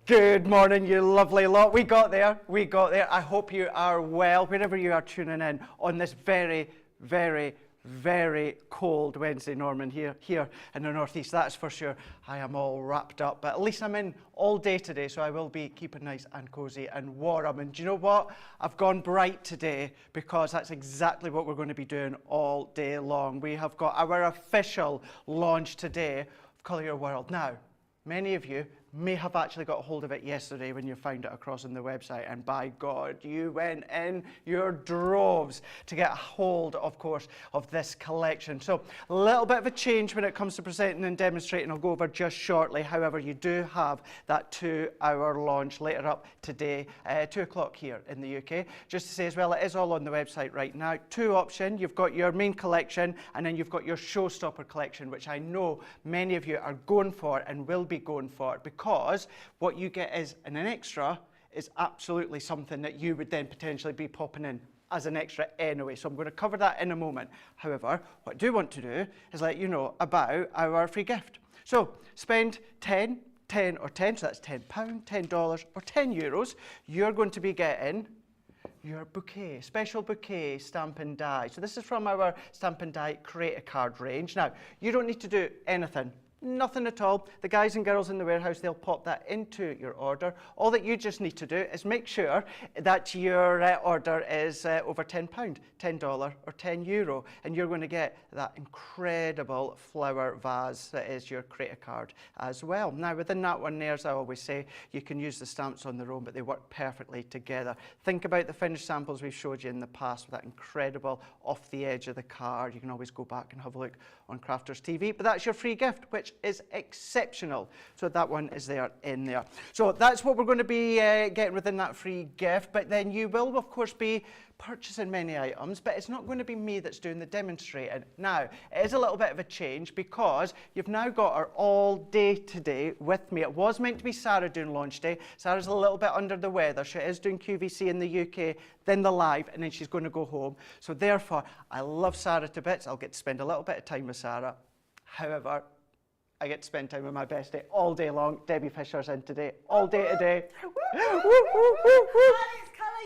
Good morning, you lovely lot. We got there. I hope you are well, wherever you are tuning in on this very, very, very cold Wednesday, Norman, here in the northeast, that's for sure. I am all wrapped up, but at least I'm in all day today, so I will be keeping nice and cozy and warm. And do you know what? I've gone bright today because that's exactly what we're going to be doing all day long. We have got our official launch today of Colour Your World. Now, many of you may have actually got a hold of it yesterday when you found it across on the website, and by God, you went in your droves to get a hold, of course, of this collection. So a little bit of a change when it comes to presenting and demonstrating. I'll go over just shortly. However, you do have that 2-hour launch later up today, 2 o'clock here in the UK. Just to say as well, it is all on the website right now. Two options. You've got your main collection, and then you've got your showstopper collection, which I know many of you are going for and will be going for, because what you get is an extra is absolutely something that you would then potentially be popping in as an extra anyway. So I'm going to cover that in a moment. However, what I do want to do is let you know about our free gift. So spend 10, or 10, so that's £10, $10 or €10. You're going to be getting your bouquet, special bouquet stamp and die. So this is from our stamp and die create a card range. Now, you don't need to do anything. Nothing at all. The guys and girls in the warehouse, they'll pop that into your order. All that you just need to do is make sure that your order is over £10, $10 or €10, and you're going to get that incredible flower vase that is your create a card as well. Now, within that one there, as I always say, you can use the stamps on their own, but they work perfectly together. Think about the finished samples we've showed you in the past with that incredible off the edge of the card. You can always go back and have a look on Crafters TV, but that's your free gift, which is exceptional. So that one is there in there. So that's what we're going to be getting within that free gift. But then you will, of course, be purchasing many items, but it's not going to be me that's doing the demonstrating. Now, it is a little bit of a change because you've now got her all day today with me. It was meant to be Sarah doing launch day. Sarah's a little bit under the weather. She is doing QVC in the UK, then the live, and then she's going to go home. So therefore, I love Sarah to bits. I'll get to spend a little bit of time with Sarah. However, I get to spend time with my bestie all day long. Debbie Fisher's in today, all day today. Alex, Colour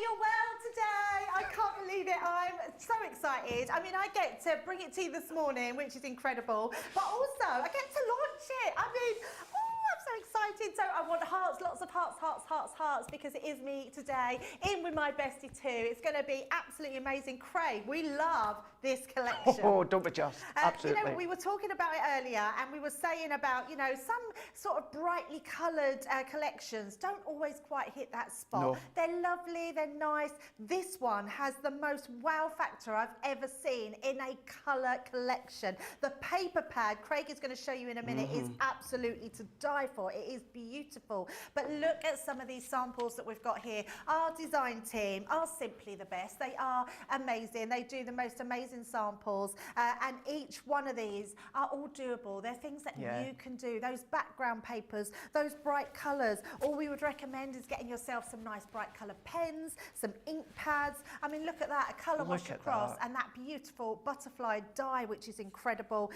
Your World today. I can't believe it. I'm so excited. I mean, I get to bring it to you this morning, which is incredible, but also I get to launch it. I mean, I'm so excited. So I want hearts, lots of hearts, hearts, hearts, hearts, because it is me today, in with my bestie too. It's going to be absolutely amazing. Craig, we love this collection. Oh, don't be just. Absolutely. You know, we were talking about it earlier, and we were saying about, you know, some sort of brightly coloured collections don't always quite hit that spot. No. They're lovely, they're nice. This one has the most wow factor I've ever seen in a colour collection. The paper pad, Craig is going to show you in a minute, is absolutely to die for. It is beautiful. But look at some of these samples that we've got here. Our design team are simply the best. They are amazing. They do the most amazing samples, and each one of these are all doable. They're things that you can do. Those background papers, those bright colours. All we would recommend is getting yourself some nice bright coloured pens, some ink pads. I mean, look at that, a colour wash across, and that beautiful butterfly die, which is incredible.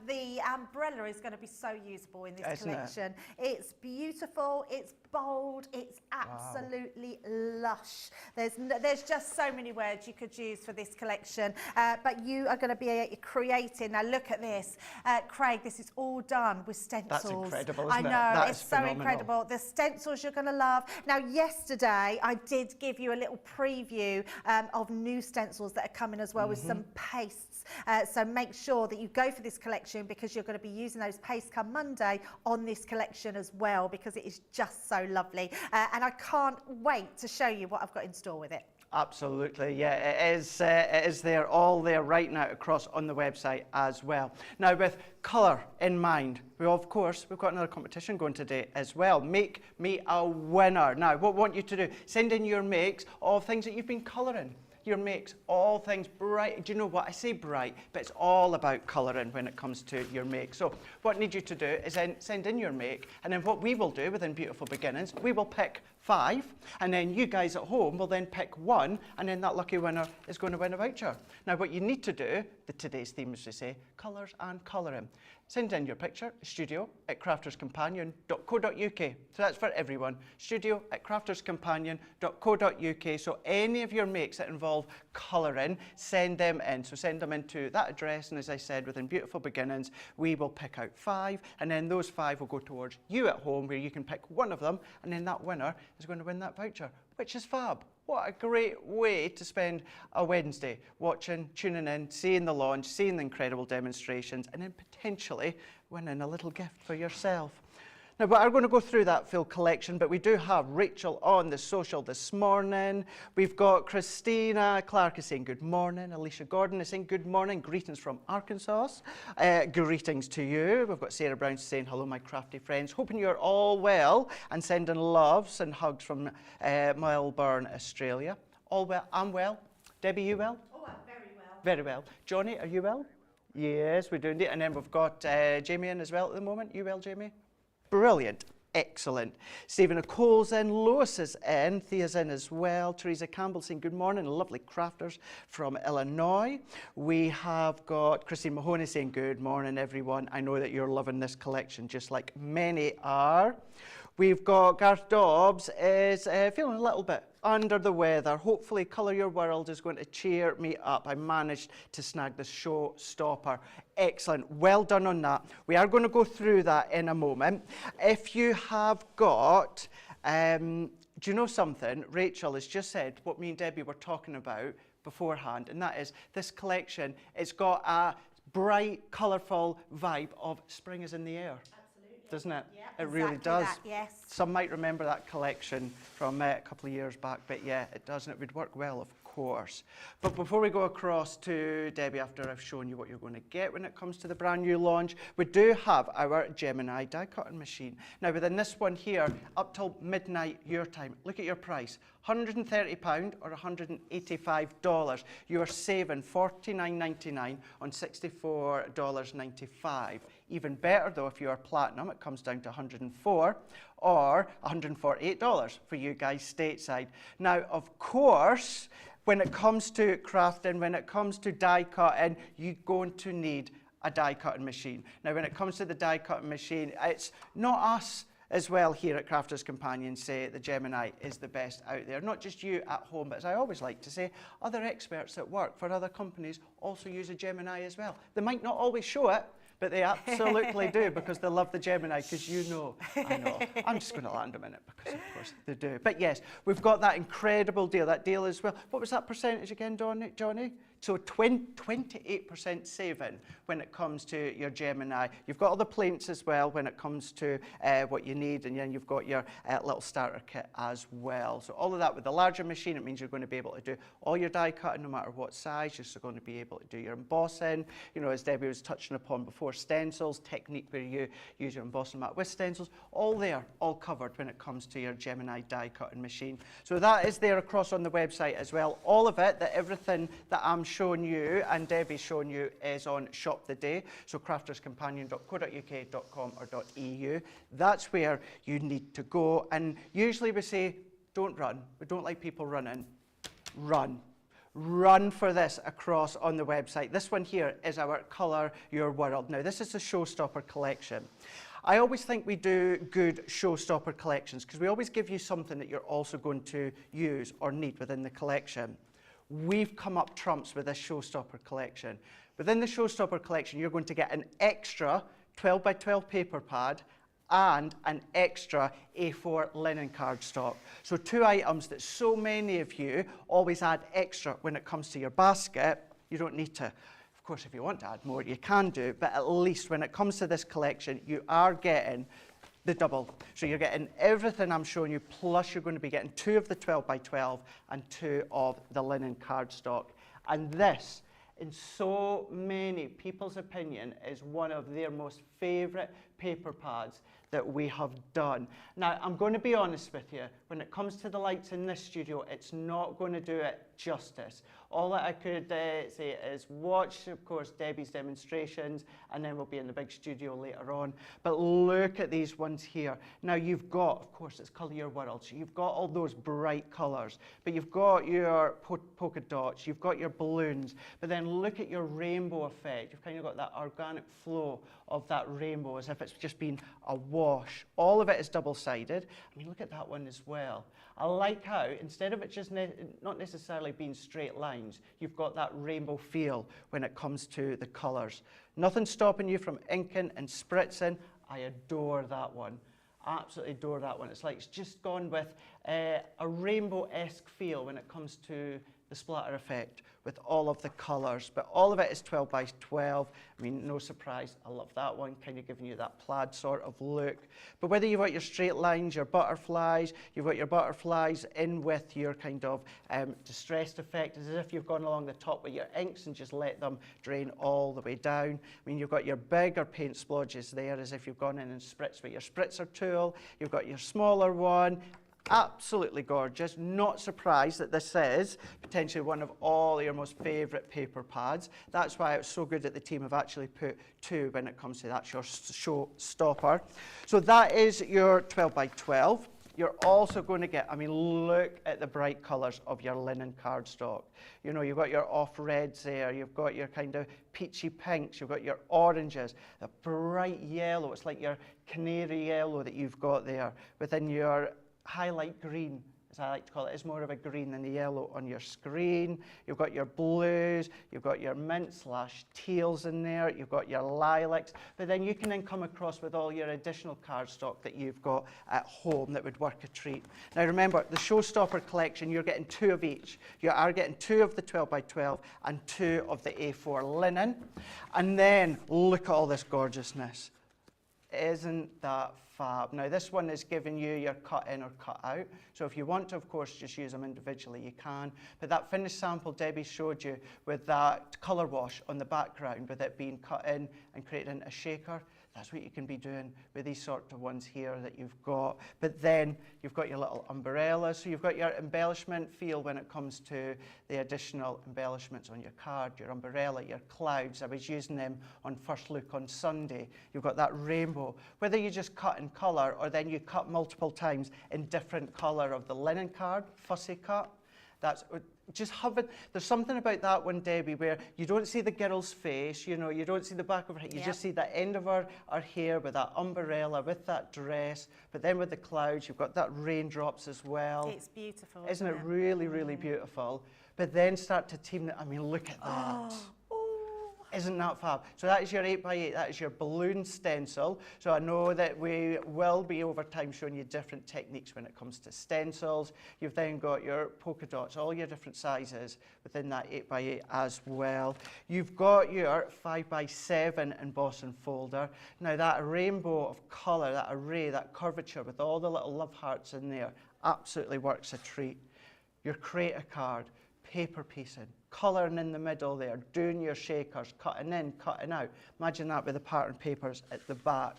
The umbrella is going to be so usable in this collection. It's beautiful, it's bold, it's absolutely lush. There's just so many words you could use for this collection, but you are going to be creating. Now look at this, Craig, this is all done with stencils. That's incredible, isn't it? I know, That it's is so phenomenal. incredible. The stencils you're going to love. Now yesterday I did give you a little preview of new stencils that are coming as well, with some pastes. So make sure that you go for this collection, because you're going to be using those pastes come Monday on this collection as well, because it is just so lovely. And I can't wait to show you what I've got in store with it. Absolutely, yeah, it is there, all there right now across on the website as well. Now, with colour in mind, we've got another competition going today as well. Make me a winner. Now, what I want you to do, send in your makes of things that you've been colouring. Your makes, all things bright. Do you know what? I say bright, but it's all about colouring when it comes to your make. So what I need you to do is then send in your make, and then what we will do within Beautiful Beginnings, we will pick 5, and then you guys at home will then pick 1, and then that lucky winner is going to win a voucher. Now what you need to do, today's theme is to say, colours and colouring. send in your picture, studio@crafterscompanion.co.uk. So that's for everyone, studio@crafterscompanion.co.uk. So any of your makes that involve colouring, send them in. So send them into that address, and as I said, within Beautiful Beginnings, we will pick out 5, and then those 5 will go towards you at home, where you can pick one of them, and then that winner is going to win that voucher, which is fab. What a great way to spend a Wednesday, watching, tuning in, seeing the launch, seeing the incredible demonstrations, and then potentially winning a little gift for yourself. Now, we are going to go through that full collection, but we do have Rachel on the social this morning. We've got Christina Clark is saying good morning. Alicia Gordon is saying good morning. Greetings from Arkansas. Greetings to you. We've got Sarah Brown saying hello, my crafty friends. Hoping you're all well, and sending loves and hugs from Melbourne, Australia. All well. I'm well. Debbie, you well? Oh, I'm very well. Very well. Johnny, are you well? Yes, we're doing it. And then we've got Jamie in as well at the moment. You well, Jamie? Brilliant. Excellent. Stephen Nicole's in, Lois is in, Thea's in as well. Teresa Campbell saying good morning, lovely crafters from Illinois. We have got Christine Mahoney saying good morning, everyone. I know that you're loving this collection just like many are. We've got Garth Dobbs is feeling a little bit under the weather. Hopefully Colour Your World is going to cheer me up. I managed to snag the showstopper. Excellent. Well done on that. We are going to go through that in a moment. If you have got, do you know something? Rachel has just said what me and Debbie were talking about beforehand, and that is this collection, it's got a bright, colourful vibe of spring is in the air. Doesn't it? Yeah, it really does. That, yes. Some might remember that collection from a couple of years back, but yeah, it does, and it would work well, of course. But before we go across to Debbie, after I've shown you what you're going to get when it comes to the brand new launch, we do have our Gemini die cutting machine. Now, within this one here, up till midnight your time, look at your price. £130 or $185. You are saving $49.99 on $64.95. Even better though, if you are platinum, it comes down to $104 or $148 for you guys stateside. Now, of course, when it comes to crafting, when it comes to die cutting, you're going to need a die cutting machine. Now, when it comes to the die cutting machine, it's not us as well here at Crafters Companion say the Gemini is the best out there. Not just you at home, but as I always like to say, other experts at work for other companies also use a Gemini as well. They might not always show it, but they absolutely do, because they love the Gemini, because you know, I know. I'm just going to land them in it because, of course, they do. But yes, we've got that incredible deal, that deal as well. What was that percentage again, Johnny? So 28% saving when it comes to your Gemini. You've got all the plates as well when it comes to what you need, and then you've got your little starter kit as well. So all of that with the larger machine, it means you're going to be able to do all your die cutting no matter what size. You're going to be able to do your embossing. You know, as Debbie was touching upon before, stencils, technique where you use your embossing mat with stencils, all there, all covered when it comes to your Gemini die cutting machine. So that is there across on the website as well. All of it, everything that I'm showing you and Debbie's showing you is on Shop the Day. So crafterscompanion.co.uk.com or .eu. That's where you need to go. And usually we say, don't run. We don't like people running. Run. Run for this across on the website. This one here is our Colour Your World. Now, this is the Showstopper collection. I always think we do good showstopper collections because we always give you something that you're also going to use or need within the collection. We've come up trumps with this showstopper collection. Within the showstopper collection, you're going to get an extra 12 by 12 paper pad and an extra A4 linen cardstock. So 2 items that so many of you always add extra when it comes to your basket. You don't need to. Of course, if you want to add more, you can do, but at least when it comes to this collection, you are getting the double. So you're getting everything I'm showing you, plus you're going to be getting 2 of the 12 by 12 and 2 of the linen cardstock. And this, in so many people's opinion, is one of their most favourite paper pads that we have done. Now, I'm going to be honest with you, when it comes to the lights in this studio, it's not going to do it justice. All that I could say is watch, of course, Debbie's demonstrations, and then we'll be in the big studio later on. But look at these ones here. Now, you've got, of course, it's Colour Your World, so you've got all those bright colours, but you've got your polka dots, you've got your balloons, but then look at your rainbow effect. You've kind of got that organic flow of that rainbow as if it's just been a wash. All of it is double-sided. I mean, look at that one as well. I like how, instead of it just not necessarily being straight lines, you've got that rainbow feel when it comes to the colours. Nothing stopping you from inking and spritzing. I adore that one. Absolutely adore that one. It's like it's just gone with a rainbow-esque feel when it comes to the splatter effect with all of the colours, but all of it is 12 by 12. I mean, no surprise, I love that one, kind of giving you that plaid sort of look. But whether you've got your straight lines, your butterflies, you've got your butterflies in with your kind of distressed effect, as if you've gone along the top with your inks and just let them drain all the way down. I mean, you've got your bigger paint splodges there, as if you've gone in and spritzed with your spritzer tool. You've got your smaller one. Absolutely gorgeous. Not surprised that this is potentially one of all your most favourite paper pads. That's why it's so good that the team have actually put 2 when it comes to that showstopper. So that is your 12 by 12. You're also going to get, I mean, look at the bright colours of your linen cardstock. You know, you've got your off reds there, you've got your kind of peachy pinks, you've got your oranges, the bright yellow. It's like your canary yellow that you've got there within your highlight green, as I like to call it. It's more of a green than the yellow on your screen. You've got your blues, you've got your mint/teals in there, you've got your lilacs, but then you can then come across with all your additional cardstock that you've got at home that would work a treat. Now remember, the Showstopper collection, you're getting 2 of each. You are getting 2 of the 12 by 12 and 2 of the A4 linen. And then look at all this gorgeousness. Isn't that fab? Now this one is giving you your cut in or cut out. So if you want to, of course, just use them individually, you can. But that finished sample Debbie showed you with that colour wash on the background, with it being cut in and created into a shaker, that's what you can be doing with these sort of ones here that you've got. But then you've got your little umbrellas, so you've got your embellishment feel when it comes to the additional embellishments on your card, your umbrella, your clouds. I was using them on First Look on Sunday. You've got that rainbow. Whether you just cut in colour or then you cut multiple times in different colour of the linen card, fussy cut, that's just having, there's something about that one, Debbie, where you don't see the girl's face, you know, you don't see the back of her head, you just see the end of her hair with that umbrella, with that dress, but then with the clouds, you've got that raindrops as well. It's beautiful. Isn't it really, really beautiful? But then start to team that, I mean, look at that. Isn't that fab? So that is your 8x8, that is your balloon stencil. So I know that we will be over time showing you different techniques when it comes to stencils. You've then got your polka dots, all your different sizes within that 8x8 as well. You've got your 5x7 embossing folder. Now that rainbow of colour, that array, that curvature with all the little love hearts in there, absolutely works a treat. Your creator card, paper piecing, colouring in the middle there, doing your shakers, cutting in, cutting out. Imagine that with the pattern papers at the back.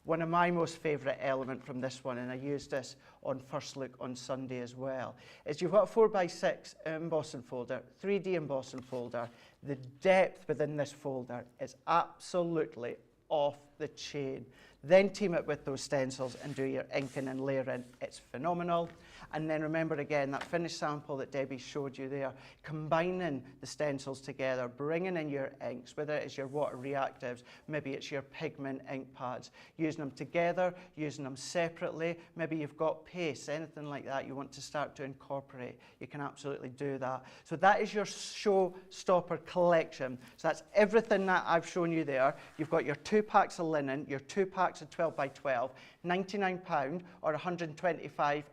One of my most favourite elements from this one, and I used this on First Look on Sunday as well, is you've got a 4x6 embossing folder, 3D embossing folder. The depth within this folder is absolutely off the chain. Then team it with those stencils and do your inking and layering. It's phenomenal. And then remember again, that finished sample that Debbie showed you there, combining the stencils together, bringing in your inks, whether it is your water reactives, maybe it's your pigment ink pads, using them together, using them separately. Maybe you've got paste, anything like that you want to start to incorporate. You can absolutely do that. So that is your Showstopper collection. So that's everything that I've shown you there. You've got your 2 packs of linen, your 2 packs of 12 by 12, £99 or £125.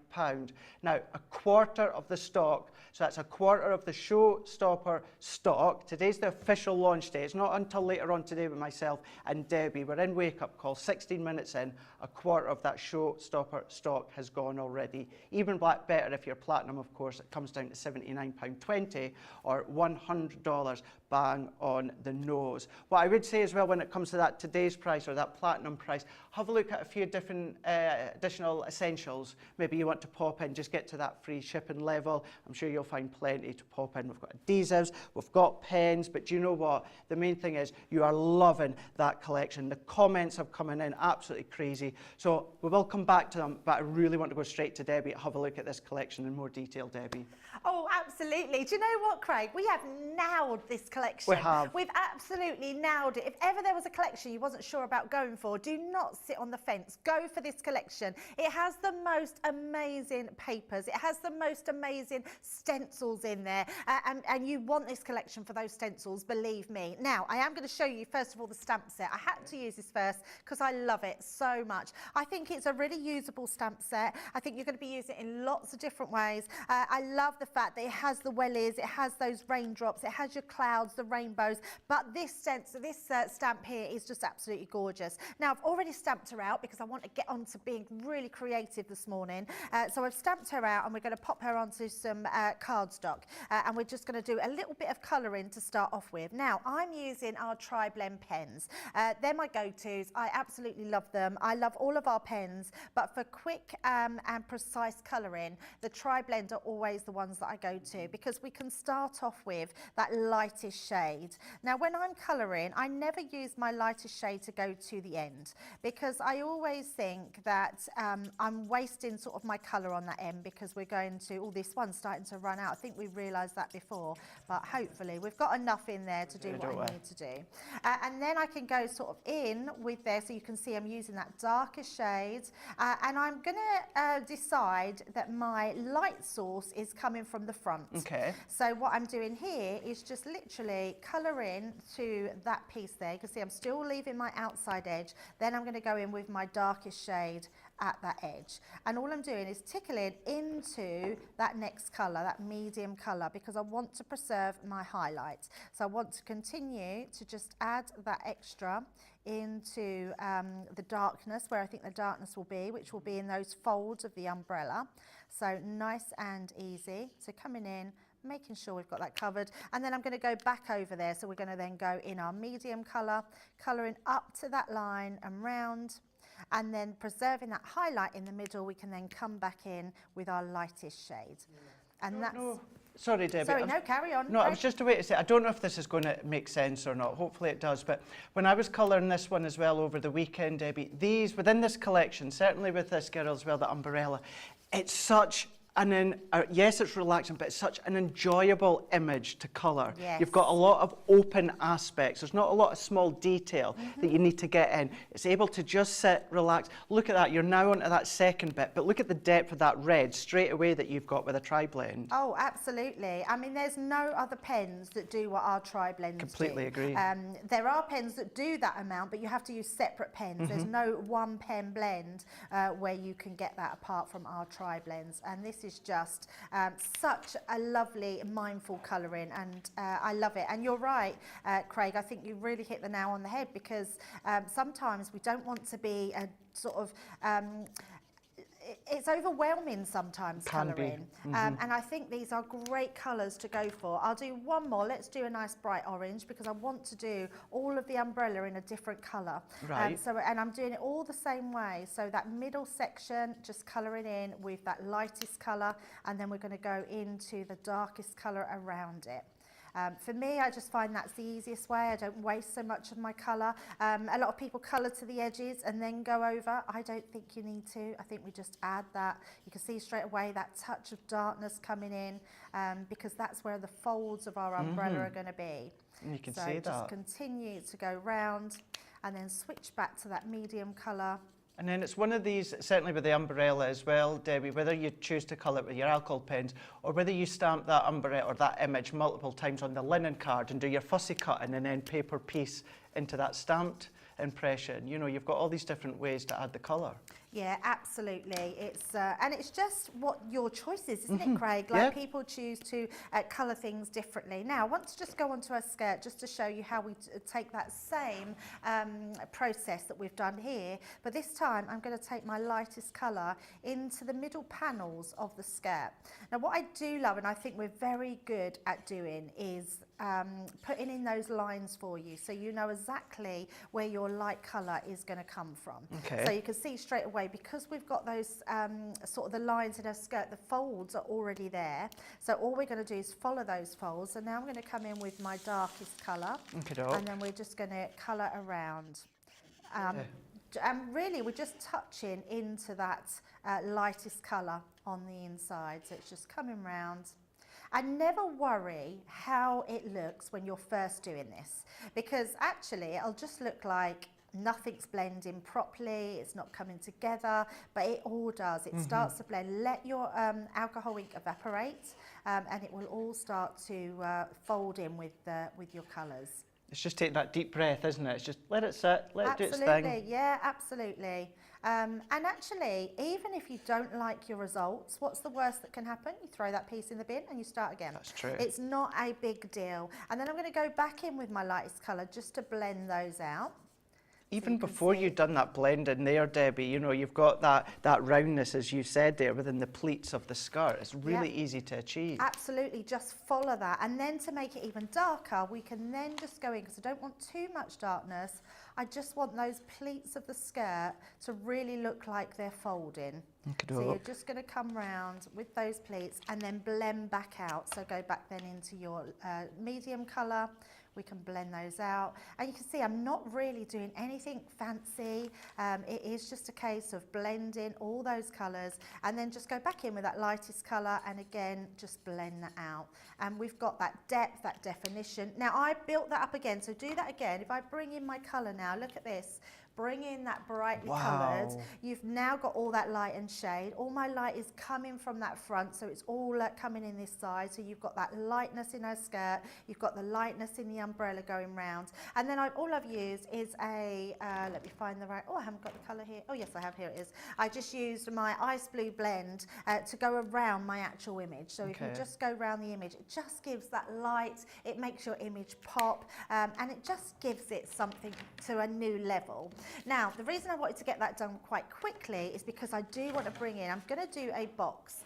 Now, a quarter of the stock, so that's a quarter of the Showstopper stock. Today's the official launch day. It's not until later on today with myself and Debbie. We're in wake-up call, 16 minutes in, a quarter of that Showstopper stock has gone already. Even better if you're platinum, of course, it comes down to £79.20 or $100, bang on the nose. What I would say as well when it comes to that today's price, price or that platinum price, have a look at a few different additional essentials. Maybe you want to pop in, just get to that free shipping level. I'm sure you'll find plenty to pop in. We've got adhesives, we've got pens, but do you know what? The main thing is you are loving that collection. The comments have come in absolutely crazy. So we will come back to them, but I really want to go straight to Debbie to have a look at this collection in more detail, Debbie. Oh, absolutely. Do you know what, Craig? We have nailed this collection. We have. We've absolutely nailed it. If ever there was a collection you wasn't sure about going for, do not sit on the fence. Go for this collection. It has the most amazing papers. It has the most amazing stencils in there. And you want this collection for those stencils, believe me. Now, I am going to show you, first of all, the stamp set. I had to use this first because I love it so much. I think it's a really usable stamp set. I think you're going to be using it in lots of different ways. I love the fact that it has the wellies, it has those raindrops, it has your clouds, the rainbows, but this stamp here is just absolutely gorgeous. Now, I've already stamped her out because I want to get on to being really creative this morning. So I've stamped her out and we're going to pop her onto some cardstock and we're just going to do a little bit of colouring to start off with. Now, I'm using our Tri-Blend pens. They're my go-tos. I absolutely love them. I love all of our pens, but for quick and precise colouring, the Tri-Blend are always the ones that I go to because we can start off with that lightest shade. Now, when I'm colouring, I never use my lightest shade to go to the end because I always think that I'm wasting sort of my colour on that end because we're going to, oh, this one's starting to run out. I think we've realised that before, but hopefully we've got enough in there to do what I need to do. And then I can go sort of in with there so you can see I'm using that darker shade and I'm going to decide that my light source is coming from the front. Okay. So what I'm doing here is just literally colouring to that piece there. You can see I'm still leaving my outside edge. Then I'm going to go in with my darkest shade at that edge. And all I'm doing is tickling into that next colour, that medium colour, because I want to preserve my highlights. So I want to continue to just add that extra into the darkness, where I think the darkness will be, which will be in those folds of the umbrella. So nice and easy. So coming in, making sure we've got that covered. And then I'm going to go back over there. So we're going to then go in our medium colour, colouring up to that line and round. And then preserving that highlight in the middle, we can then come back in with our lightest shade. And that's... No. Sorry, Debbie. Sorry, no, carry on. No, I was just a way to say, I don't know if this is going to make sense or not. Hopefully it does. But when I was colouring this one as well over the weekend, Debbie, these, within this collection, certainly with this girl as well, the umbrella, it's such an, yes, it's relaxing, but it's such an enjoyable image to colour. Yes. You've got a lot of open aspects. There's not a lot of small detail that you need to get in. It's able to just sit, relax. Look at that. You're now onto that second bit, but look at the depth of that red straight away that you've got with a Tri-Blend. Oh, absolutely. I mean, there's no other pens that do what our Tri-Blends do. Completely agree. There are pens that do that amount, but you have to use separate pens. There's no one pen blend where you can get that apart from our Tri-Blends. And this is just such a lovely, mindful colouring, and I love it. And you're right, Craig, I think you really hit the nail on the head, because sometimes we don't want to be a sort of it's overwhelming sometimes, colouring. And I think these are great colours to go for. I'll do one more. Let's do a nice bright orange, because I want to do all of the umbrella in a different colour. Right. And I'm doing it all the same way. So that middle section, just colouring in with that lightest colour, and then we're going to go into the darkest colour around it. For me, I just find that's the easiest way. I don't waste so much of my colour. A lot of people colour to the edges and then go over. I don't think you need to. I think we just add that. You can see straight away that touch of darkness coming in, because that's where the folds of our umbrella are going to be. And you can so see that. just continue to go round and then switch back to that medium colour. And then it's one of these, certainly with the umbrella as well, Debbie, whether you choose to colour it with your alcohol pens or whether you stamp that umbrella or that image multiple times on the linen card and do your fussy cutting and then paper piece into that stamped impression. You know, you've got all these different ways to add the colour. Yeah, absolutely. It's and it's just what your choice is, isn't it, Craig? Like people choose to colour things differently. Now, I want to just go onto our skirt just to show you how we take that same process that we've done here, but this time I'm going to take my lightest colour into the middle panels of the skirt. Now, what I do love, and I think we're very good at doing, is putting in those lines for you, so you know exactly where your light colour is going to come from. Okay. So you can see straight away, because we've got those sort of the lines in our skirt, the folds are already there. So all we're going to do is follow those folds. And now I'm going to come in with my darkest colour, and then we're just going to colour around. And really, we're just touching into that lightest colour on the inside. So it's just coming round. And never worry how it looks when you're first doing this, because actually it'll just look like nothing's blending properly, it's not coming together, but it all does. It starts to blend. Let your alcohol ink evaporate, and it will all start to fold in with your colours. It's just taking that deep breath, isn't it? It's just let it sit, let it do its thing. Absolutely, yeah, absolutely. And actually, even if you don't like your results, what's the worst that can happen? You throw that piece in the bin and you start again. That's true. It's not a big deal. And then I'm going to go back in with my lightest colour just to blend those out. Even before you've done that blending there, Debbie, you know, you've got that roundness, as you said there, within the pleats of the skirt. It's really easy to achieve. Absolutely, just follow that. And then to make it even darker, we can then just go in, because I don't want too much darkness. I just want those pleats of the skirt to really look like they're folding. So you're just going to come round with those pleats and then blend back out. So go back then into your medium colour. We can blend those out, and you can see I'm not really doing anything fancy. It is just a case of blending all those colours, and then just go back in with that lightest colour, and again just blend that out. And we've got that depth, that definition. Now I built that up again, so do that again. If I bring in my colour now, look at this. Bring in that brightly coloured. You've now got all that light and shade. All my light is coming from that front, so it's all coming in this side. So you've got that lightness in her skirt. You've got the lightness in the umbrella going round. And then all I've used is a, let me find the right, oh, I haven't got the colour here. Oh, yes, I have, here it is. I just used my ice blue blend to go around my actual image. So if you just go around the image, it just gives that light. It makes your image pop, and it just gives it something to a new level. Now, the reason I wanted to get that done quite quickly is because I do want to bring in, I'm going to do a box,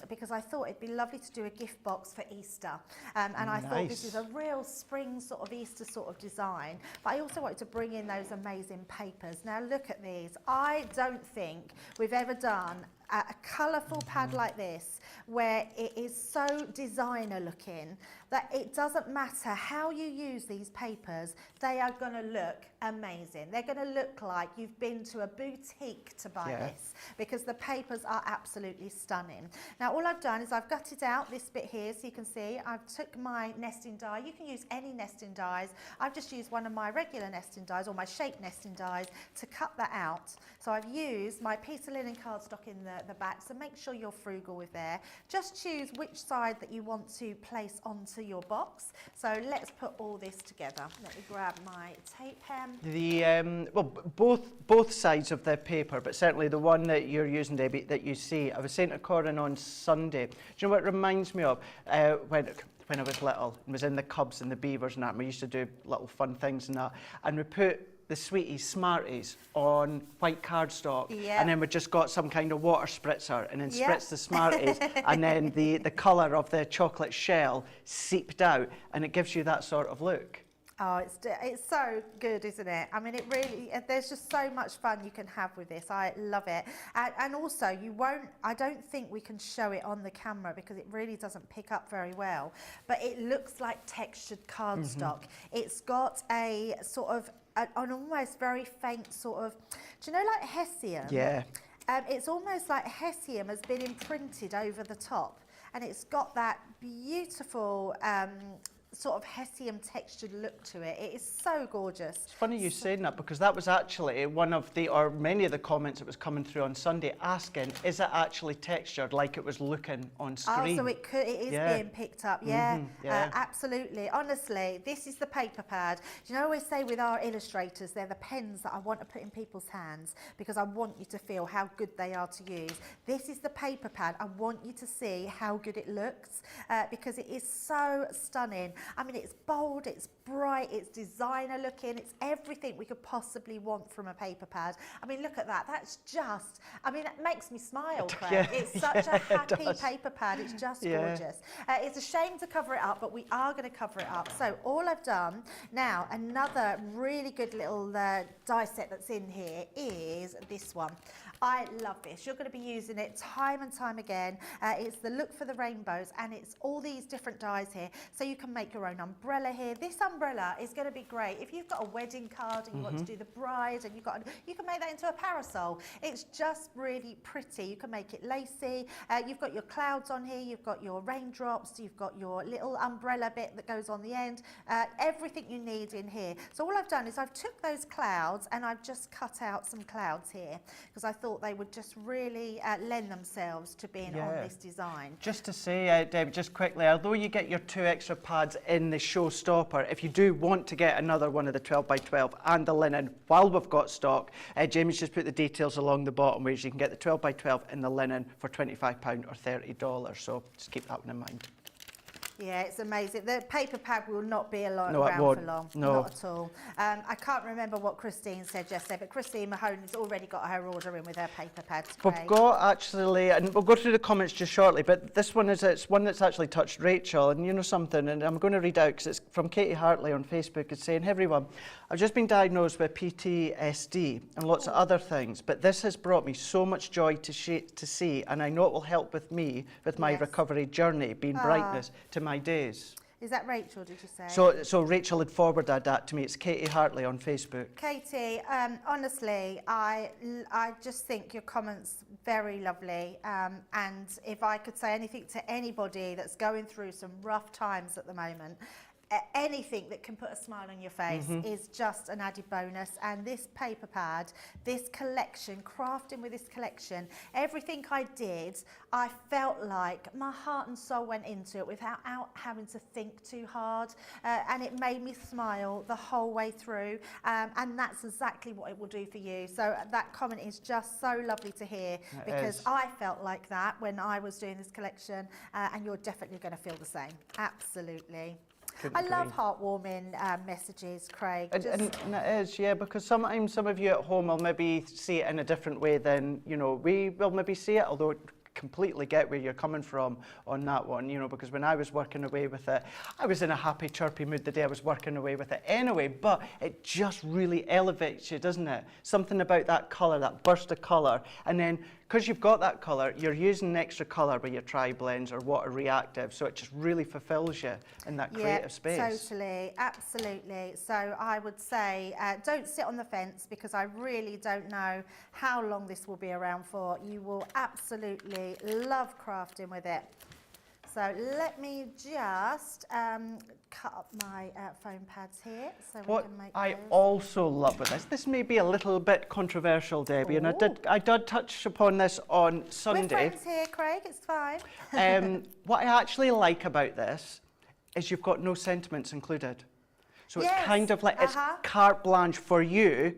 because I thought it'd be lovely to do a gift box for Easter. And I thought this is a real spring sort of Easter sort of design. But I also wanted to bring in those amazing papers. Now, look at these. I don't think we've ever done a colourful pad like this, where it is so designer looking that it doesn't matter how you use these papers, they are going to look amazing. They're going to look like you've been to a boutique to buy this, because the papers are absolutely stunning. Now all I've done is I've gutted out this bit here, so you can see I've took my nesting die. You can use any nesting dies. I've just used one of my regular nesting dies, or my shape nesting dies, to cut that out. So I've used my piece of linen cardstock in the back, so make sure you're frugal with there. Just choose which side that you want to place onto your box. So let's put all this together. Let me grab my tape pen. Well, both sides of the paper, but certainly the one that you're using, Debbie, that you see. I was saying to Corin on Sunday, do you know what it reminds me of? When I was little and was in the Cubs and the Beavers and that, we used to do little fun things and that, and we put the Sweeties, Smarties on white cardstock, and then we just got some kind of water spritzer and then spritz the Smarties, and then the colour of the chocolate shell seeped out, and it gives you that sort of look. Oh, it's so good, isn't it? I mean, it really, there's just so much fun you can have with this. I love it. And also, I don't think we can show it on the camera because it really doesn't pick up very well, but it looks like textured cardstock. It's got a sort of, an almost very faint sort of, do you know, like Hessian? Yeah. It's almost like Hessian has been imprinted over the top, and it's got that beautiful sort of hessian textured look to it. It is so gorgeous. It's funny you saying that, because that was actually one of the, or many of the comments that was coming through on Sunday asking, is it actually textured like it was looking on screen? Oh, so it is being picked up, yeah. Absolutely. Honestly, this is the paper pad. Do you know, I always say with our illustrators, they're the pens that I want to put in people's hands because I want you to feel how good they are to use. This is the paper pad. I want you to see how good it looks because it is so stunning. I mean, it's bold, it's bright, it's designer looking, it's everything we could possibly want from a paper pad. I mean, look at that. That's just, I mean, it makes me smile, Craig. Yeah, it's such a happy paper pad. It's just gorgeous. It's a shame to cover it up, but we are going to cover it up. So all I've done now, another really good little die set that's in here is this one. I love this. You're going to be using it time and time again. It's the Look for the Rainbows, and it's all these different dies here. So you can make your own umbrella here. This umbrella is going to be great if you've got a wedding card and you want to do the bride, and you can make that into a parasol. It's just really pretty. You can make it lacy. You've got your clouds on here. You've got your raindrops. You've got your little umbrella bit that goes on the end. Everything you need in here. So all I've done is I've took those clouds and I've just cut out some clouds here because I thought they would just really lend themselves to being on this design. Just to say, Deb, just quickly, although you get your 2 extra pads in the showstopper, if you do want to get another one of the 12 by 12 and the linen while we've got stock, Jamie's just put the details along the bottom where you can get the 12 by 12 and the linen for £25 or $30. So just keep that one in mind. Yeah, it's amazing. The paper pad will not be around for long. No. Not at all. I can't remember what Christine said yesterday, but Christine Mahoney's already got her order in with her paper pads. We've got actually, and we'll go through the comments just shortly, but this one is, it's one that's actually touched Rachel, and you know something, and I'm going to read out because it's from Katie Hartley on Facebook. It's saying, "Hey everyone, I've just been diagnosed with PTSD and lots of other things, but this has brought me so much joy to see, and I know it will help with me with my recovery journey, being brightness to my days." Is that Rachel, did you say? So Rachel had forwarded that to me. It's Katie Hartley on Facebook. Katie, honestly, I just think your comment's very lovely. And if I could say anything to anybody that's going through some rough times at the moment, anything that can put a smile on your face is just an added bonus. And this paper pad, this collection, crafting with this collection, everything I did, I felt like my heart and soul went into it without having to think too hard, and it made me smile the whole way through, and that's exactly what it will do for you. So that comment is just so lovely to hear, because I felt like that when I was doing this collection, and you're definitely going to feel the same. Absolutely. I love heartwarming messages, Craig. And it is, yeah, because sometimes some of you at home will maybe see it in a different way than, you know, we will maybe see it, although completely get where you're coming from on that one, you know, because when I was working away with it, I was in a happy, chirpy mood the day I was working away with it anyway, but it just really elevates you, doesn't it? Something about that colour, that burst of colour, and then because you've got that colour, you're using an extra colour with your tri-blends or water reactive, so it just really fulfills you in that creative space. Totally, absolutely. So I would say don't sit on the fence, because I really don't know how long this will be around for. You will absolutely love crafting with it. So let me just cut up my foam pads here so we can make I those. also love with this may be a little bit controversial, Debbie, and I did touch upon this on Sunday. We're friends here, Craig, it's fine. What I actually like about this is you've got no sentiments included. So it's kind of like it's carte blanche for you.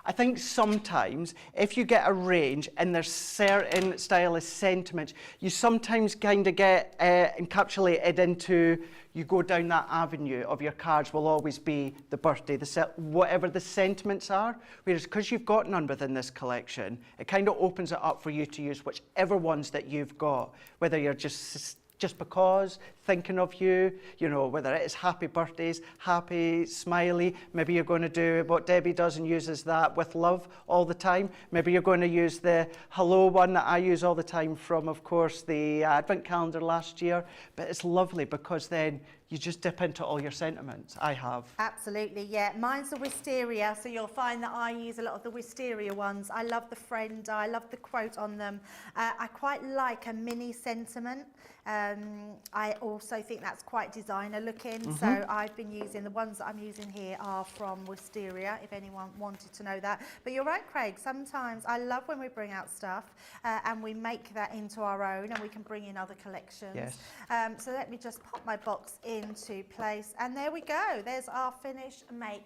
I think sometimes if you get a range and there's certain stylist sentiments, you sometimes kind of get encapsulated into, you go down that avenue of your cards will always be the birthday, whatever the sentiments are. Whereas because you've got none within this collection, it kind of opens it up for you to use whichever ones that you've got, whether you're just because, thinking of you, you know, whether it is happy birthdays, happy, smiley, maybe you're going to do what Debbie does and uses that with love all the time. Maybe you're going to use the hello one that I use all the time from, of course, the Advent calendar last year. But it's lovely because then you just dip into all your sentiments. I have. Absolutely, yeah. Mine's the wisteria, so you'll find that I use a lot of the wisteria ones. I love the friend, I love the quote on them. I quite like a mini sentiment. I also think that's quite designer looking, so I've been using, the ones that I'm using here are from Wisteria, if anyone wanted to know that. But you're right, Craig, sometimes I love when we bring out stuff and we make that into our own, and we can bring in other collections. Yes. So let me just pop my box into place, and there we go, there's our finished make.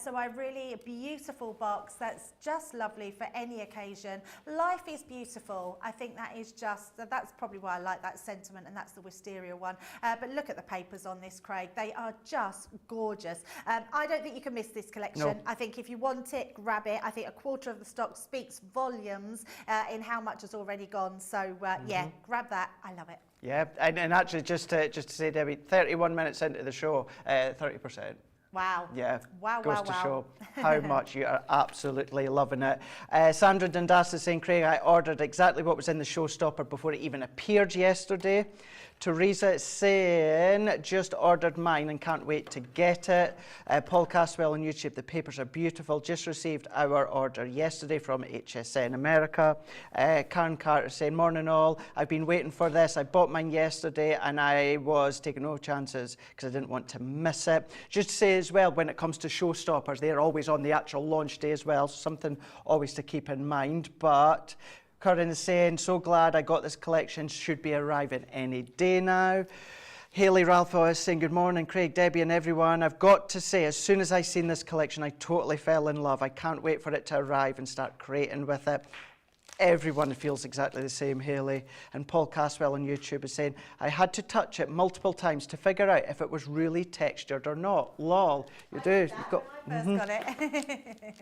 So a really beautiful box that's just lovely for any occasion. Life is beautiful. I think that is just, that's probably why I like that sentiment, and that's the wisteria one. But look at the papers on this, Craig. They are just gorgeous. I don't think you can miss this collection. No. I think if you want it, grab it. I think a quarter of the stock speaks volumes in how much has already gone. So yeah, grab that. I love it. Yeah, and actually just to say, Debbie, 31 minutes into the show, 30%. Wow. Yeah, Wow, goes wow, to wow. show how much you are absolutely loving it. Sandra Dundas is saying, Craig, I ordered exactly what was in the showstopper before it even appeared yesterday. Teresa is saying, just ordered mine and can't wait to get it. Paul Caswell on YouTube, the papers are beautiful. Just received our order yesterday from HSN America. Karen Carter saying, morning all. I've been waiting for this. I bought mine yesterday and I was taking no chances because I didn't want to miss it. Just to say as well, when it comes to showstoppers, they're always on the actual launch day as well. So something always to keep in mind. But Curran is saying, so glad I got this collection, should be arriving any day now. Hayley Ralpho is saying, good morning, Craig, Debbie and everyone. I've got to say, as soon as I seen this collection, I totally fell in love. I can't wait for it to arrive and start creating with it. Everyone feels exactly the same, Hayley. And Paul Caswell on YouTube is saying, I had to touch it multiple times to figure out if it was really textured or not. Lol, you do. You've got, I first got it.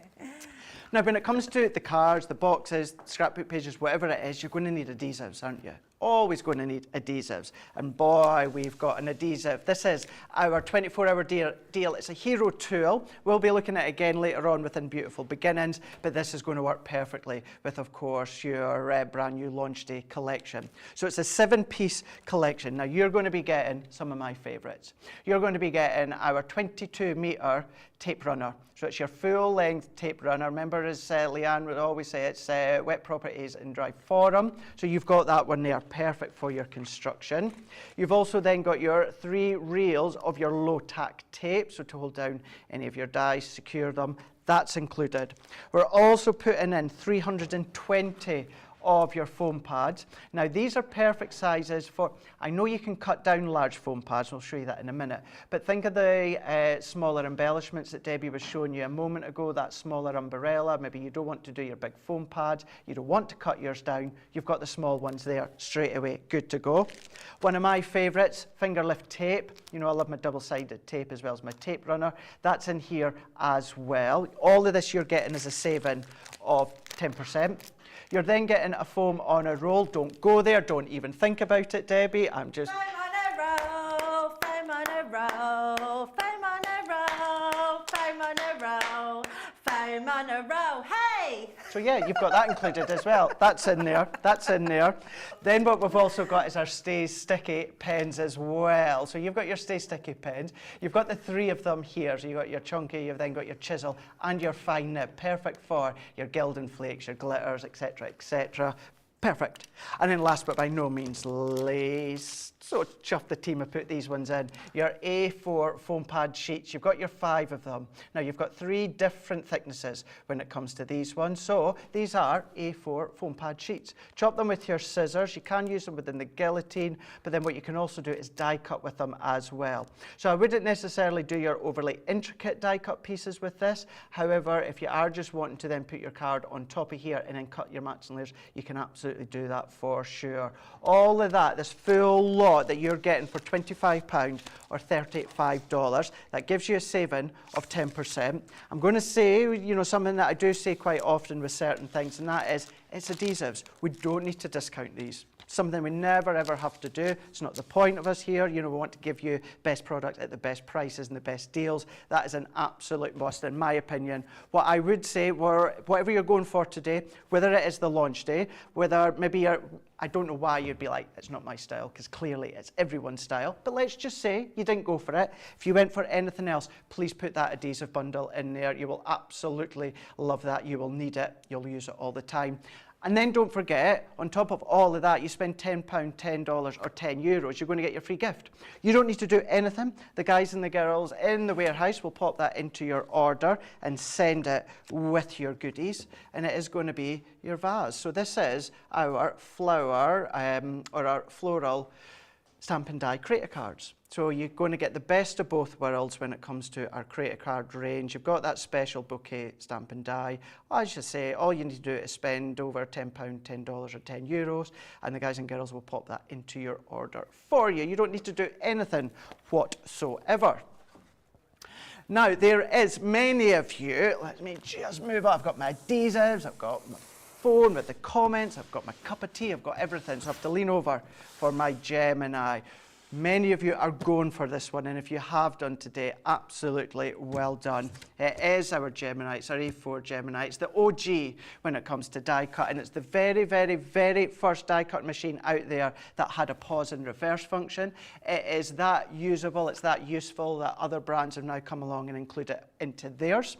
Now, when it comes to the cards, the boxes, scrapbook pages, whatever it is, you're going to need adhesives, aren't you? Always going to need adhesives. And boy, we've got an adhesive. This is our 24-hour deal. It's a hero tool. We'll be looking at it again later on within Beautiful Beginnings, but this is going to work perfectly with, of course, your brand new launch day collection. So it's a 7-piece collection. Now, you're going to be getting some of my favorites. You're going to be getting our 22-meter tape runner. So it's your full-length tape runner. Remember, as Leanne would always say, it's wet properties and dry forum. So you've got that one there, perfect for your construction. You've also then got your 3 reels of your low-tack tape, so to hold down any of your dies, secure them. That's included. We're also putting in 320 of your foam pads. Now these are perfect sizes for, I know you can cut down large foam pads, I'll show you that in a minute, but think of the smaller embellishments that Debbie was showing you a moment ago, that smaller umbrella. Maybe you don't want to do your big foam pads, you don't want to cut yours down, you've got the small ones there straight away, good to go. One of my favorites, finger lift tape. You know I love my double-sided tape as well as my tape runner. That's in here as well. All of this you're getting is a saving of 10%. You're then getting a foam on a roll. Don't go there. Don't even think about it, Debbie. I'm just... Foam on a roll, foam on a roll, foam on a roll, foam on a roll, foam on a roll. Hey! So yeah, you've got that included as well. That's in there. That's in there. Then what we've also got is our Stay Sticky pens as well. So you've got your Stay Sticky pens. You've got the 3 of them here. So you've got your chunky, you've then got your chisel and your fine nib. Perfect for your Gildan flakes, your glitters, etc., etc. Perfect. And then last but by no means least, so chuffed the team have put these ones in, your A4 foam pad sheets. You've got your 5 of them. Now you've got 3 different thicknesses when it comes to these ones. So these are A4 foam pad sheets. Chop them with your scissors. You can use them within the guillotine, but then what you can also do is die cut with them as well. So I wouldn't necessarily do your overly intricate die cut pieces with this. However, if you are just wanting to then put your card on top of here and then cut your mats and layers, you can absolutely do that for sure. All of that, this full lot that you're getting for £25 or $35, that gives you a saving of 10%. I'm going to say, you know, something that I do say quite often with certain things, and that is, it's adhesives. We don't need to discount these. Something we never ever have to do. It's not the point of us here. You know, we want to give you best product at the best prices and the best deals. That is an absolute must in my opinion. What I would say, whatever you're going for today, whether it is the launch day, whether maybe I don't know why you'd be like, it's not my style, because clearly it's everyone's style. But let's just say you didn't go for it. If you went for anything else, please put that adhesive bundle in there. You will absolutely love that. You will need it. You'll use it all the time. And then don't forget, on top of all of that, you spend £10, $10 or €10, you're going to get your free gift. You don't need to do anything. The guys and the girls in the warehouse will pop that into your order and send it with your goodies. And it is going to be your vase. So this is our flower or our floral stamp and die creator cards. So you're going to get the best of both worlds when it comes to our creator card range. You've got that special bouquet stamp and die. As you say, all you need to do is spend over £10, $10 or €10, and the guys and girls will pop that into your order for you. You don't need to do anything whatsoever. Now, there is many of you, let me just move on. I've got my adhesives, I've got my phone with the comments, I've got my cup of tea, I've got everything, so I have to lean over for my Gemini. Many of you are going for this one, and if you have done today, absolutely well done. It is our Gemini, it's our A4 Gemini. It's the OG when it comes to die cut, and it's the very, very, very first die cut machine out there that had a pause and reverse function. It is that usable, it's that useful that other brands have now come along and include it into theirs.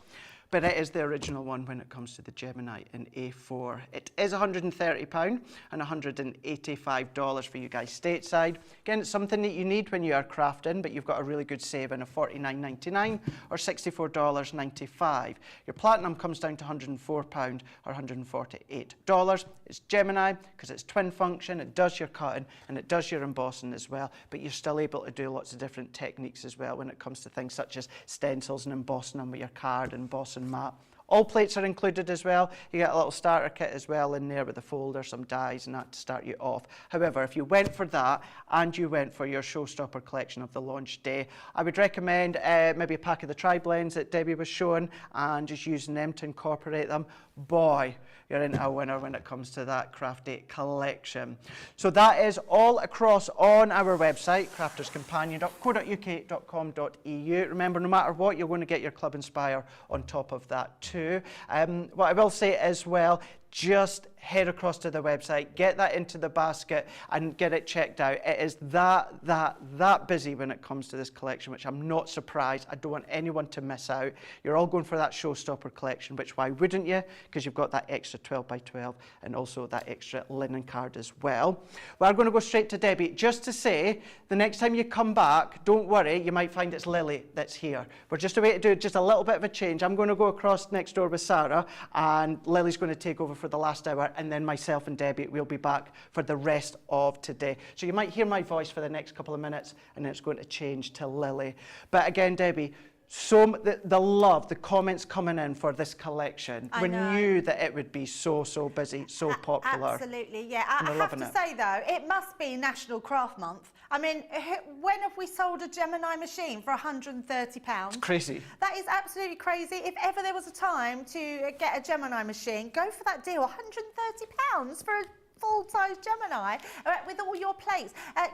But it is the original one when it comes to the Gemini in A4. It is £130 and $185 for you guys stateside. Again, it's something that you need when you are crafting, but you've got a really good saving of $49.99 or $64.95. Your platinum comes down to £104 or $148. It's Gemini because it's twin function, it does your cutting and it does your embossing as well, but you're still able to do lots of different techniques as well when it comes to things such as stencils and embossing them with your card and embossing mat. All plates are included as well. You get a little starter kit as well in there with a folder, some dies and that to start you off. However, if you went for that and you went for your showstopper collection of the launch day, I would recommend maybe a pack of the tri-blends that Debbie was showing and just using them to incorporate them. Boy, you're into a winner when it comes to that craft day collection. So that is all across on our website, crafterscompanion.co.uk.com.eu. Remember, no matter what, you're going to get your Club Inspire on top of that too. What I will say as well, just head across to the website, get that into the basket and get it checked out. It is that busy when it comes to this collection, which I'm not surprised. I don't want anyone to miss out. You're all going for that showstopper collection, which why wouldn't you? Because you've got that extra 12 by 12 and also that extra linen card as well. We're going to go straight to Debbie. Just to say, the next time you come back, don't worry, you might find it's Lily that's here. We're just away to do just a little bit of a change. I'm going to go across next door with Sarah and Lily's going to take over for the last hour, and then myself and Debbie will be back for the rest of today. So you might hear my voice for the next couple of minutes and then it's going to change to Lily. But again, Debbie, so the love, the comments coming in for this collection. We knew that it would be so busy, so popular. Absolutely, yeah. I have to say though, it must be National Craft Month. I mean, when have we sold a Gemini machine for £130? It's crazy. That is absolutely crazy. If ever there was a time to get a Gemini machine, go for that deal. £130 for a full-size Gemini with all your plates.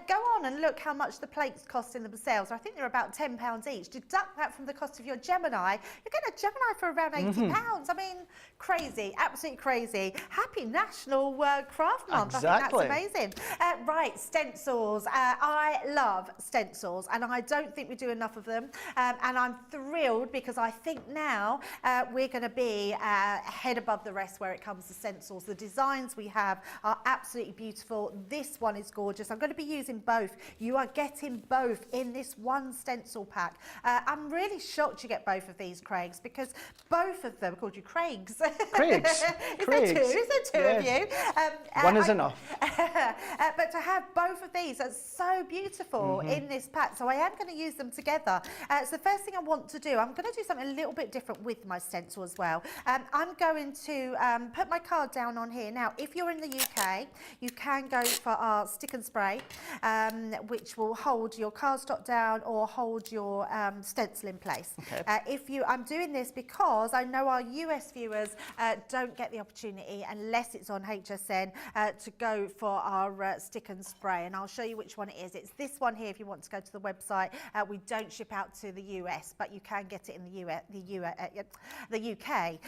Go on and look how much the plates cost in themselves. I think they're about £10 each. Deduct that from the cost of your Gemini. You're getting a Gemini for around £80. I mean, crazy, absolutely crazy. Happy National Craft Month. Exactly. I think that's amazing. Right, stencils. I love stencils and I don't think we do enough of them. And I'm thrilled because I think now we're going to be head above the rest where it comes to stencils. The designs we have are absolutely beautiful. This one is gorgeous. I'm going to be using both. You are getting both in this one stencil pack. I'm really shocked you get both of these, Craigs, because both of them, called you Craigs. Craigs. Is there two of you? One is enough. But to have both of these, that's so beautiful in this pack. So I am going to use them together. So the first thing I want to do, I'm going to do something a little bit different with my stencil as well. I'm going to put my card down on here. Now, if you're in the UK, you can go for our stick and spray, which will hold your cardstock down or hold your stencil in place. Okay. I'm doing this because I know our US viewers don't get the opportunity unless it's on HSN to go for our stick and spray, and I'll show you which one it is. It's this one here if you want to go to the website. We don't ship out to the US, but you can get it in the UK.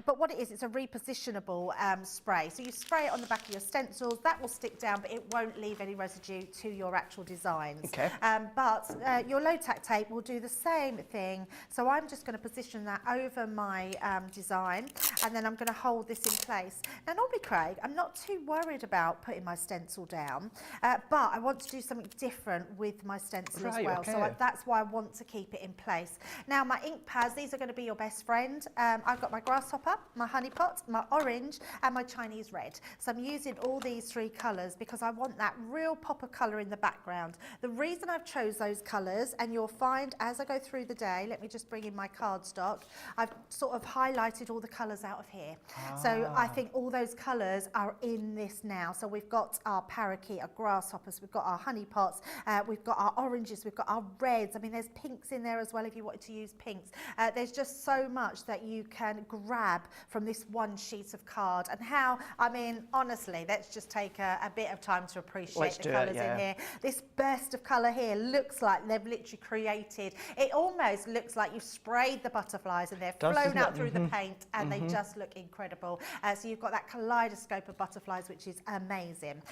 But what it is, it's a repositionable spray. So you spray it on the back of your stencils. That will stick down, but it won't leave any residue to your actual designs. Okay. But your low tack tape will do the same thing. So I'm just going to position that over my design, and then I'm going to hold this in place. Now, normally, Craig, I'm not too worried about putting my stencil down, but I want to do something different with my stencil as well. Okay. So that's why I want to keep it in place. Now, my ink pads, these are going to be your best friend. I've got my grasshopper, my honey pot, my orange, and my Chinese red. So I'm using all these 3 colours because I want that real pop of colour in the background. The reason I've chose those colours, and you'll find as I go through the day, let me just bring in my cardstock, I've sort of highlighted all the colours out of here. So I think all those colours are in this now. So we've got our parakeet, our grasshoppers, we've got our honey pots, we've got our oranges, we've got our reds. I mean, there's pinks in there as well if you wanted to use pinks. There's just so much that you can grab from this one sheet of card. And how, I mean, honestly, let's just take a bit of time to appreciate the colours in here. This burst of colour here looks like they've literally created, it almost looks like you've sprayed the butterflies and they've flown out through the paint, and they just look incredible. So you've got that kaleidoscope of butterflies, which is amazing.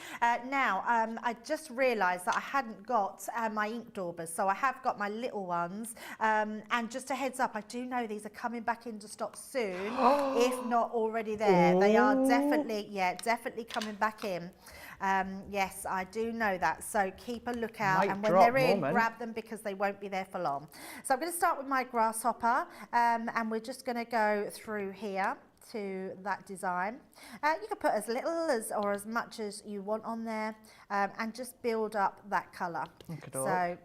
Now, I just realised that I hadn't got my ink daubers, so I have got my little ones. And just a heads up, I do know these are coming back into stock soon, if not already there. They are definitely coming back in. Yes, I do know that. So keep a lookout, and when they're in, grab them because they won't be there for long. So I'm going to start with my grasshopper, and we're just going to go through here to that design. You can put as little or as much as you want on there, and just build up that colour. So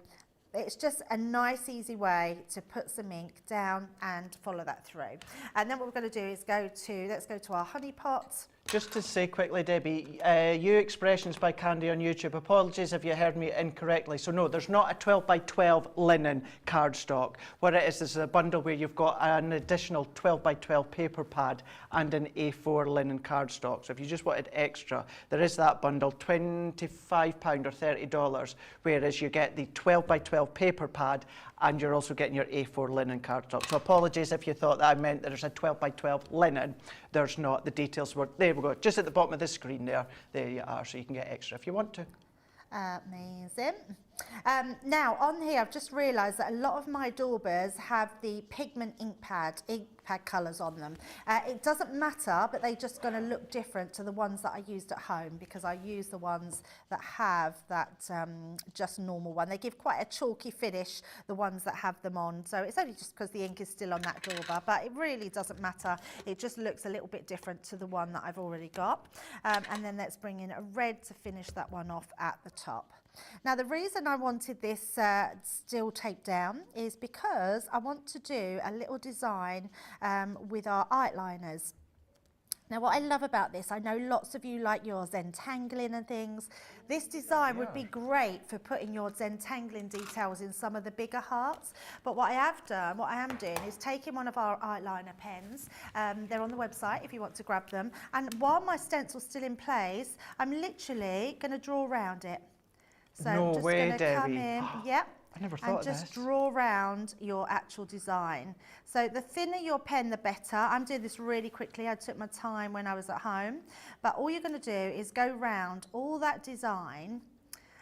it's just a nice, easy way to put some ink down and follow that through. And then what we're going to do is let's go to our honey pot. Just to say quickly, Debbie, you Expressions by Candy on YouTube, apologies if you heard me incorrectly. So no, there's not a 12 by 12 linen cardstock. What it is a bundle where you've got an additional 12 by 12 paper pad and an A4 linen cardstock. So if you just wanted extra, there is that bundle, £25 or $30, whereas you get the 12 by 12 paper pad and you're also getting your A4 linen cardstock. So apologies if you thought that I meant that there's a 12 by 12 linen. There's not. The details were, there we go, just at the bottom of the screen there. There you are, so you can get extra if you want to. Amazing. Now on here I've just realised that a lot of my daubers have the pigment ink pad colours on them. It doesn't matter, but they're just going to look different to the ones that I used at home, because I use the ones that have that just normal one. They give quite a chalky finish, the ones that have them on, so it's only just because the ink is still on that dauber, but it really doesn't matter. It just looks a little bit different to the one that I've already got. And then let's bring in a red to finish that one off at the top. Now the reason I wanted this still taped down is because I want to do a little design with our eyeliners. Now what I love about this, I know lots of you like your Zentangling and things. This design would be great for putting your Zentangling details in some of the bigger hearts. But what I am doing is taking one of our eyeliner pens. They're on the website if you want to grab them. And while my stencil's still in place, I'm literally going to draw around it. So No I'm just way, going to come Debbie. in, yep, I never thought and of just this. draw around your actual design. So the thinner your pen, the better. I'm doing this really quickly. I took my time when I was at home. But all you're going to do is go round all that design.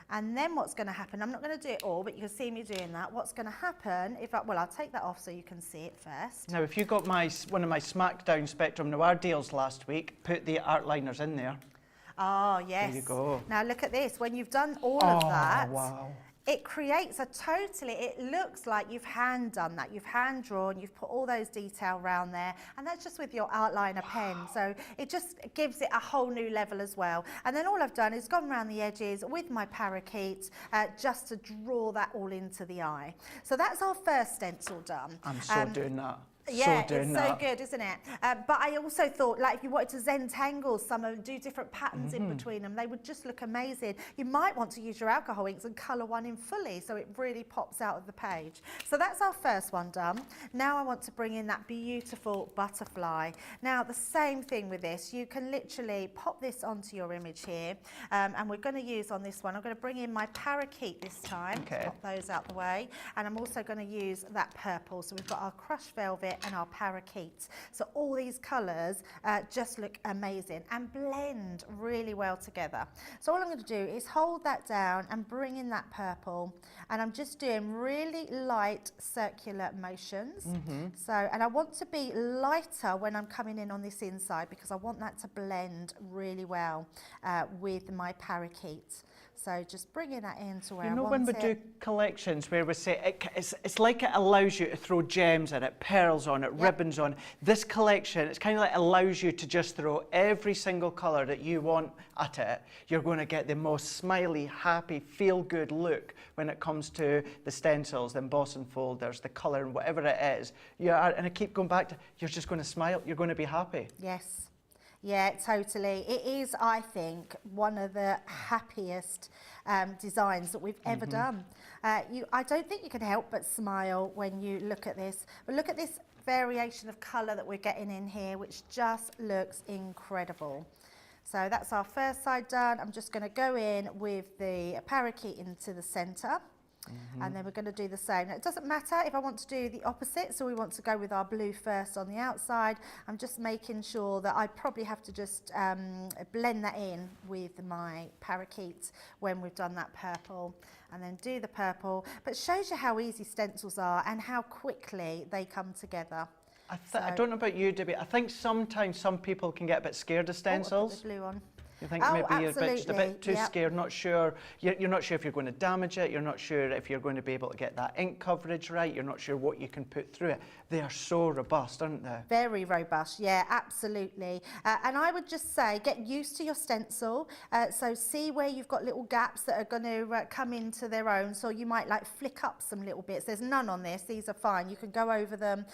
And then what's going to happen, I'm not going to do it all, but you can see me doing that. What's going to happen, I'll take that off so you can see it first. Now, if you got one of my Smackdown Spectrum Noir deals last week, put the art liners in there. Oh, yes. There you go. Now look at this. When you've done all of that, wow. It creates it looks like you've hand done that. You've hand drawn, you've put all those detail around there, and that's just with your outliner pen. So it just gives it a whole new level as well. And then all I've done is gone around the edges with my parakeet just to draw that all into the eye. So that's our first stencil done. I'm so doing that. Yeah, it's so good, isn't it? But I also thought, like, if you wanted to Zentangle some of them, do different patterns in between them, they would just look amazing. You might want to use your alcohol inks and colour one in fully so it really pops out of the page. So that's our first one done. Now I want to bring in that beautiful butterfly. Now the same thing with this, you can literally pop this onto your image here, and we're going to use on this one, I'm going to bring in my parakeet this time, pop those out the way, and I'm also going to use that purple. So we've got our crushed velvet violet and our parakeet. So all these colours just look amazing and blend really well together. So all I'm going to do is hold that down and bring in that purple, and I'm just doing really light circular motions. So, and I want to be lighter when I'm coming in on this inside because I want that to blend really well with my parakeet. So just bringing that into where I want it. When we do collections where we say it's like it allows you to throw gems in it, pearls on it, ribbons on it. This collection, it's kind of like allows you to just throw every single colour that you want at it. You're going to get the most smiley, happy, feel-good look when it comes to the stencils, the embossing folders, the colour, and whatever it is. And I keep going back to, you're just going to smile, you're going to be happy. Yes. Yeah, totally. It is, I think, one of the happiest designs that we've ever done. I don't think you can help but smile when you look at this. But look at this variation of colour that we're getting in here, which just looks incredible. So that's our first side done. I'm just going to go in with the parakeet into the centre. And then we're going to do the same. Now, it doesn't matter if I want to do the opposite, so we want to go with our blue first on the outside. I'm just making sure that I probably have to just blend that in with my parakeet when we've done that purple, and then do the purple. But it shows you how easy stencils are and how quickly they come together. I don't know about you, Debbie. I think sometimes some people can get a bit scared of stencils. I'll put the blue on. You think maybe you're just a bit too scared, not sure. You're not sure if you're going to damage it. You're not sure if you're going to be able to get that ink coverage right. You're not sure what you can put through it. They are so robust, aren't they? Very robust, yeah, absolutely. And I would just say, get used to your stencil. So see where you've got little gaps that are going to come into their own. So you might like flick up some little bits. There's none on this. These are fine. You can go over them.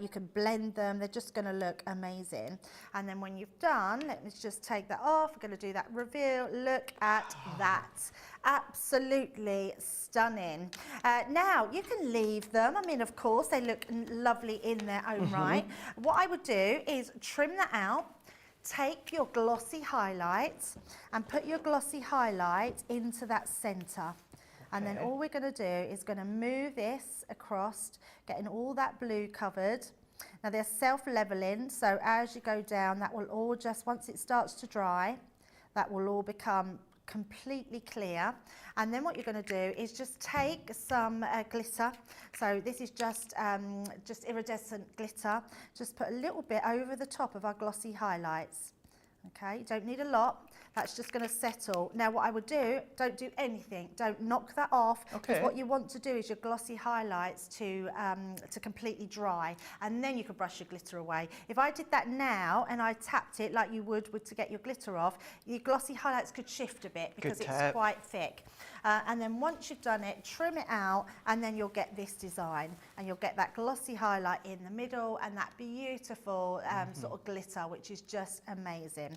You can blend them. They're just going to look amazing. And then when you've done, let me just take that off. We're going to do that reveal. Look at that. Absolutely stunning. Now you can leave them. I mean, of course, they look lovely in their own right. What I would do is trim that out. Take your glossy highlights and put your glossy highlight into that centre. And then all we're going to do is going to move this across, getting all that blue covered. Now they're self-leveling, so as you go down, that will all just, once it starts to dry, that will all become completely clear. And then what you're going to do is just take some glitter. So this is just iridescent glitter. Just put a little bit over the top of our glossy highlights. Okay, you don't need a lot. That's just going to settle. Now what I would do, don't do anything. Don't knock that off. Because what you want to do is your glossy highlights to completely dry, and then you can brush your glitter away. If I did that now and I tapped it like you would to get your glitter off, your glossy highlights could shift a bit because it's quite thick. And then once you've done it, trim it out, and then you'll get this design, and you'll get that glossy highlight in the middle and that beautiful sort of glitter, which is just amazing.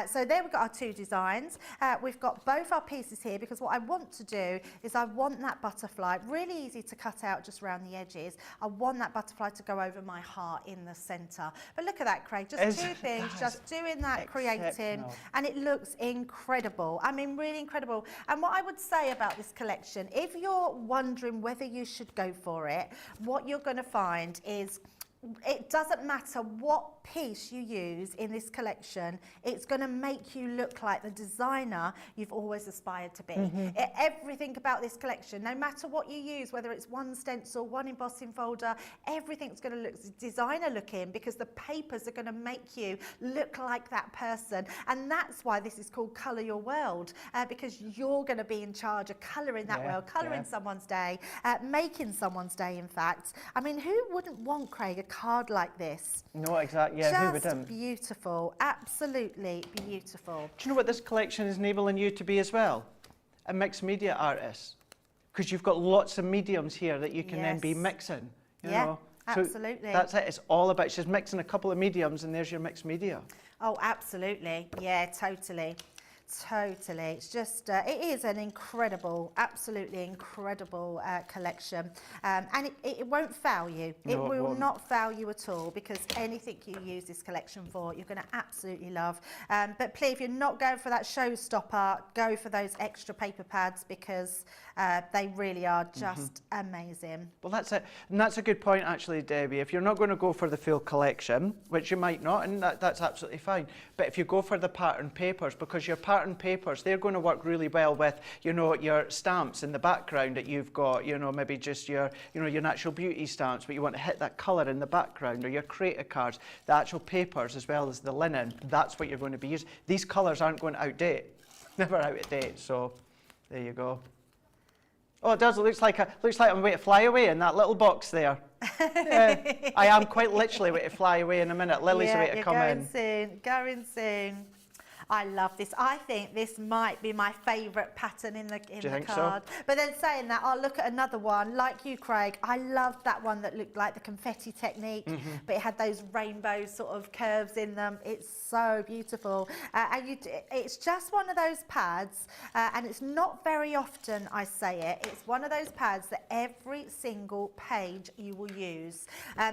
So there we've got our two designs. We've got both our pieces here, because what I want to do is I want that butterfly, really easy to cut out just around the edges. I want that butterfly to go over my heart in the centre. But look at that, Craig, just two things, just doing that, creating, and it looks incredible. I mean, really incredible. And what I would say about this collection, if you're wondering whether you should go for it, what you're going to find is it doesn't matter what piece you use in this collection, it's going to make you look like the designer you've always aspired to be. Everything about this collection, no matter what you use, whether it's one stencil, one embossing folder, everything's going to look designer looking, because the papers are going to make you look like that person. And that's why this is called Colour Your World, because you're going to be in charge of colouring that world, colouring someone's day, making someone's day, in fact. I mean, who wouldn't want, Craig, a card like this? No, exactly. Yeah, who wouldn't? Just beautiful, absolutely beautiful. Do you know what this collection is enabling you to be as well? A mixed media artist. Because you've got lots of mediums here that you can then be mixing. You know? Absolutely. So that's it. It's all about just mixing a couple of mediums, and there's your mixed media. Oh, absolutely. Yeah, totally. Totally. It's just, it is an incredible, absolutely incredible collection. And it won't fail you. No, it will not fail you at all, because anything you use this collection for, you're going to absolutely love. But please, if you're not going for that showstopper, go for those extra paper pads, because They really are just amazing. Well, that's it. And that's a good point, actually, Debbie. If you're not going to go for the full collection, which you might not, and that's absolutely fine, but if you go for the pattern papers, because your pattern papers, they're going to work really well with, you know, your stamps in the background that you've got, you know, maybe just your, you know, your natural beauty stamps, but you want to hit that colour in the background, or your creative cards, the actual papers as well as the linen, that's what you're going to be using. These colours aren't going to outdate, never out of date, so there you go. Oh, it does. It looks like I'm going to fly away in that little box there. Yeah, I am quite literally going to fly away in a minute. Lily's Yeah, way to come in. Going soon. I love this. I think this might be my favourite pattern in the card. So? But then saying that, I'll look at another one, like you, Craig. I loved that one that looked like the confetti technique, but it had those rainbow sort of curves in them. It's so beautiful. And it's just one of those pads, and it's not very often I say it. It's one of those pads that every single page you will use.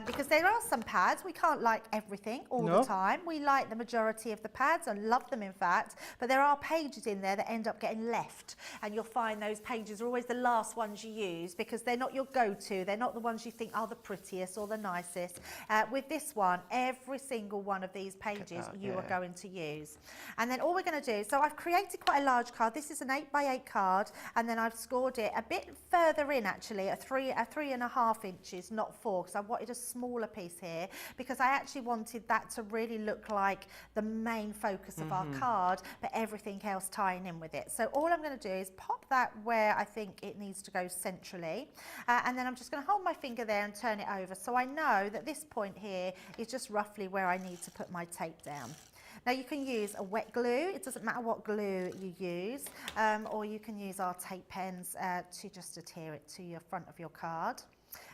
Because there are some pads, we can't like everything all the time. We like the majority of the pads and love them in fact, but there are pages in there that end up getting left, and you'll find those pages are always the last ones you use because they're not your go-to, they're not the ones you think are the prettiest or the nicest. With this one, every single one of these pages you are going to use. And then all we're going to do, so I've created quite a large card. This is an 8x8 card, and then I've scored it a bit further in actually, at 3.5 inches, not 4, because I wanted a smaller piece here because I actually wanted that to really look like the main focus of our card, but everything else tying in with it. So all I'm going to do is pop that where I think it needs to go centrally, and then I'm just going to hold my finger there and turn it over, so I know that this point here is just roughly where I need to put my tape down. Now you can use a wet glue, it doesn't matter what glue you use, or you can use our tape pens to just adhere it to your front of your card.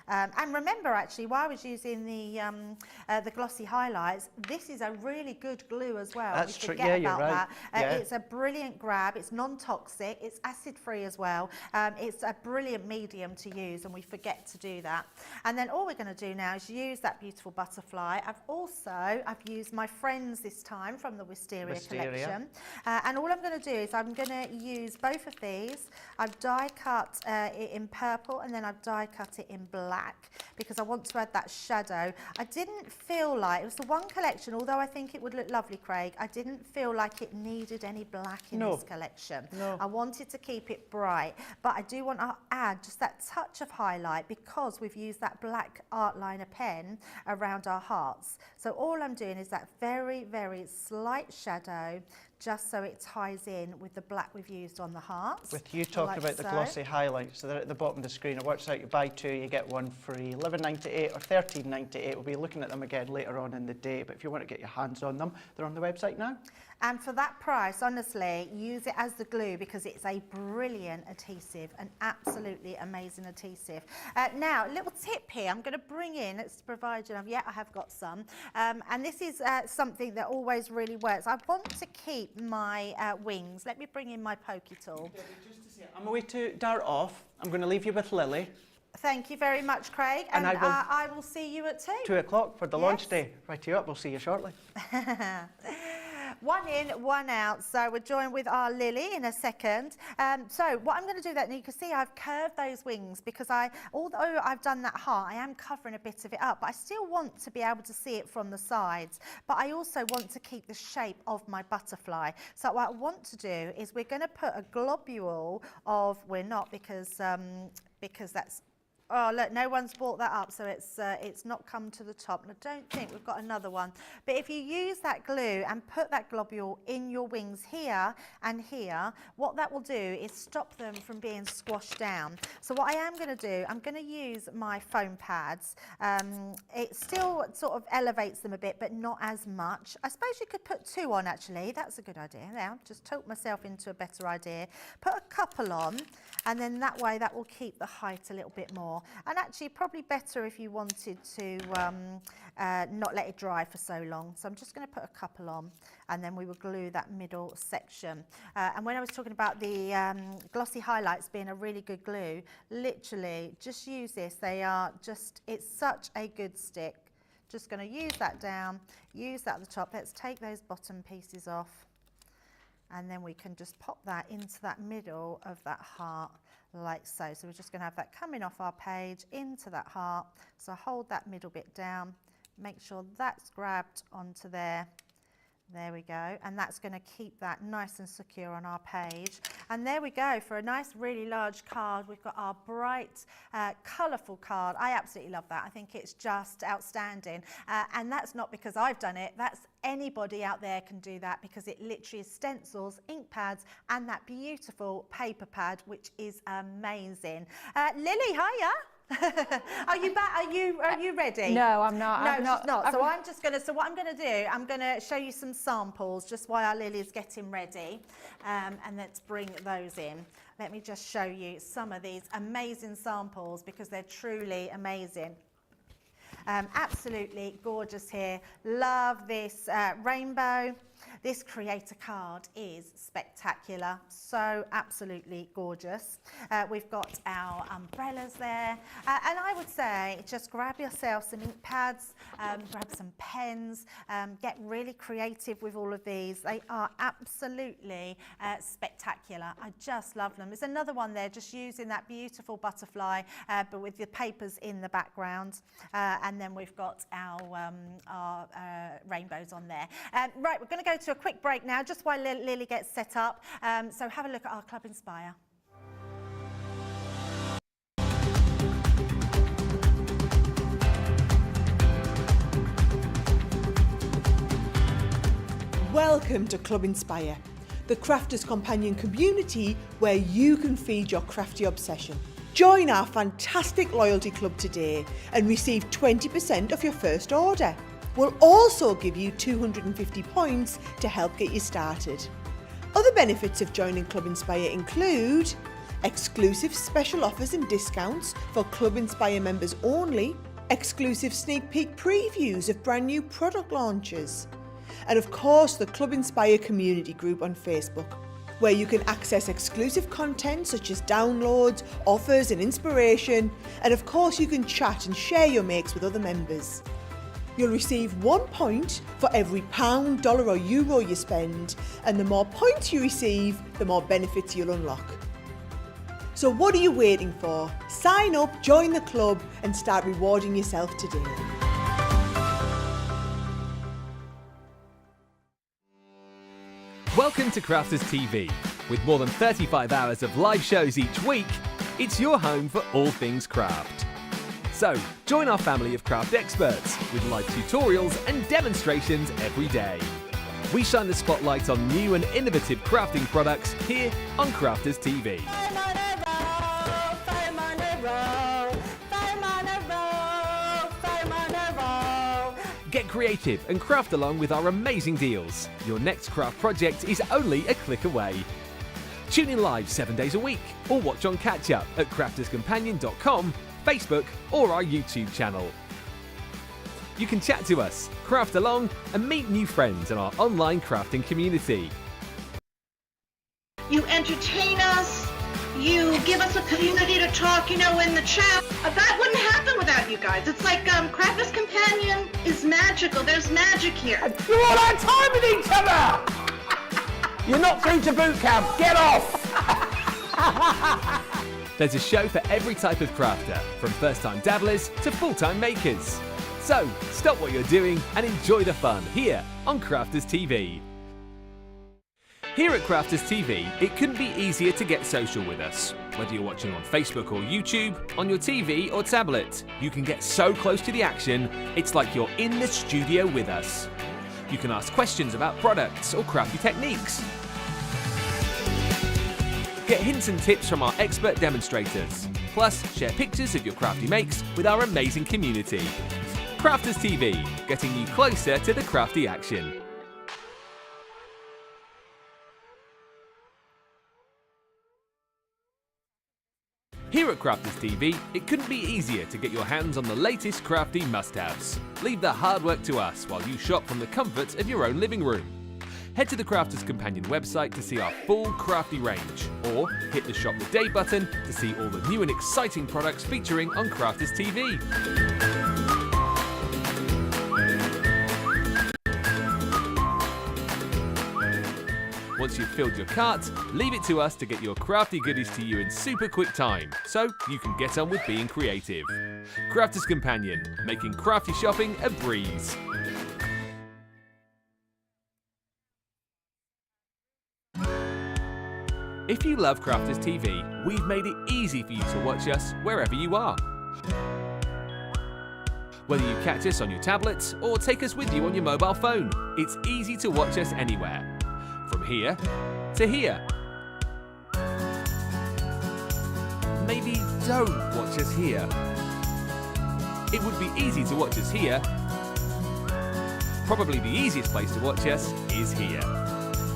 And remember, actually, while I was using the glossy highlights, this is a really good glue as well. That's true. Forget Yeah, about you're right. that. It's a brilliant grab. It's non-toxic. It's acid-free as well. It's a brilliant medium to use, and we forget to do that. And then all we're going to do now is use that beautiful butterfly. I've used my friends this time from the Wisteria collection. And all I'm going to do is I'm going to use both of these. I've die cut it in purple, and then I've die cut it in black, because I want to add that shadow. I didn't feel like, it was the one collection, although I think it would look lovely, Craig, I didn't feel like it needed any black in this collection. I wanted to keep it bright, but I do want to add just that touch of highlight because we've used that black art liner pen around our hearts. So all I'm doing is that very, very slight shadow, just so it ties in with the black we've used on the hearts. With you talking about the glossy highlights, so they're at the bottom of the screen. It works out, you buy 2, you get 1 free. $11.98 or $13.98. We'll be looking at them again later on in the day, but if you want to get your hands on them, they're on the website now. And for that price, honestly, use it as the glue because it's a brilliant adhesive, an absolutely amazing adhesive. Now, a little tip here, I'm going to bring in, let's provide you, I have got some, and this is something that always really works. I want to keep my wings. Let me bring in my pokey tool. Just to say, I'm away to dart off. I'm going to leave you with Lily. Thank you very much, Craig, and I will see you at 2. 2 o'clock for the launch day. Right you up, we'll see you shortly. One in, one out. So we're joined with our Lily in a second. So what I'm going to do that, and you can see I've curved those wings because although I've done that heart, I am covering a bit of it up, but I still want to be able to see it from the sides. But I also want to keep the shape of my butterfly. So what I want to do is we're going to put a globule of, we're not because that's, oh, look, no one's brought that up, so it's not come to the top. And I don't think we've got another one. But if you use that glue and put that globule in your wings here and here, what that will do is stop them from being squashed down. So what I am going to do, I'm going to use my foam pads. It still sort of elevates them a bit, but not as much. I suppose you could put 2 on, actually. That's a good idea. Now, just talk myself into a better idea. Put a couple on, and then that way that will keep the height a little bit more. And actually probably better if you wanted to not let it dry for so long. So I'm just going to put a couple on, and then we will glue that middle section. And when I was talking about the glossy highlights being a really good glue, literally just use this. They are just, it's such a good stick. Just going to use that down, use that at the top. Let's take those bottom pieces off, and then we can just pop that into that middle of that heart like so. So we're just going to have that coming off our page into that heart. So hold that middle bit down, make sure that's grabbed onto there. There we go, and that's going to keep that nice and secure on our page. And there we go, for a nice really large card, we've got our bright, colourful card. I absolutely love that. I think it's just outstanding. And that's not because I've done it, that's anybody out there can do that, because it literally is stencils, ink pads, and that beautiful paper pad, which is amazing. Lily, hiya. Are you back? Are you ready? No, I'm not. No, she's not. So I'm just going to, so what I'm going to do, I'm going to show you some samples just while our Lily's getting ready. And let's bring those in. Let me just show you some of these amazing samples, because they're truly amazing. Absolutely gorgeous here. Love this rainbow. This creator card is spectacular, so absolutely gorgeous. We've got our umbrellas there, and I would say just grab yourself some ink pads, grab some pens, get really creative with all of these. They are absolutely spectacular. I just love them. There's another one there just using that beautiful butterfly, but with the papers in the background, and then we've got our rainbows on there. Right, we're going to go to a quick break now, just while Lily gets set up. So have a look at our Club Inspire. Welcome to Club Inspire, the crafters companion community where you can feed your crafty obsession. Join our fantastic loyalty club today and receive 20% off your first order. We'll also give you 250 points to help get you started. Other benefits of joining Club Inspire include exclusive special offers and discounts for Club Inspire members only, exclusive sneak peek previews of brand new product launches, and of course the Club Inspire community group on Facebook, where you can access exclusive content such as downloads, offers and inspiration, and of course you can chat and share your makes with other members. You'll receive 1 point for every pound, dollar or euro you spend, and the more points you receive, the more benefits you'll unlock. So what are you waiting for? Sign up, join the club and start rewarding yourself today. Welcome to Crafters TV. With more than 35 hours of live shows each week, it's your home for all things craft. So, join our family of craft experts with live tutorials and demonstrations every day. We shine the spotlight on new and innovative crafting products here on Crafters TV. Get creative and craft along with our amazing deals. Your next craft project is only a click away. Tune in live 7 days a week or watch on catch up at crafterscompanion.com, Facebook or our YouTube channel. You can chat to us, craft along and meet new friends in our online crafting community. You entertain us, you give us a community to talk, in the chat. That wouldn't happen without you guys. It's like Crafters Companion is magical. There's magic here. You're all our time with each other! You're not through to boot camp. Get off! There's a show for every type of crafter, from first-time dabblers to full-time makers. So, stop what you're doing and enjoy the fun here on Crafters TV. Here at Crafters TV, it couldn't be easier to get social with us. Whether you're watching on Facebook or YouTube, on your TV or tablet, you can get so close to the action, it's like you're in the studio with us. You can ask questions about products or crafty techniques. Get hints and tips from our expert demonstrators. Plus, share pictures of your crafty makes with our amazing community. Crafters TV, getting you closer to the crafty action. Here at Crafters TV, it couldn't be easier to get your hands on the latest crafty must-haves. Leave the hard work to us while you shop from the comfort of your own living room. Head to the Crafters Companion website to see our full crafty range, or hit the Shop the Day button to see all the new and exciting products featuring on Crafters TV. Once you've filled your cart, leave it to us to get your crafty goodies to you in super quick time, so you can get on with being creative. Crafter's Companion, making crafty shopping a breeze. If you love Crafters TV, we've made it easy for you to watch us wherever you are. Whether you catch us on your tablets or take us with you on your mobile phone, it's easy to watch us anywhere. From here to here. Maybe don't watch us here. It would be easy to watch us here. Probably the easiest place to watch us is here.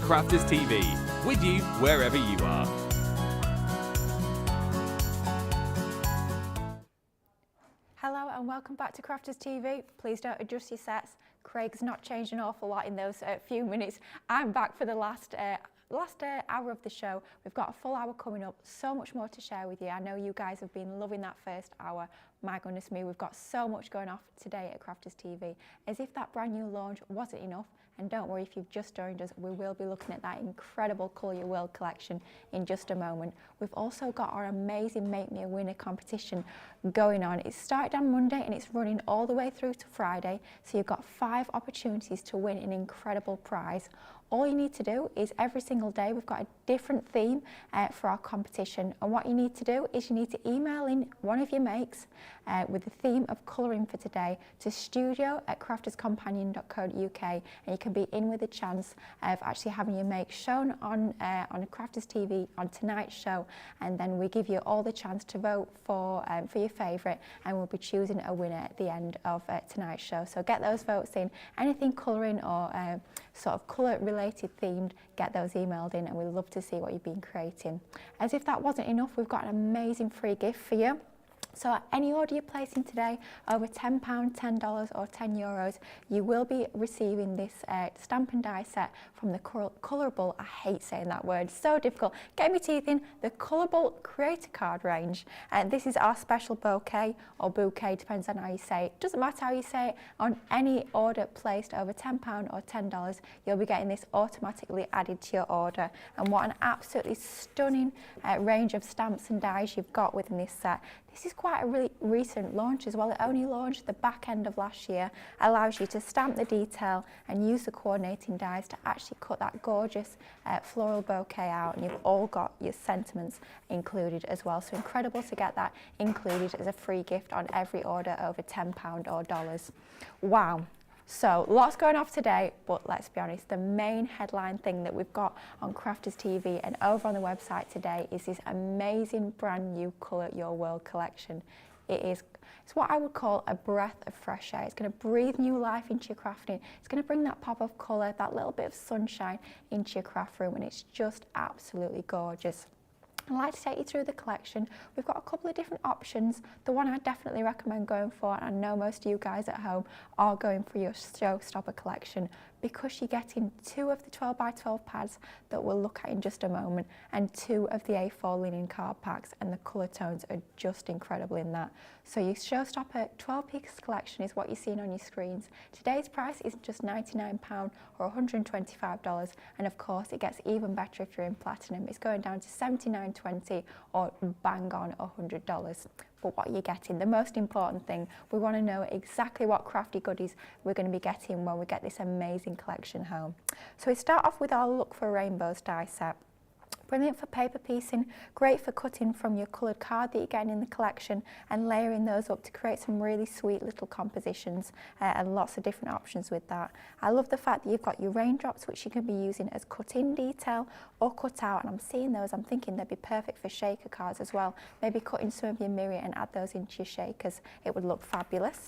Crafters TV, with you wherever you are. Hello and welcome back to Crafters TV. Please don't adjust your sets. Craig's not changed an awful lot in those few minutes. I'm back for the last hour of the show. We've got a full hour coming up, so much more to share with you. I know you guys have been loving that first hour. My goodness me, we've got so much going off today at Crafters TV. As if that brand new launch wasn't enough, and don't worry if you've just joined us, we will be looking at that incredible Colour Your World collection in just a moment. We've also got our amazing Make Me a Winner competition going on. It started on Monday and it's running all the way through to Friday, so you've got 5 opportunities to win an incredible prize. All you need to do is every single day we've got a different theme for our competition, and what you need to do is you need to email in one of your makes with the theme of colouring for today to studio@crafterscompanion.co.uk, and you can be in with a chance of actually having your make shown on Crafters TV on tonight's show, and then we give you all the chance to vote for your favourite, and we'll be choosing a winner at the end of tonight's show. So get those votes in. Anything colouring or sort of colour related themed, get those emailed in, and we'd love to see what you've been creating. As if that wasn't enough, we've got an amazing free gift for you. So any order you're placing today over £10, $10 or €10, you will be receiving this stamp and die set from the Colourable, I hate saying that word, so difficult, get me teeth in, the Colourable Creator Card range. And this is our special bouquet or bouquet, depends on how you say it. Doesn't matter how you say it, on any order placed over £10 or $10, you'll be getting this automatically added to your order. And what an absolutely stunning range of stamps and dies you've got within this set. This is quite a really recent launch as well. It only launched the back end of last year, allows you to stamp the detail and use the coordinating dies to actually cut that gorgeous floral bouquet out, and you've all got your sentiments included as well. So incredible to get that included as a free gift on every order over £10 or $. Wow. So lots going off today, but let's be honest, the main headline thing that we've got on Crafters TV and over on the website today is this amazing brand new Colour Your World collection. It's what I would call a breath of fresh air. It's going to breathe new life into your crafting. It's going to bring that pop of colour, that little bit of sunshine into your craft room, and it's just absolutely gorgeous. I'd like to take you through the collection. We've got a couple of different options. The one I definitely recommend going for, and I know most of you guys at home are going for your showstopper collection, because you're getting 2 of the 12x12 pads that we'll look at in just a moment, and 2 of the A4 linen card packs, and the colour tones are just incredible in that. So your showstopper 12-piece collection is what you're seeing on your screens. Today's price is just £99 or $125, and of course it gets even better if you're in platinum. It's going down to $79.20 or bang on $100. But what you're getting, the most important thing, we want to know exactly what crafty goodies we're going to be getting when we get this amazing collection home. So we start off with our Look for Rainbows die set. Brilliant for paper piecing, great for cutting from your coloured card that you're getting in the collection and layering those up to create some really sweet little compositions and lots of different options with that. I love the fact that you've got your raindrops, which you can be using as cut-in detail or cut out, and I'm seeing those, I'm thinking they'd be perfect for shaker cards as well. Maybe cut in some of your mirror and add those into your shakers. It would look fabulous.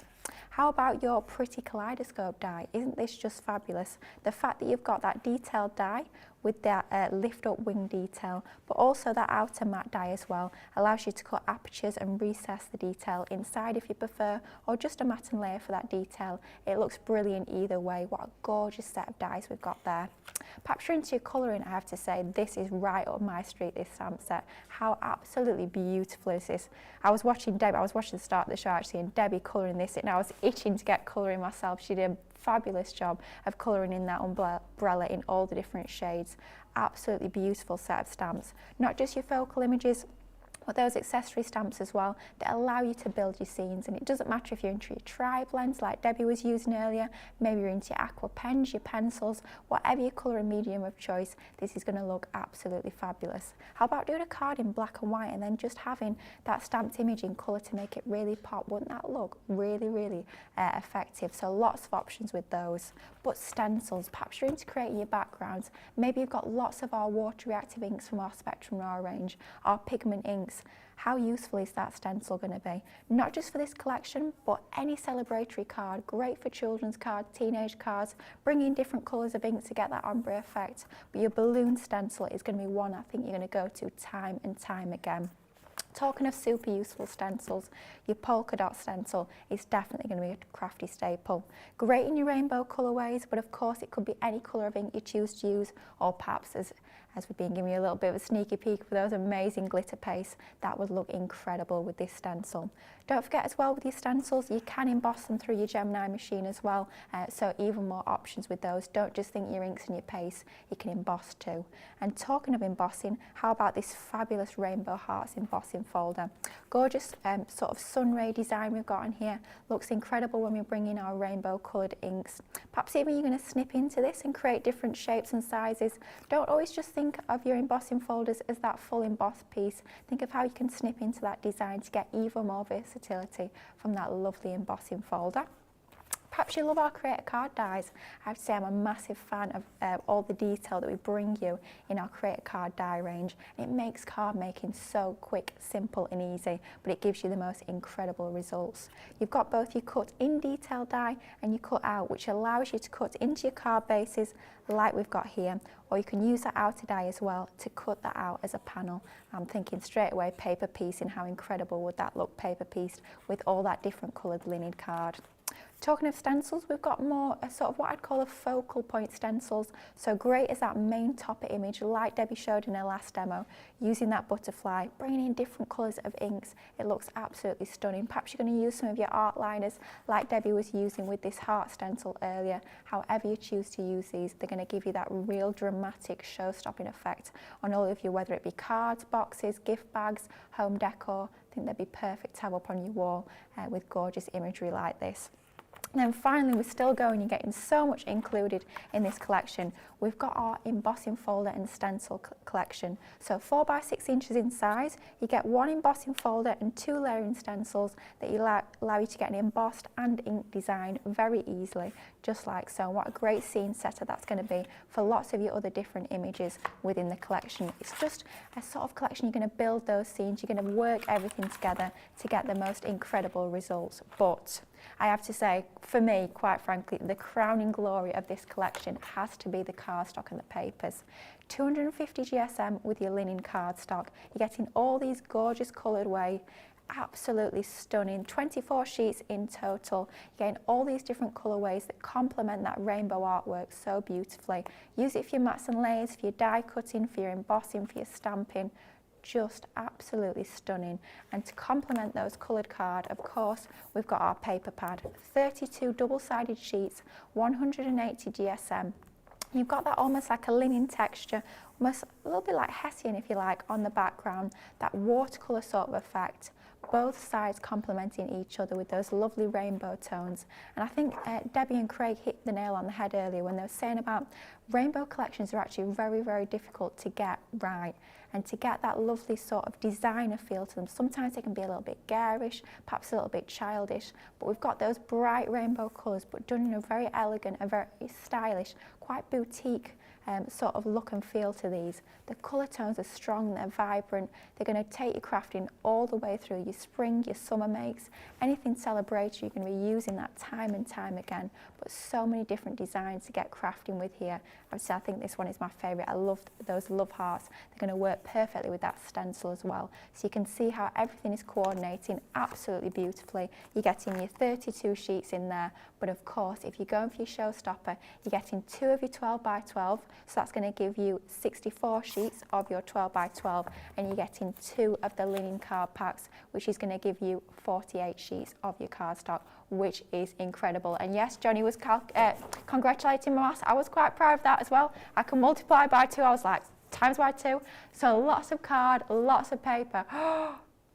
How about your pretty kaleidoscope die? Isn't this just fabulous? The fact that you've got that detailed die with that lift up wing detail, but also that outer matte die as well, allows you to cut apertures and recess the detail inside if you prefer, or just a matte and layer for that detail. It looks brilliant either way. What a gorgeous set of dies we've got there. Perhaps you're into your colouring, I have to say, this is right up my street, this stamp set. How absolutely beautiful is this? I was watching the start of the show actually, and Debbie colouring this, and I was itching to get colouring myself. She did a fabulous job of colouring in that umbrella in all the different shades. Absolutely beautiful set of stamps. Not just your focal images, but those accessory stamps as well that allow you to build your scenes. And it doesn't matter if you're into your tri-blends like Debbie was using earlier, maybe you're into your aqua pens, your pencils, whatever your colour and medium of choice, this is going to look absolutely fabulous. How about doing a card in black and white and then just having that stamped image in colour to make it really pop? Wouldn't that look really, really effective? So lots of options with those. But stencils, perhaps you're into creating your backgrounds. Maybe you've got lots of our water reactive inks from our Spectrum Raw range, our pigment inks. How useful is that stencil going to be? Not just for this collection, but any celebratory card. Great for children's cards, teenage cards, bring in different colours of ink to get that ombre effect. But your balloon stencil is going to be one I think you're going to go to time and time again. Talking of super useful stencils, your polka dot stencil is definitely going to be a crafty staple. Great in your rainbow colourways, but of course it could be any colour of ink you choose to use, or perhaps as we've been giving you a little bit of a sneaky peek with those amazing glitter pastes, that would look incredible with this stencil. Don't forget as well with your stencils, you can emboss them through your Gemini machine as well, so even more options with those. Don't just think your inks and your paste, you can emboss too. And talking of embossing, how about this fabulous Rainbow Hearts embossing folder? Gorgeous sort of sun ray design we've got on here. Looks incredible when we bring in our rainbow coloured inks. Perhaps even you're going to snip into this and create different shapes and sizes. Don't always just think of your embossing folders as that full embossed piece. Think of how you can snip into that design to get even more versatility from that lovely embossing folder. Perhaps you love our Create a Card dies. I have to say I'm a massive fan of all the detail that we bring you in our Create a Card die range. It makes card making so quick, simple and easy, but it gives you the most incredible results. You've got both your cut in detail die and your cut out, which allows you to cut into your card bases like we've got here, or you can use that outer die as well to cut that out as a panel. I'm thinking straight away paper piecing, how incredible would that look paper pieced with all that different coloured linen card. Talking of stencils, we've got more sort of what I'd call a focal point stencils. So great as that main topper image, like Debbie showed in her last demo, using that butterfly, bringing in different colours of inks. It looks absolutely stunning. Perhaps you're going to use some of your art liners like Debbie was using with this heart stencil earlier. However you choose to use these, they're going to give you that real dramatic show-stopping effect on all of you, whether it be cards, boxes, gift bags, home decor. I think they'd be perfect to have up on your wall with gorgeous imagery like this. And then finally, we're still going, you're getting so much included in this collection. We've got our embossing folder and stencil collection. So 4 by 6 inches in size, you get one embossing folder and 2 layering stencils that allow you to get an embossed and ink design very easily, just like so. What a great scene setter that's going to be for lots of your other different images within the collection. It's just a sort of collection you're going to build those scenes, you're going to work everything together to get the most incredible results. But I have to say, for me, quite frankly, the crowning glory of this collection has to be the cardstock and the papers. 250 GSM with your linen cardstock. You're getting all these gorgeous coloured way, absolutely stunning. 24 sheets in total. You're getting all these different colourways that complement that rainbow artwork so beautifully. Use it for your mats and layers, for your die cutting, for your embossing, for your stamping. Just absolutely stunning. And to complement those coloured card, of course, we've got our paper pad. 32 double-sided sheets, 180 GSM. You've got that almost like a linen texture, almost a little bit like Hessian if you like, on the background, that watercolour sort of effect. Both sides complementing each other with those lovely rainbow tones. And I think Debbie and Craig hit the nail on the head earlier when they were saying about rainbow collections are actually very, very difficult to get right. And to get that lovely sort of designer feel to them, sometimes they can be a little bit garish, perhaps a little bit childish, but we've got those bright rainbow colours, but done in a very elegant, a very stylish, quite boutique sort of look and feel to these. The colour tones are strong, they're vibrant, they're going to take your crafting all the way through your spring, your summer makes, anything celebratory, you're going to be using that time and time again, but so many different designs to get crafting with here. Obviously, I think this one is my favourite. I love those love hearts. They're going to work perfectly with that stencil as well. So you can see how everything is coordinating absolutely beautifully. You're getting your 32 sheets in there, but of course, if you're going for your showstopper, you're getting 2 of your 12 by 12, so that's going to give you 64 sheets of your 12 by 12, and you're getting 2 of the linen card packs, which is going to give you 48 sheets of your cardstock. which is incredible. And yes, Johnny was congratulating my maths. I was quite proud of that as well. I can multiply by 2. I was like, times by 2. So lots of card, lots of paper.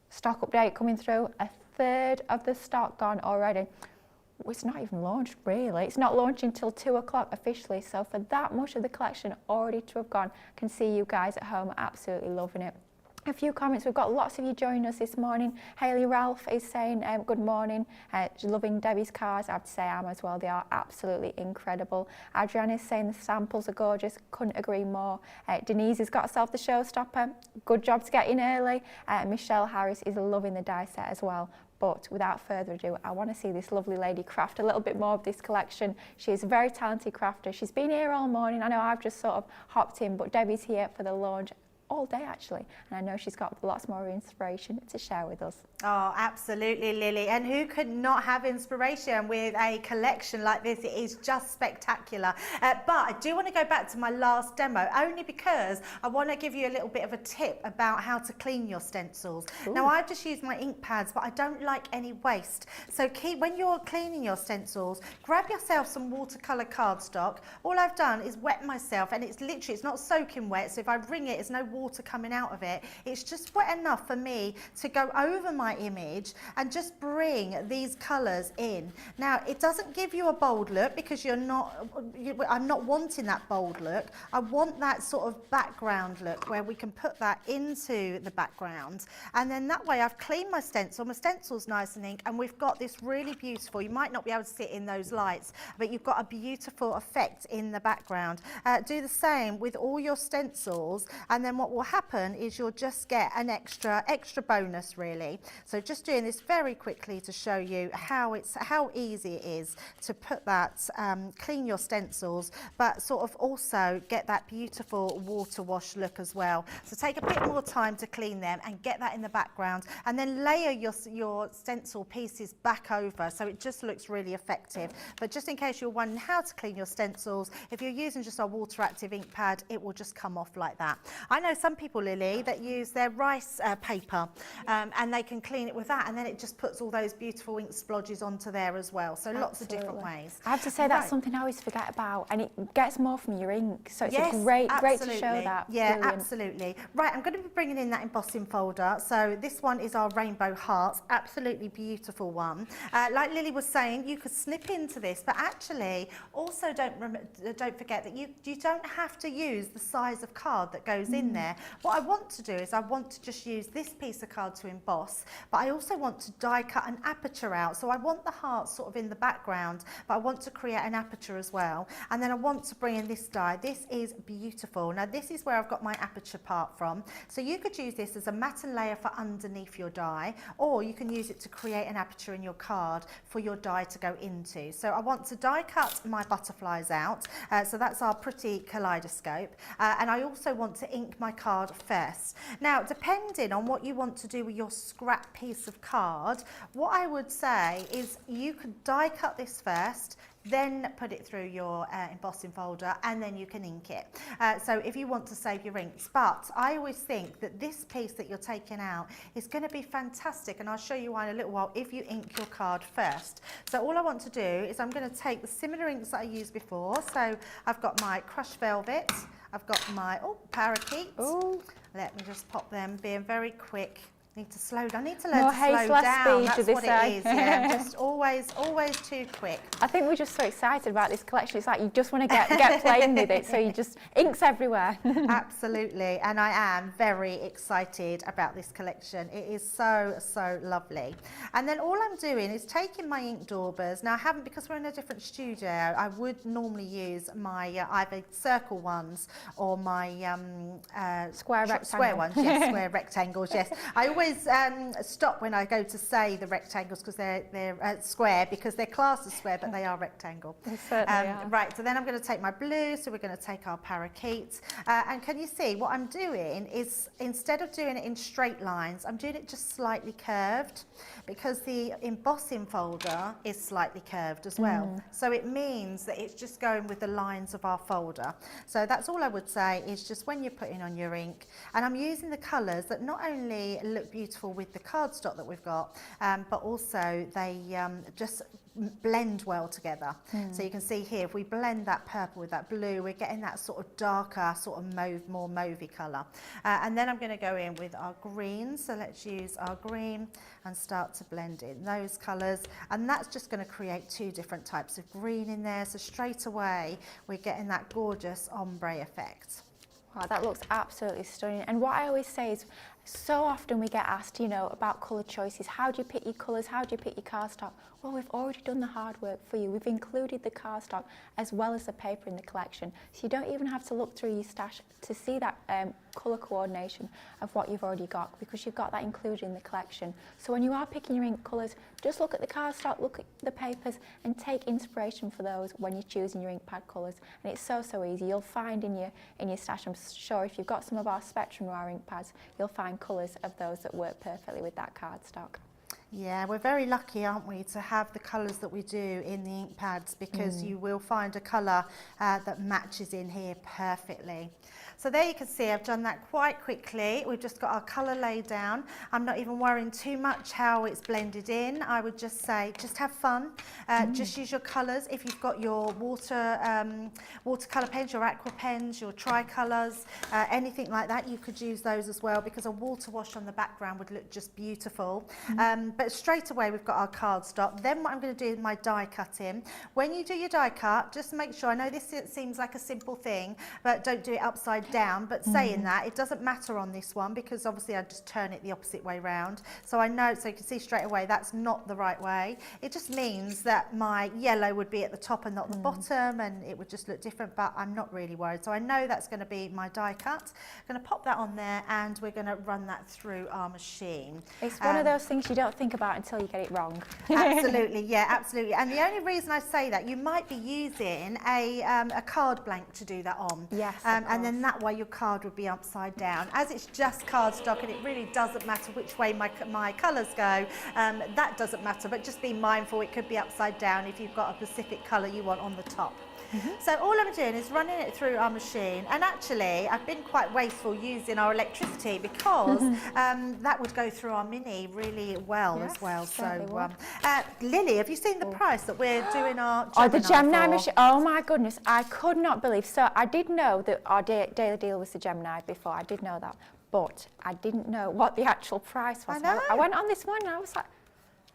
Stock update coming through. 1/3 of the stock gone already. It's not even launched really. It's not launching until 2 o'clock officially. So for that much of the collection already to have gone, I can see you guys at home absolutely loving it. A few comments. We've got lots of you joining us this morning. Hayley Ralph is saying good morning. She's loving Debbie's cards. I have to say I am as well. They are absolutely incredible. Adriana is saying the samples are gorgeous. Couldn't agree more. Denise has got herself the showstopper. Good job to get in early. Michelle Harris is loving the die set as well. But without further ado, I want to see this lovely lady craft a little bit more of this collection. She is a very talented crafter. She's been here all morning. I know I've just sort of hopped in, but Debbie's here for the launch all day actually, and I know she's got lots more inspiration to share with us. Oh, absolutely, Lily. And who could not have inspiration with a collection like this? It is just spectacular. But I do want to go back to my last demo, only because I want to give you a little bit of a tip about how to clean your stencils. Ooh. Now, I've just used my ink pads, but I don't like any waste. So when you're cleaning your stencils, grab yourself some watercolour cardstock. All I've done is wet myself, and it's literally, it's not soaking wet, so if I wring it, there's no water coming out of it. It's just wet enough for me to go over my image and just bring these colours in. Now, it doesn't give you a bold look because I'm not wanting that bold look. I want that sort of background look where we can put that into the background, and then that way I've cleaned my stencil. My stencil's nice and ink, and we've got this really beautiful, you might not be able to see it in those lights, but you've got a beautiful effect in the background. Do the same with all your stencils, and then what will happen is you'll just get an extra bonus really. So just doing this very quickly to show you how easy it is to put that, clean your stencils, but sort of also get that beautiful water wash look as well. So take a bit more time to clean them and get that in the background, and then layer your stencil pieces back over so it just looks really effective. But just in case you're wondering how to clean your stencils, if you're using just a water active ink pad, it will just come off like that. I know some people, Lily, that use their rice paper and they can clean it with that, and then it just puts all those beautiful ink splodges onto there as well. So lots of different ways. I have to say that's something I always forget about, and it gets more from your ink, so it's great to show that. Yeah, brilliant. Absolutely. Right, I'm going to be bringing in that embossing folder. So this one is our rainbow hearts, absolutely beautiful one. Like Lily was saying, you could snip into this, but actually also don't forget that you don't have to use the size of card that goes in there. What I want to do is I want to just use this piece of card to emboss, but I also want to die cut an aperture out. So I want the hearts sort of in the background, but I want to create an aperture as well. And then I want to bring in this die. This is beautiful. Now this is where I've got my aperture part from. So you could use this as a matten layer for underneath your die, or you can use it to create an aperture in your card for your die to go into. So I want to die cut my butterflies out. So that's our pretty kaleidoscope. And I also want to ink my card first. Now, depending on what you want to do with your scrap piece of card, what I would say is you could die cut this first, then put it through your embossing folder, and then you can ink it. So if you want to save your inks, but I always think that this piece that you're taking out is going to be fantastic, and I'll show you why in a little while if you ink your card first. So all I want to do is I'm going to take the similar inks that I used before. So I've got my crushed velvet, I've got my parakeet. Ooh. Let me just pop them, being very quick. Need to slow down. I need to learn More to haste, slow less down. speed, That's do they what say? it is. Yeah, just always too quick. I think we're just so excited about this collection. It's like you just want to get playing with it, so you just inks everywhere. Absolutely, and I am very excited about this collection. It is so lovely. And then all I'm doing is taking my ink daubers. Now I haven't, because we're in a different studio, I would normally use my either circle ones or my Square rectangle. Square ones, yes, square rectangles, yes. I always stop when I go to say the rectangles because they're square, because they're classed as square, but they are rectangle. They certainly are. Right, so then I'm going to take my blue, so we're going to take our parakeet. And can you see what I'm doing is, instead of doing it in straight lines, I'm doing it just slightly curved, because the embossing folder is slightly curved as well. So it means that it's just going with the lines of our folder. So that's all I would say, is just when you're putting on your ink, and I'm using the colours that not only look beautiful with the cardstock that we've got, but also they just blend well together. So you can see here, if we blend that purple with that blue, we're getting that sort of darker, sort of more mauvey colour. And then I'm going to go in with our green. So let's use our green and start to blend in those colours. And that's just going to create two different types of green in there. So straight away, we're getting that gorgeous ombre effect. Wow, that looks absolutely stunning. And what I always say is, so often we get asked, you know, about colour choices. How do you pick your colours? How do you pick your cardstock? Well, we've already done the hard work for you. We've included the cardstock as well as the paper in the collection. So you don't even have to look through your stash to see that colour coordination of what you've already got, because you've got that included in the collection. So when you are picking your ink colours, just look at the cardstock, look at the papers and take inspiration for those when you're choosing your ink pad colours. And it's so easy. You'll find in your stash, I'm sure if you've got some of our Spectrum Noir ink pads, you'll find colours of those that work perfectly with that cardstock. Yeah, we're very lucky, aren't we, to have the colours that we do in the ink pads, because you will find a colour that matches in here perfectly. So there you can see I've done that quite quickly. We've just got our colour laid down. I'm not even worrying too much how it's blended in. I would just say, just have fun. Just use your colours. If you've got your watercolour pens, your aqua pens, your tricolours, anything like that, you could use those as well, because a water wash on the background would look just beautiful. But straight away we've got our cardstock. Then what I'm going to do is my die cutting. When you do your die cut, just make sure, I know this seems like a simple thing, but don't do it upside down. But saying that, it doesn't matter on this one, because obviously I just turn it the opposite way round. So I know, so you can see straight away that's not the right way. It just means that my yellow would be at the top and not the bottom, and it would just look different, but I'm not really worried. So I know that's going to be my die cut. I'm going to pop that on there and we're going to run that through our machine. It's one of those things you don't think about until you get it wrong. Absolutely, yeah, absolutely. And the only reason I say that, you might be using a card blank to do that on. Yes, and then that way your card would be upside down. As it's just cardstock and it really doesn't matter which way my colours go, that doesn't matter, but just be mindful it could be upside down if you've got a specific colour you want on the top. So all I'm doing is running it through our machine, and actually I've been quite wasteful using our electricity, because that would go through our Mini really well as well. So Lily, have you seen the price that we're doing our Gemini the Gemini for? machine? Oh my goodness, I could not believe. So I did know that our daily deal was the Gemini before. I did know that, but I didn't know what the actual price was. I know. I went on this one and I was like,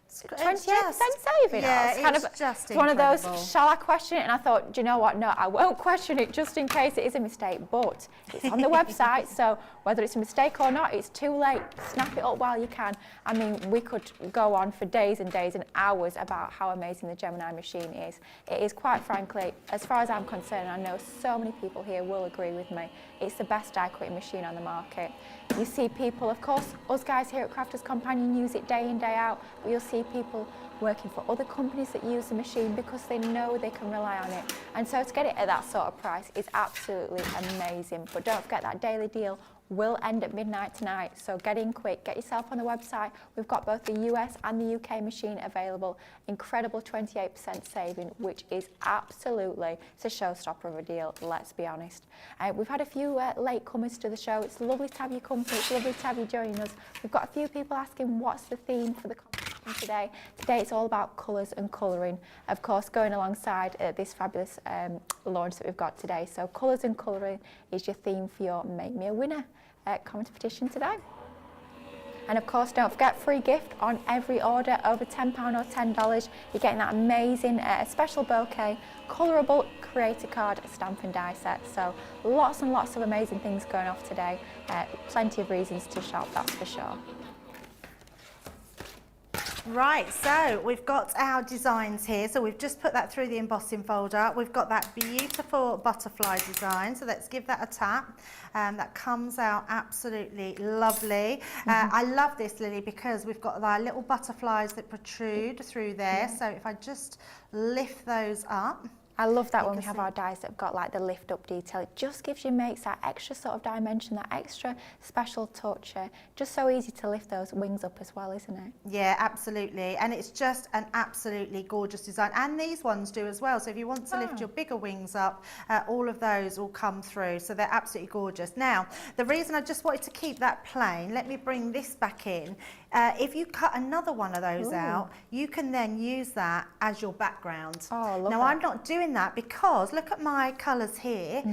28% saving. Yeah, it's just one of those, incredible. shall I question it? And I thought, do you know what? No, I won't question it, just in case it is a mistake. But it's on the website, so whether it's a mistake or not, it's too late. Snap it up while you can. I mean, we could go on for days and days and hours about how amazing the Gemini machine is. It is, quite frankly, as far as I'm concerned, I know so many people here will agree with me, it's the best die cutting machine on the market. You see people, of course, us guys here at Crafters Companion use it day in, day out, but you'll see people working for other companies that use the machine because they know they can rely on it. And so to get it at that sort of price is absolutely amazing. But don't forget, that daily deal will end at midnight tonight, so get in quick, get yourself on the website. We've got both the US and the UK machine available. Incredible 28% saving, which is absolutely, it's a showstopper of a deal, let's be honest. We've had a few late comers to the show. It's lovely to have you company, it's lovely to have you joining us. We've got a few people asking what's the theme for the competition today. Today it's all about colours and colouring, of course, going alongside this fabulous launch that we've got today. So colours and colouring is your theme for your Make Me a Winner competition today. And of course, don't forget, free gift on every order over £10 or $10. You're getting that amazing special bouquet, colourable creator card, stamp and die set. So lots and lots of amazing things going off today. Plenty of reasons to shop, that's for sure. Right, so we've got our designs here. So we've just put that through the embossing folder. We've got that beautiful butterfly design. So let's give that a tap. That comes out absolutely lovely. I love this, Lily, because we've got our little butterflies that protrude through there. So if I just lift those up, I love that when we have our dies that have got like the lift up detail. It just makes that extra sort of dimension, that extra special touch. Just so easy to lift those wings up as well, isn't it? Yeah, absolutely. And it's just an absolutely gorgeous design. And these ones do as well. So if you want to lift your bigger wings up, all of those will come through. So they're absolutely gorgeous. Now, the reason I just wanted to keep that plain, let me bring this back in. If you cut another one of those out, you can then use that as your background. Oh, love now, that. I'm not doing that because look at my colours here.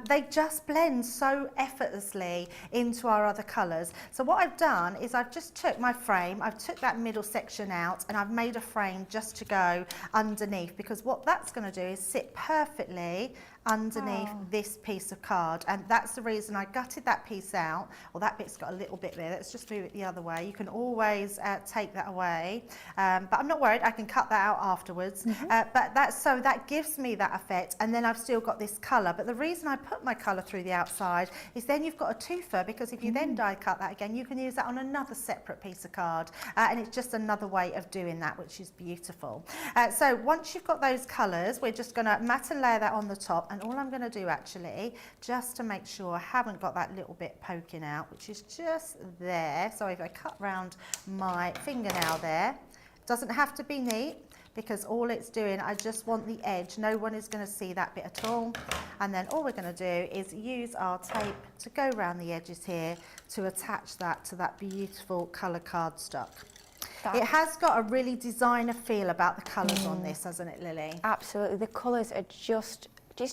They just blend so effortlessly into our other colours. So what I've done is I've just took my frame, I've took that middle section out, and I've made a frame just to go underneath, because what that's going to do is sit perfectly underneath this piece of card, and that's the reason I gutted that piece out. Well, that bit's got a little bit there. Let's just move it the other way. You can always take that away, but I'm not worried. I can cut that out afterwards. But that gives me that effect, and then I've still got this colour. But the reason I put my colour through the outside is then you've got a twofer, because if you then die cut that again, you can use that on another separate piece of card, and it's just another way of doing that, which is beautiful. So once you've got those colours, we're just going to mat and layer that on the top. And all I'm going to do actually, just to make sure I haven't got that little bit poking out, which is just there. So if I cut round my fingernail there, doesn't have to be neat, because all it's doing, I just want the edge. No one is going to see that bit at all. And then all we're going to do is use our tape to go around the edges here to attach that to that beautiful colour cardstock. It has got a really designer feel about the colours on this, hasn't it, Lily? Absolutely. The colours are just,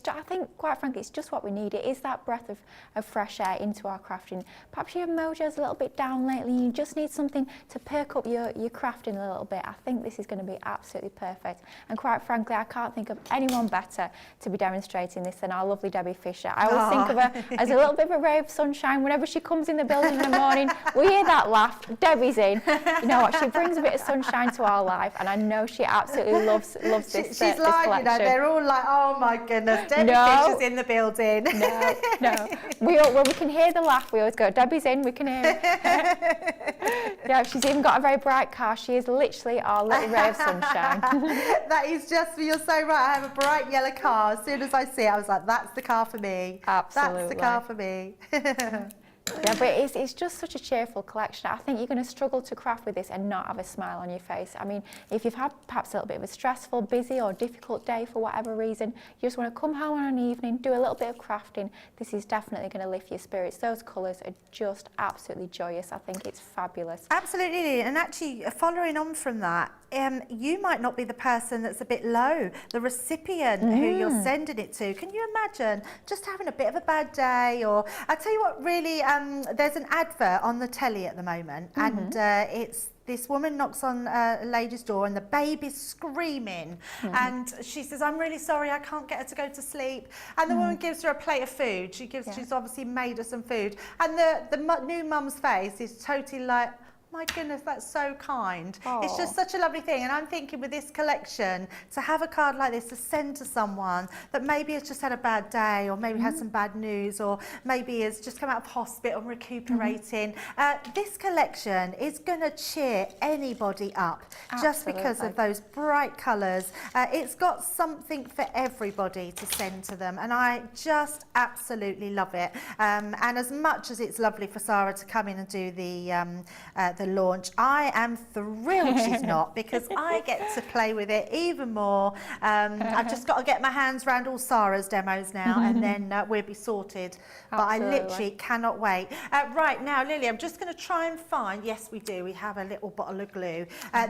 I think, quite frankly, it's just what we need. It is that breath of fresh air into our crafting. Perhaps your mojo's a little bit down lately and you just need something to perk up your crafting a little bit. I think this is going to be absolutely perfect. And quite frankly, I can't think of anyone better to be demonstrating this than our lovely Debbie Fisher. I always think of her as a little bit of a ray of sunshine. Whenever she comes in the building in the morning, we hear that laugh, Debbie's in. You know what, she brings a bit of sunshine to our life, and I know she absolutely loves this She's this like, collection. you know, they're all like, oh my goodness, Debbie Fisher's in the building. No. When we can hear the laugh, we always go, Debbie's in, we can hear it. Yeah, she's even got a very bright car. She is literally our little ray of sunshine. That is just, you're so right. I have a bright yellow car. As soon as I see it, I was like, that's the car for me. Absolutely. That's the car for me. Yeah, but it's just such a cheerful collection. I think you're going to struggle to craft with this and not have a smile on your face. I mean, if you've had perhaps a little bit of a stressful, busy or difficult day for whatever reason, you just want to come home on an evening, do a little bit of crafting, this is definitely going to lift your spirits. Those colours are just absolutely joyous. I think it's fabulous. Absolutely, and actually following on from that, you might not be the person that's a bit low, the recipient who you're sending it to. Can you imagine just having a bit of a bad day? Or I tell you what, really, there's an advert on the telly at the moment, and it's this woman knocks on a lady's door and the baby's screaming, and she says, I'm really sorry, I can't get her to go to sleep. And the woman gives her a plate of food. She's obviously made her some food, and the new mum's face is totally like, my goodness, that's so kind. It's just such a lovely thing. And I'm thinking with this collection, to have a card like this to send to someone that maybe has just had a bad day, or maybe has some bad news, or maybe has just come out of hospital and recuperating. This collection is going to cheer anybody up just because of those bright colours. It's got something for everybody to send to them, and I just absolutely love it. And as much as it's lovely for Sarah to come in and do the launch, I am thrilled she's not, because I get to play with it even more. I've just got to get my hands around all Sarah's demos now, and then we'll be sorted. But I literally cannot wait. Right now, Lily, I'm just going to try and find, yes we do, we have a little bottle of glue.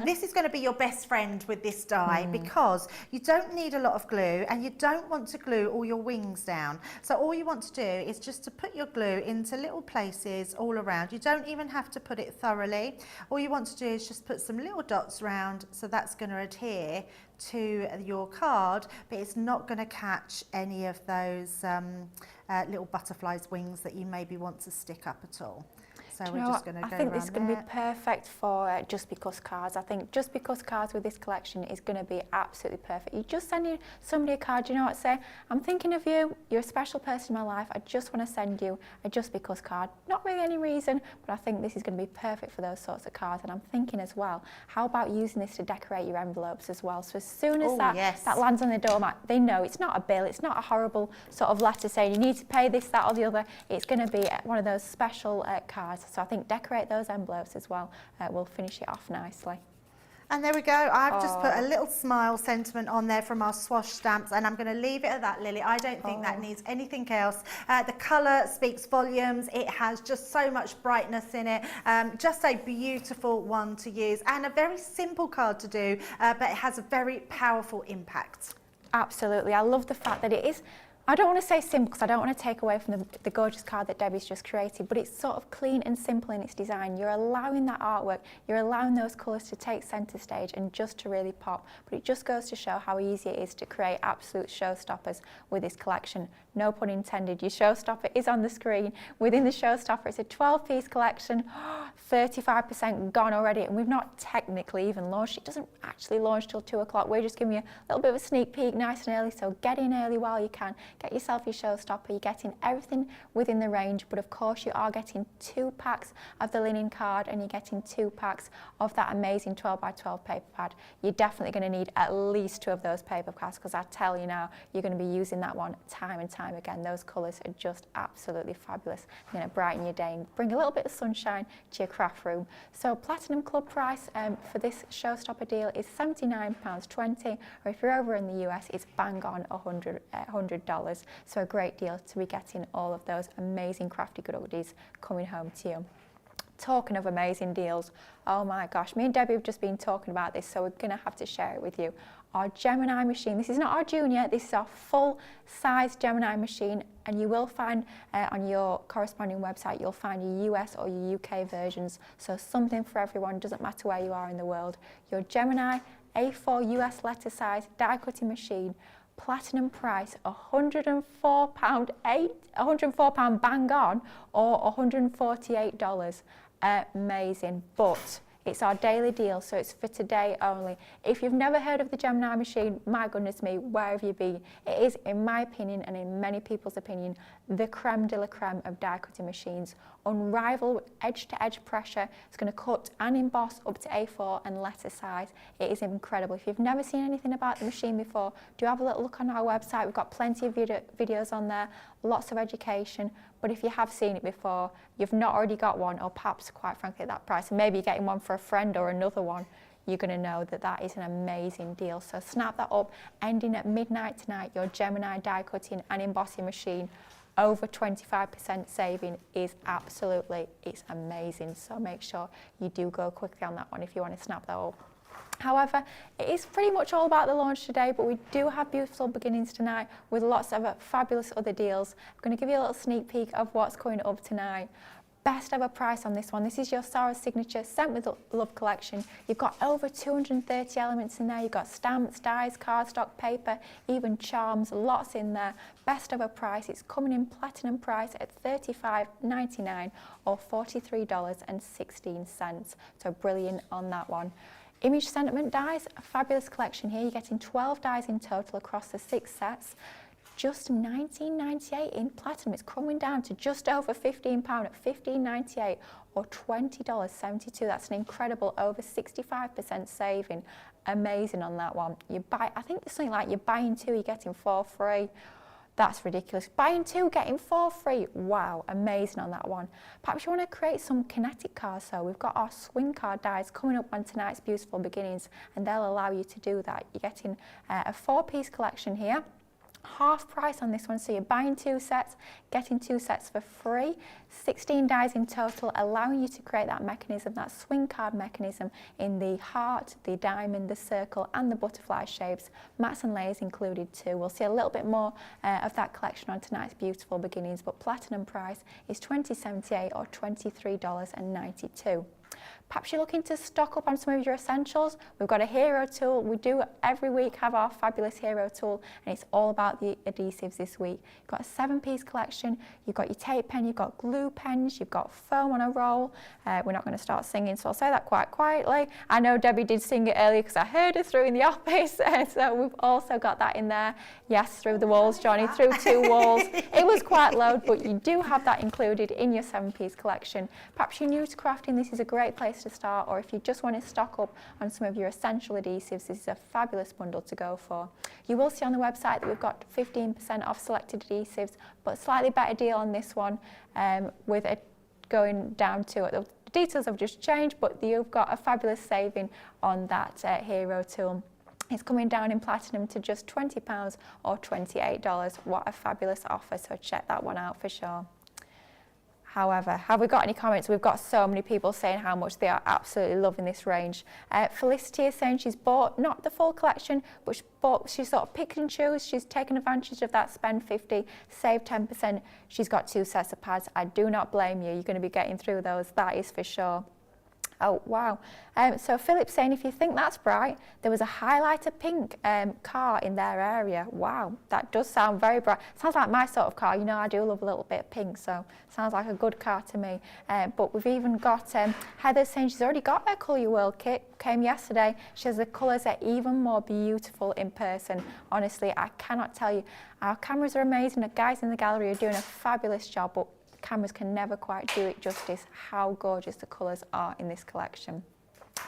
This is going to be your best friend with this die, because you don't need a lot of glue, and you don't want to glue all your wings down. So all you want to do is just to put your glue into little places all around. You don't even have to put it thoroughly. All you want to do is just put some little dots around, so that's going to adhere to your card, but it's not going to catch any of those little butterflies' wings that you maybe want to stick up at all. So Do you we're know just what? going to go I think this is going to be there. perfect for Just Because cards. I think Just Because cards with this collection is going to be absolutely perfect. You just send somebody a card, you know what, say, I'm thinking of you, you're a special person in my life, I just want to send you a Just Because card. Not really any reason, but I think this is going to be perfect for those sorts of cards. And I'm thinking as well, how about using this to decorate your envelopes as well? So as soon as that lands on the doormat, they know it's not a bill, it's not a horrible sort of letter saying you need to pay this, that or the other. It's going to be one of those special cards. So I think decorate those envelopes as well will finish it off nicely. And there we go. I've just put a little smile sentiment on there from our swash stamps, and I'm going to leave it at that, Lily. I don't think that needs anything else. The colour speaks volumes. It has just so much brightness in it. Just a beautiful one to use, and a very simple card to do, but it has a very powerful impact. Absolutely. I love the fact that it is, I don't want to say simple because I don't want to take away from the gorgeous card that Debbie's just created, but it's sort of clean and simple in its design. You're allowing that artwork, you're allowing those colours to take centre stage and just to really pop. But it just goes to show how easy it is to create absolute showstoppers with this collection. No pun intended, your showstopper is on the screen. Within the showstopper, it's a 12-piece collection, 35% gone already, and we've not technically even launched. It doesn't actually launch till 2 o'clock. We're just giving you a little bit of a sneak peek nice and early, so get in early while you can. Get yourself your showstopper. You're getting everything within the range, but of course you are getting 2 packs of the linen card and you're getting 2 packs of that amazing 12x12 paper pad. You're definitely going to need at least 2 of those paper pads because I tell you now, you're going to be using that one time and time again. Those colours are just absolutely fabulous. You're going to brighten your day and bring a little bit of sunshine to your craft room. So Platinum Club price for this showstopper deal is £79.20, or if you're over in the US, it's bang on $100. So a great deal to be getting all of those amazing crafty goodies coming home to you. Talking of amazing deals, oh my gosh, me and Debbie have just been talking about this, so we're going to have to share it with you. Our Gemini machine, this is not our junior, this is our full-size Gemini machine, and you will find on your corresponding website, you'll find your US or your UK versions, so something for everyone, doesn't matter where you are in the world. Your Gemini A4 US letter size die cutting machine, Platinum price £104 bang on, or $148. Amazing, but it's our daily deal, so it's for today only. If you've never heard of the Gemini machine, my goodness me, where have you been? It is, in my opinion, and in many people's opinion, the creme de la creme of die cutting machines. Unrivaled edge-to-edge pressure. It's going to cut and emboss up to A4 and letter size. It is incredible. If you've never seen anything about the machine before, do have a little look on our website. We've got plenty of videos on there, lots of education. But if you have seen it before, you've not already got one, or perhaps quite frankly at that price, and maybe you're getting one for a friend or another one, you're going to know that that is an amazing deal. So snap that up, ending at midnight tonight. Your Gemini die cutting and embossing machine, over 25% saving is absolutely, it's amazing. So make sure you do go quickly on that one if you want to snap that up. However, it is pretty much all about the launch today, but we do have beautiful beginnings tonight with lots of fabulous other deals. I'm going to give you a little sneak peek of what's coming up tonight. Best ever price on this one. This is your Sarah's Signature Sent with Love collection. You've got over 230 elements in there. You've got stamps, dies, cardstock, paper, even charms, lots in there. Best ever price. It's coming in platinum price at $35.99 or $43.16. So brilliant on that one. Image Sentiment dies, a fabulous collection here. You're getting 12 dies in total across the 6 sets. Just $19.98 in platinum. It's coming down to just over £15 at $15.98 or $20.72. That's an incredible over 65% saving. Amazing on that one. You buy, I think it's something like you're buying 2, you're getting 4 free. That's ridiculous. Buying 2, getting 4 free. Wow, amazing on that one. Perhaps you want to create some kinetic cards, so we've got our swing card dies coming up on tonight's Beautiful Beginnings, and they'll allow you to do that. You're getting a 4-piece collection here. Half price on this one, so you're buying 2 sets, getting 2 sets for free. 16 dies in total, allowing you to create that mechanism, that swing card mechanism in the heart, the diamond, the circle and the butterfly shapes. Mats and layers included too. We'll see a little bit more of that collection on tonight's Beautiful Beginnings, but platinum price is $20.78 or $23.92. Perhaps you're looking to stock up on some of your essentials. We've got a hero tool. We do every week have our fabulous hero tool, and it's all about the adhesives this week. You've got a 7-piece collection. You've got your tape pen, you've got glue pens, you've got foam on a roll. We're not going to start singing, so I'll say that quite quietly. I know Debbie did sing it earlier because I heard her through in the office, so we've also got that in there. Yes, through the walls, Johnny, through 2 walls. It was quite loud, but you do have that included in your 7-piece collection. Perhaps you're new to crafting, this is a great place to start, or if you just want to stock up on some of your essential adhesives, this is a fabulous bundle to go for. You will see on the website that we've got 15% off selected adhesives, but a slightly better deal on this one with it going down to it. The details have just changed, but you've got a fabulous saving on that hero tool. It's coming down in platinum to just £20 or $28. What a fabulous offer, so check that one out for sure. However, have we got any comments? We've got so many people saying how much they are absolutely loving this range. Felicity is saying she's bought not the full collection, but she's sort of picked and chose. She's taken advantage of that spend 50, save 10%. She's got 2 sets of pads. I do not blame you. You're going to be getting through those, that is for sure. Oh, wow. So Philip's saying, if you think that's bright, there was a highlighter pink car in their area. Wow, that does sound very bright. Sounds like my sort of car. You know, I do love a little bit of pink, so sounds like a good car to me. But we've even got Heather saying she's already got her Colour Your World kit. Came yesterday. She says the colours are even more beautiful in person. Honestly, I cannot tell you. Our cameras are amazing. The guys in the gallery are doing a fabulous job, but cameras can never quite do it justice how gorgeous the colours are in this collection.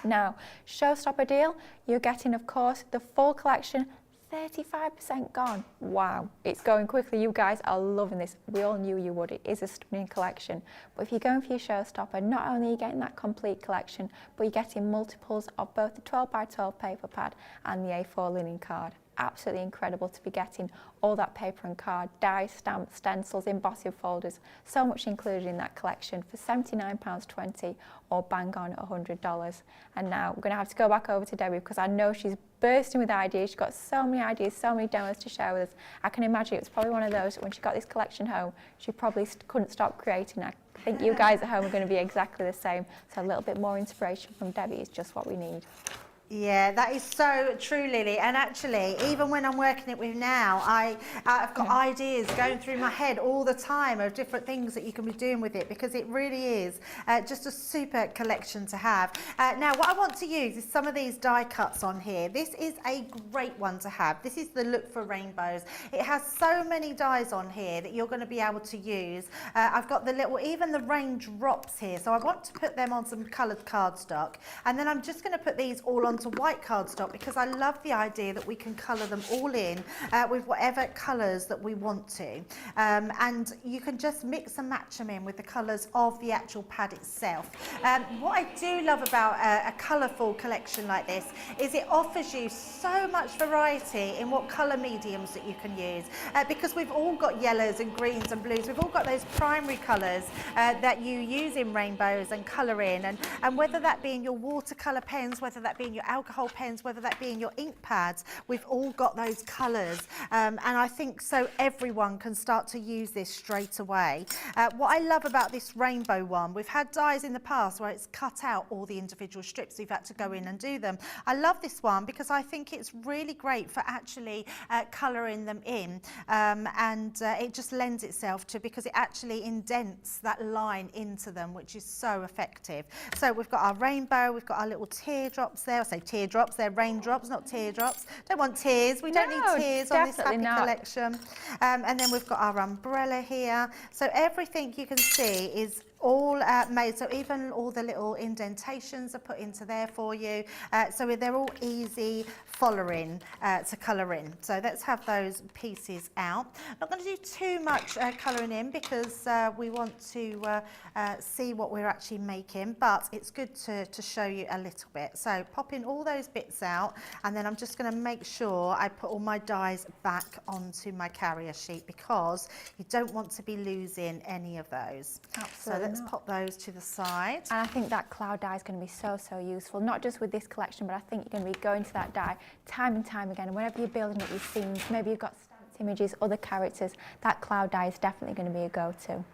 Now, showstopper deal, you're getting, of course, the full collection, 35% gone. Wow, it's going quickly. You guys are loving this. We all knew you would. It is a stunning collection. But if you're going for your showstopper, not only are you getting that complete collection, but you're getting multiples of both the 12x12 paper pad and the A4 linen card. Absolutely incredible to be getting all that paper and card, dies, stamps, stencils, embossing folders, so much included in that collection for £79.20 or bang on $100. And now we're going to have to go back over to Debbie because I know she's bursting with ideas. She's got so many ideas, so many demos to share with us. I can imagine it was probably one of those when she got this collection home, she probably couldn't stop creating. I think you guys at home are going to be exactly the same. So a little bit more inspiration from Debbie is just what we need. Yeah, that is so true, Lily. And actually, even when I'm working it with now, I've got ideas going through my head all the time of different things that you can be doing with it, because it really is just a super collection to have. Now, what I want to use is some of these die cuts on here. This is a great one to have. This is the Look for Rainbows. It has so many dies on here that you're going to be able to use. I've got the little, even the raindrops here. So I want to put them on some coloured cardstock. And then I'm just going to put these all on to white cardstock because I love the idea that we can colour them all in with whatever colours that we want to, and you can just mix and match them in with the colours of the actual pad itself. What I do love about a colourful collection like this is it offers you so much variety in what colour mediums that you can use, because we've all got yellows and greens and blues. We've all got those primary colours that you use in rainbows and colour in, and whether that be in your watercolour pens, whether that be in your alcohol pens, whether that be in your ink pads, we've all got those colours, and I think so everyone can start to use this straight away. What I love about this rainbow one, we've had dies in the past where it's cut out all the individual strips, we've had to go in and do them. I love this one because I think it's really great for actually colouring them in, and it just lends itself to, because it actually indents that line into them, which is so effective. So we've got our rainbow, we've got our little teardrops there. I say teardrops, they're raindrops, not teardrops. Don't want tears, we don't need tears on this happy collection. And then we've got our umbrella here. So everything you can see is all made, so even all the little indentations are put into there for you, so they're all easy following to colour in. So let's have those pieces out. Not going to do too much colouring in because we want to see what we're actually making, but it's good to show you a little bit. So popping all those bits out, and then I'm just going to make sure I put all my dies back onto my carrier sheet because you don't want to be losing any of those. Absolutely. So let's pop those to the side. And I think that cloud die is going to be so useful, not just with this collection, but I think you're going to be going to that die time and time again. And whenever you're building up your scenes, maybe you've got stamped images, other characters, that cloud die is definitely going to be a go-to.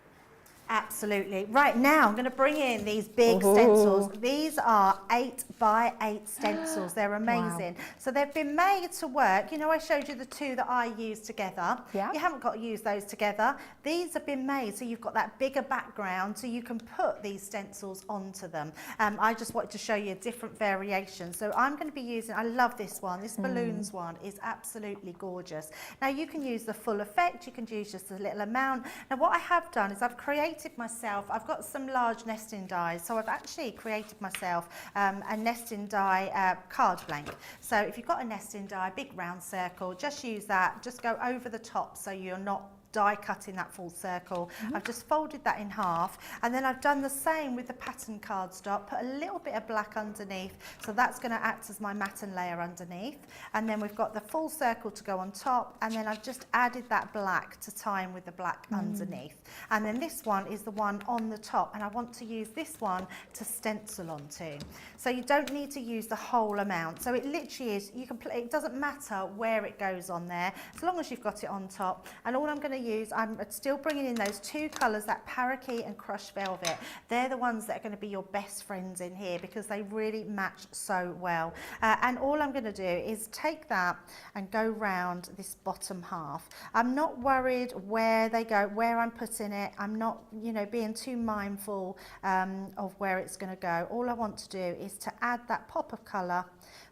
Absolutely. Right, now I'm going to bring in these big stencils. These are 8x8 stencils. They're amazing. Wow. So they've been made to work. You know, I showed you the two that I use together. Yeah. You haven't got to use those together. These have been made so you've got that bigger background so you can put these stencils onto them. I just wanted to show you a different variation. So I'm going to be using, I love this one. This balloons one is absolutely gorgeous. Now you can use the full effect. You can use just a little amount. Now what I have done is I've created myself, I've got some large nesting dies, so I've actually created myself a nesting die card blank. So if you've got a nesting die, big round circle, just use that, just go over the top so you're not die cutting that full circle. I've just folded that in half, and then I've done the same with the pattern cardstock, put a little bit of black underneath, so that's going to act as my matten layer underneath, and then we've got the full circle to go on top, and then I've just added that black to tie in with the black underneath, and then this one is the one on the top, and I want to use this one to stencil onto. So you don't need to use the whole amount, so it literally is, you can it doesn't matter where it goes on there, as long as you've got it on top. And all I'm going to use, I'm still bringing in those two colours, that parakeet and crushed velvet. They're the ones that are going to be your best friends in here because they really match so well. And all I'm going to do is take that and go round this bottom half. I'm not worried where they go, where I'm putting it. I'm not, you know, being too mindful of where it's going to go. All I want to do is to add that pop of colour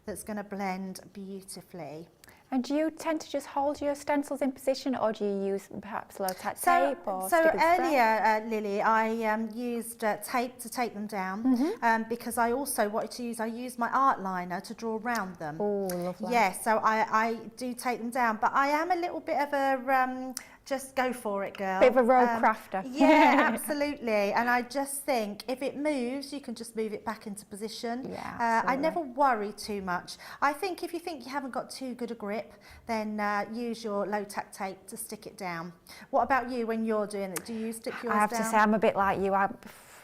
that's going to blend beautifully. And do you tend to just hold your stencils in position, or do you use perhaps low-tack tape or stick and spray? Earlier, Lily, I used tape to tape them down because I also wanted to use, I used my art liner to draw around them. Oh, lovely. Yes, so I do take them down, but I am a little bit of a just go for it, girl. Bit of a rogue crafter. Yeah, absolutely. And I just think if it moves, you can just move it back into position. Yeah, I never worry too much. I think if you think you haven't got too good a grip, then use your low-tack tape to stick it down. What about you when you're doing it? Do you stick yours down? I have to say I'm a bit like you. I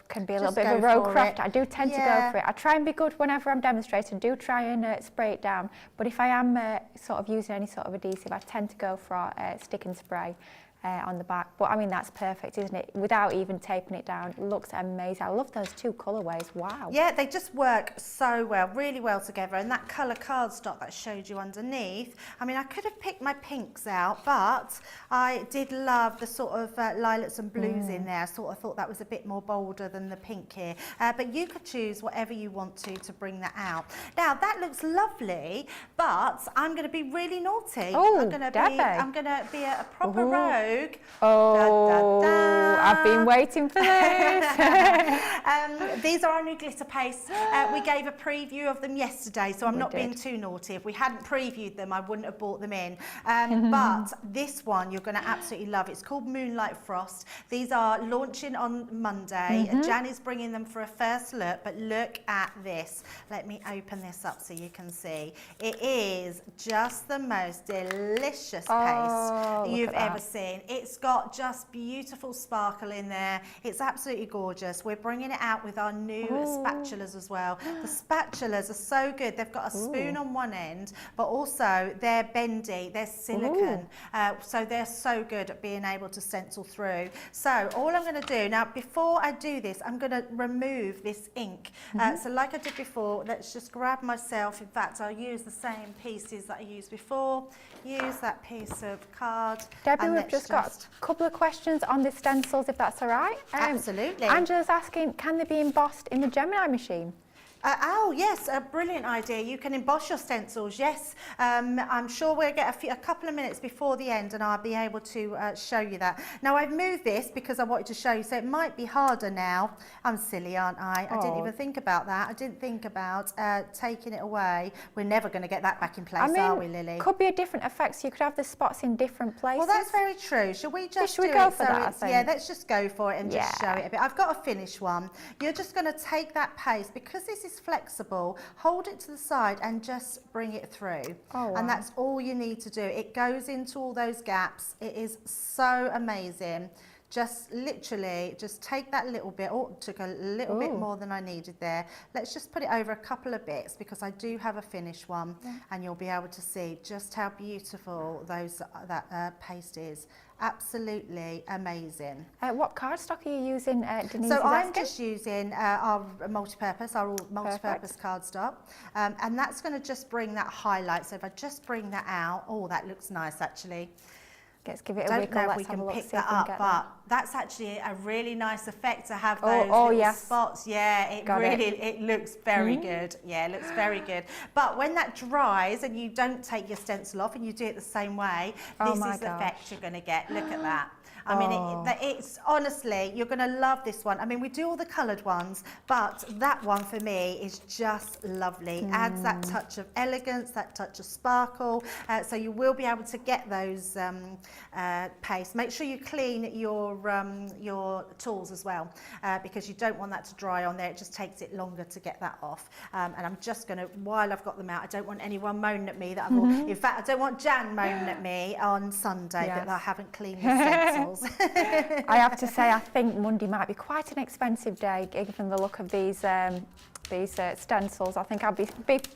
can be a little Just bit of a go rogue for crafter. it. I do tend to go for it. I try and be good whenever I'm demonstrating. I do try and spray it down. But if I am sort of using any sort of adhesive, I tend to go for stick and spray. On the back, but I mean that's perfect, isn't it? Without even taping it down, it looks amazing. I love those two colourways. Wow. Yeah, they just work so well, really well together. And that colour cardstock that I showed you underneath, I mean, I could have picked my pinks out, but I did love the sort of lilacs and blues in there. I sort of thought that was a bit more bolder than the pink here. But you could choose whatever you want to bring that out. Now that looks lovely, but I'm going to be really naughty. Oh, I'm going to be a proper rogue. Oh, I've been waiting for this. These are our new glitter pastes. We gave a preview of them yesterday, so I'm not being too naughty. If we hadn't previewed them, I wouldn't have bought them in. But this one you're going to absolutely love. It's called Moonlight Frost. These are launching on Monday. Jan is bringing them for a first look, but look at this. Let me open this up so you can see. It is just the most delicious paste you've ever seen. It's got just beautiful sparkle in there. It's absolutely gorgeous. We're bringing it out with our new spatulas as well. The spatulas are so good. They've got a spoon on one end, but also they're bendy, they're silicone. So they're so good at being able to stencil through. So all I'm going to do, now before I do this, I'm going to remove this ink. So like I did before, let's just grab myself, in fact I'll use the same pieces that I used before. Use that piece of card. Debbie, we've just got a couple of questions on the stencils, if that's all right. Absolutely. Angela's asking, can they be embossed in the Gemini machine? Oh yes, a brilliant idea. You can emboss your stencils, yes. I'm sure we'll get a couple of minutes before the end and I'll be able to show you that. Now I've moved this because I wanted to show you, so it might be harder now. I'm silly, aren't I? I didn't even think about that. I didn't think about taking it away. We're never going to get that back in place, are we, Lily? Could be a different effect, so you could have the spots in different places. Well, that's very true. Shall we just go for that? Yeah, let's just go for it and just show it a bit. I've got a finished one. You're just going to take that paste, because this is flexible, hold it to the side and just bring it through. And that's all you need to do. It goes into all those gaps. It is so amazing. just literally just take that little bit, took a little bit more than I needed there. Let's just put it over a couple of bits because I do have a finished one, and you'll be able to see just how beautiful that paste is. Absolutely amazing. What cardstock are you using, Denise? So I'm just using our multi-purpose cardstock, and that's going to just bring that highlight. So if I just bring that out, oh, that looks nice actually. Let's give it a I wiggle. don't know if Let's we have a can look, pick see that if we can up, get but that. that's actually a really nice effect to have those little yes. spots. Yeah, it looks very good. Yeah, it looks very good. But when that dries and you don't take your stencil off and you do it the same way, this is the effect you're going to get. Look at that. I mean, it's honestly, you're going to love this one. I mean, we do all the coloured ones, but that one for me is just lovely. Adds that touch of elegance, that touch of sparkle. So you will be able to get those paste. Make sure you clean your tools as well, because you don't want that to dry on there. It just takes it longer to get that off. And I'm just going to, while I've got them out, I don't want anyone moaning at me that in fact, I don't want Jan moaning at me on Sunday that I haven't cleaned the stencils. I have to say, I think Monday might be quite an expensive day, given the look of these stencils. I think I'll be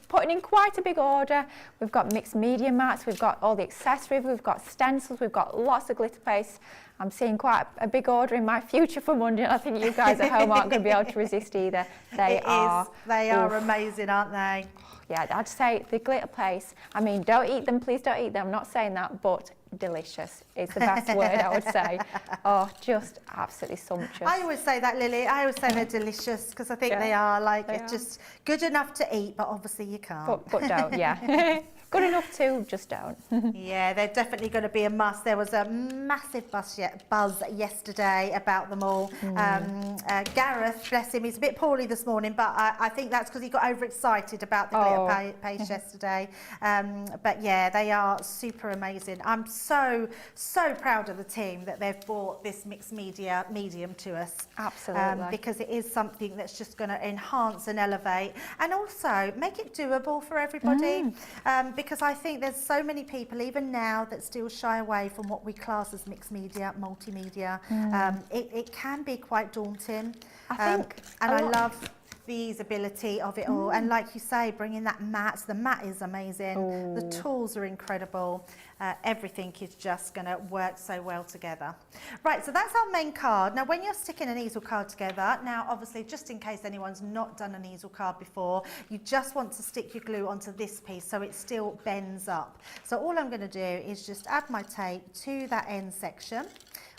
putting in quite a big order. We've got mixed media mats, we've got all the accessories, we've got stencils, we've got lots of glitter paste. I'm seeing quite a big order in my future for Monday, and I think you guys at home aren't going to be able to resist either. They are amazing, aren't they? Yeah, I'd say the glitter paste, I mean, don't eat them, please don't eat them, I'm not saying that, but delicious is the best word I would say. Oh, just absolutely sumptuous. I always say that, Lily. I always say they're delicious because I think they are just good enough to eat, but obviously you can't. But don't, yeah. Good enough to, just don't. Yeah, they're definitely going to be a must. There was a massive buzz yesterday about them all. Gareth, bless him, he's a bit poorly this morning, but I think that's because he got overexcited about the glitter paste yesterday. But yeah, they are super amazing. I'm so proud of the team that they've brought this mixed media medium to us. Absolutely. Because it is something that's just going to enhance and elevate and also make it doable for everybody. Because I think there's so many people, even now, that still shy away from what we class as mixed media, multimedia. It can be quite daunting. I think I love the usability of it all. And like you say, bringing that mat, the mat is amazing. The tools are incredible. Everything is just going to work so well together. Right, so that's our main card. Now, when you're sticking an easel card together, now obviously, just in case anyone's not done an easel card before, you just want to stick your glue onto this piece so it still bends up. So all I'm going to do is just add my tape to that end section,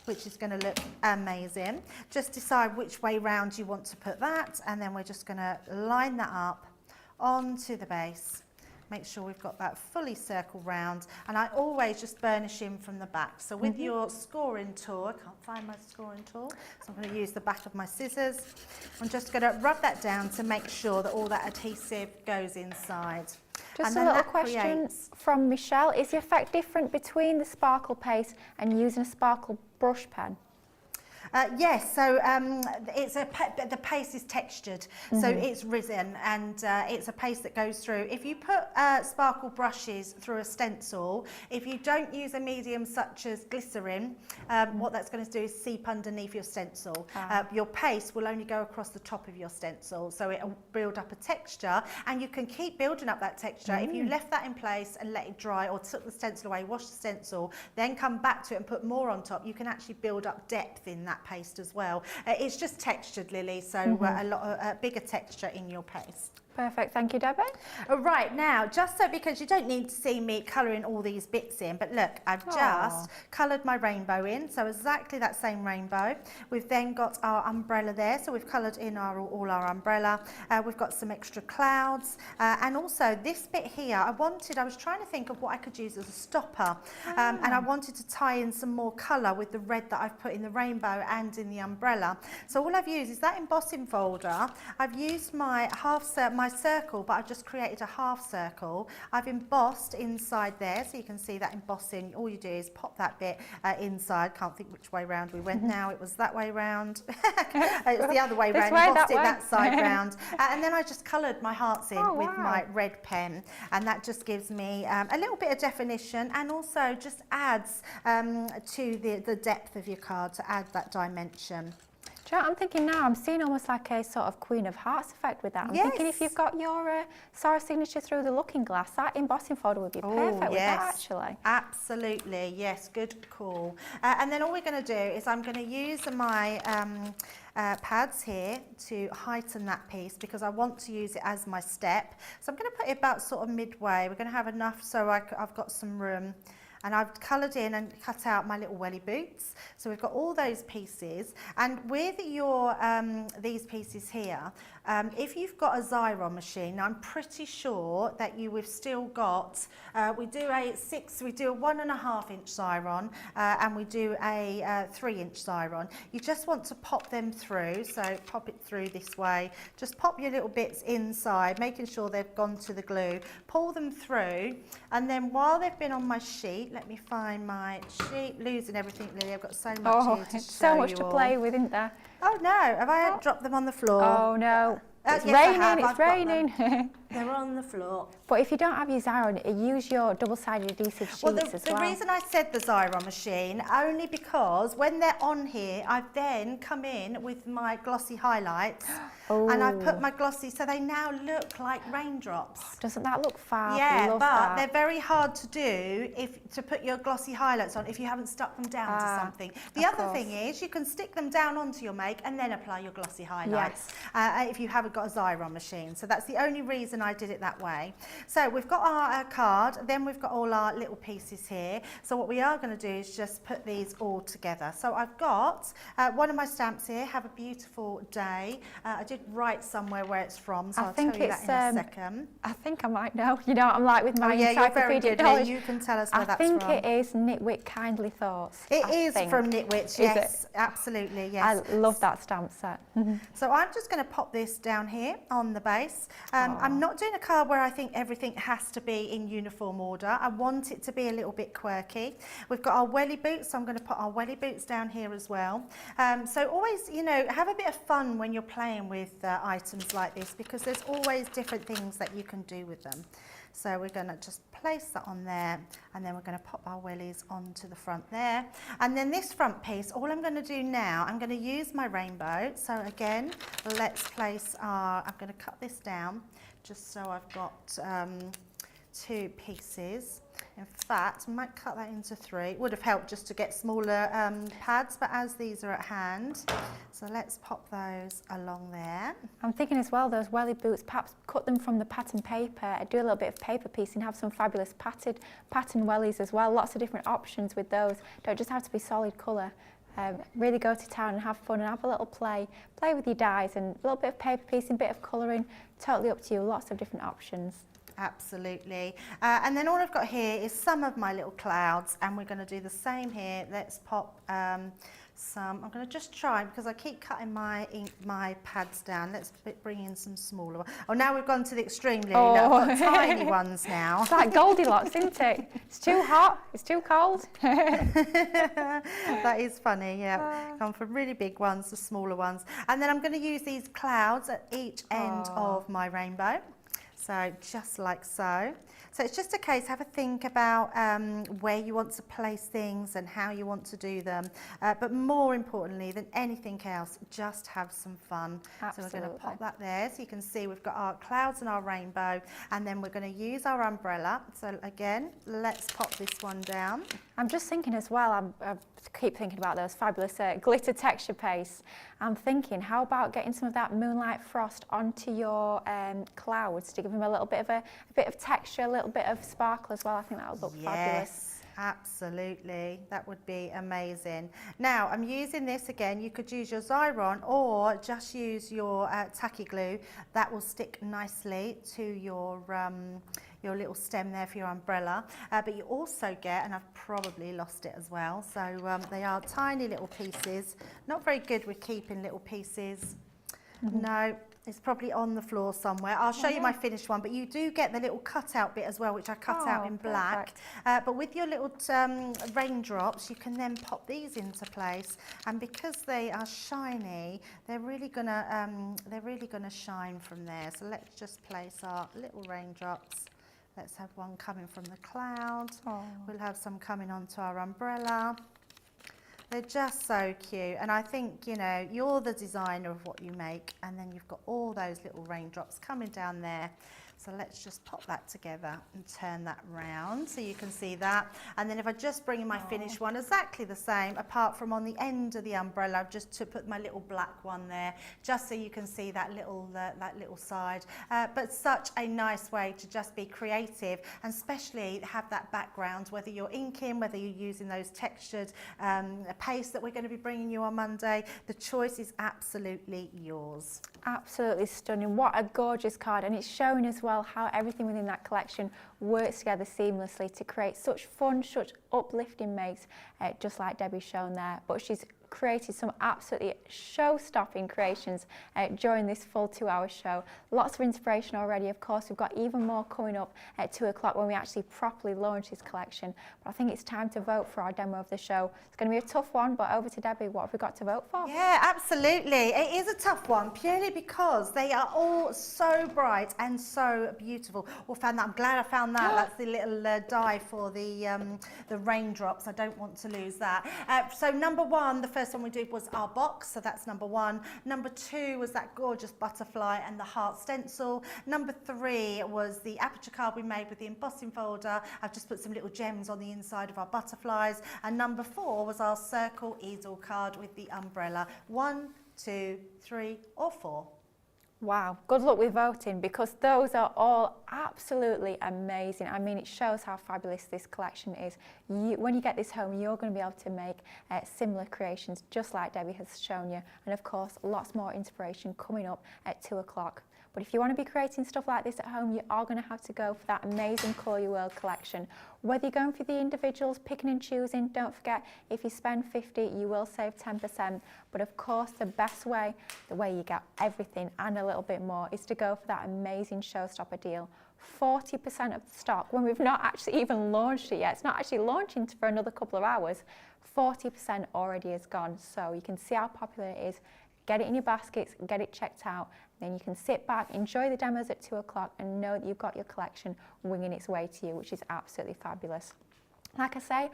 which is going to look amazing. Just decide which way round you want to put that, and then we're just going to line that up onto the base. Make sure we've got that fully circled round, and I always just burnish in from the back. So with your scoring tool, I can't find my scoring tool, so I'm going to use the back of my scissors. I'm just going to rub that down to make sure that all that adhesive goes inside. Just a little question from Michelle. Is the effect different between the sparkle paste and using a sparkle brush pen? Yes, so the paste is textured, so it's risen, and it's a paste that goes through. If you put sparkle brushes through a stencil, if you don't use a medium such as glycerin, what that's going to do is seep underneath your stencil. Your paste will only go across the top of your stencil, so it'll build up a texture, and you can keep building up that texture. If you left that in place and let it dry, or took the stencil away, wash the stencil, then come back to it and put more on top, you can actually build up depth in that paste as well. It's just textured, Lily, so a bigger texture in your paste. Perfect, thank you, Debbie. Right, now, just so, because you don't need to see me colouring all these bits in, but look, I've just coloured my rainbow in, so exactly that same rainbow. We've then got our umbrella there, so we've coloured in all our umbrella. We've got some extra clouds, and also this bit here, I was trying to think of what I could use as a stopper, and I wanted to tie in some more colour with the red that I've put in the rainbow and in the umbrella. So all I've used is that embossing folder. I've used my my circle, but I've just created a half circle. I've embossed inside there, so you can see that embossing. All you do is pop that bit inside. Can't think which way round we went now. It was that way round. It was the other way round. Embossed it that side round. And then I just coloured my hearts in with my red pen, and that just gives me a little bit of definition, and also just adds to the depth of your card, to add that dimension. Do you know what I'm thinking now? I'm seeing almost like a sort of Queen of Hearts effect with that. I'm thinking if you've got your Sora signature through the looking glass, that embossing folder would be perfect with that, actually. Absolutely, yes, good call. And then all we're going to do is I'm going to use my pads here to heighten that piece, because I want to use it as my step. So I'm going to put it about sort of midway. We're going to have enough so I've got some room. And I've coloured in and cut out my little welly boots. So we've got all those pieces. And with your these pieces here, if you've got a Xyron machine, I'm pretty sure that we've still got, we do a 1.5 inch Xyron, and we do a 3 inch Xyron. You just want to pop them through, so pop it through this way. Just pop your little bits inside, making sure they've gone to the glue. Pull them through, and then while they've been on my sheet, let me find my sheet. Losing everything, Lily. I've got so much here to show so much you to all. play with, isn't there? Oh no, have I dropped them on the floor? Oh no. It's yes, raining, it's raining. They're on the floor. But if you don't have your Xyron, use your double-sided adhesive sheets as well. The reason I said the Xyron machine, only because when they're on here, I've then come in with my glossy highlights, and I've put my glossy, so they now look like raindrops. Doesn't that look fab? Yeah, Love but that. they're very hard to do to put your glossy highlights on if you haven't stuck them down to something. The other thing is you can stick them down onto your make and then apply your glossy highlights if you haven't got a Xyron machine. So that's the only reason I did it that way. So we've got our card, then we've got all our little pieces here. So what we are going to do is just put these all together. So I've got one of my stamps here, Have a Beautiful Day. I did write somewhere where it's from, so I'll tell you that in a second. I think I might know. You know, I'm like with my encyclopedia knowledge. You can tell us where that's from. I think it is Knitwit Kindly Thoughts. It is from Knitwit, yes, absolutely, yes. I love that stamp set. So I'm just going to pop this down here on the base. I'm not doing a card where I think everything has to be in uniform order. I want it to be a little bit quirky. We've got our welly boots, so I'm going to put our welly boots down here as well. So always, you know, have a bit of fun when you're playing with items like this, because there's always different things that you can do with them. So we're going to just place that on there, and then we're going to pop our wellies onto the front there. And then this front piece, all I'm going to do now, I'm going to use my rainbow. So again, let's place I'm going to cut this down just so I've got 2 pieces. In fact, I might cut that into 3. It would have helped just to get smaller pads, but as these are at hand, so let's pop those along there. I'm thinking as well, those welly boots, perhaps cut them from the pattern paper, do a little bit of paper piecing, have some fabulous pattern wellies as well. Lots of different options with those. Don't just have to be solid colour. Really go to town and have fun and have a little play with your dies, and a little bit of paper piecing, bit of colouring, totally up to you. Lots of different options. Absolutely. And then all I've got here is some of my little clouds, and we're going to do the same here. Let's pop some. I'm going to just try, because I keep cutting my pads down. Let's bring in some smaller ones. Oh, now we've gone to the extreme, Lily. I've got tiny ones now. It's like Goldilocks, isn't it? It's too hot, it's too cold. That is funny, yeah. Gone from really big ones to smaller ones. And then I'm going to use these clouds at each end of my rainbow. So just like so. So it's just a case, have a think about where you want to place things and how you want to do them. But more importantly than anything else, just have some fun. Absolutely. So we're going to pop that there. So you can see we've got our clouds and our rainbow, and then we're going to use our umbrella. So again, let's pop this one down. I'm just thinking as well, I keep thinking about those fabulous glitter texture pastes. I'm thinking, how about getting some of that moonlight frost onto your clouds to give them a little bit of texture, a little bit of sparkle as well. I think that would look fabulous. Absolutely, that would be amazing. Now I'm using this again. You could use your Xyron or just use your tacky glue. That will stick nicely to your little stem there for your umbrella. But you also get, and I've probably lost it as well, so they are tiny little pieces. Not very good with keeping little pieces. No. It's probably on the floor somewhere. I'll show you my finished one, but you do get the little cutout bit as well, which I cut out in black. But with your little raindrops, you can then pop these into place, and because they are shiny, they're really gonna shine from there. So let's just place our little raindrops. Let's have one coming from the cloud. We'll have some coming onto our umbrella. They're just so cute, and I think, you know, you're the designer of what you make, and then you've got all those little raindrops coming down there. So let's just pop that together and turn that round so you can see that. And then if I just bring in my finished one, exactly the same, apart from on the end of the umbrella, I've just to put my little black one there, just so you can see that little side. But such a nice way to just be creative, and especially have that background, whether you're inking, whether you're using those textured paste that we're going to be bringing you on Monday. The choice is absolutely yours. Absolutely stunning. What a gorgeous card, and it's showing as well how everything within that collection works together seamlessly to create such fun, such uplifting makes, just like Debbie's shown there. But she's created some absolutely show-stopping creations during this full 2-hour show. Lots of inspiration already. Of course, we've got even more coming up at 2 o'clock when we actually properly launch this collection. But I think it's time to vote for our demo of the show. It's going to be a tough one, but over to Debbie. What have we got to vote for? Yeah, absolutely. It is a tough one, purely because they are all so bright and so beautiful. Well, found that. I'm glad I found that. That's the little die for the raindrops. I don't want to lose that. So number one, the first one we did was our box, so that's number one. Number two was that gorgeous butterfly and the heart stencil. Number three was the aperture card we made with the embossing folder. I've just put some little gems on the inside of our butterflies. And number four was our circle easel card with the umbrella. 1, 2, 3 or 4. Wow, good luck with voting, because those are all absolutely amazing. I mean, it shows how fabulous this collection is. When you get this home, you're going to be able to make similar creations just like Debbie has shown you. And of course, lots more inspiration coming up at 2 o'clock. But if you want to be creating stuff like this at home, you are going to have to go for that amazing Colour Your World collection. Whether you're going for the individuals, picking and choosing, don't forget, if you spend 50, you will save 10%. But of course, the best way, the way you get everything and a little bit more, is to go for that amazing showstopper deal. 40% of the stock, when we've not actually even launched it yet, it's not actually launching for another couple of hours, 40% already is gone. So you can see how popular it is. Get it in your baskets, get it checked out, then you can sit back, enjoy the demos at 2 o'clock and know that you've got your collection winging its way to you, which is absolutely fabulous. Like I say,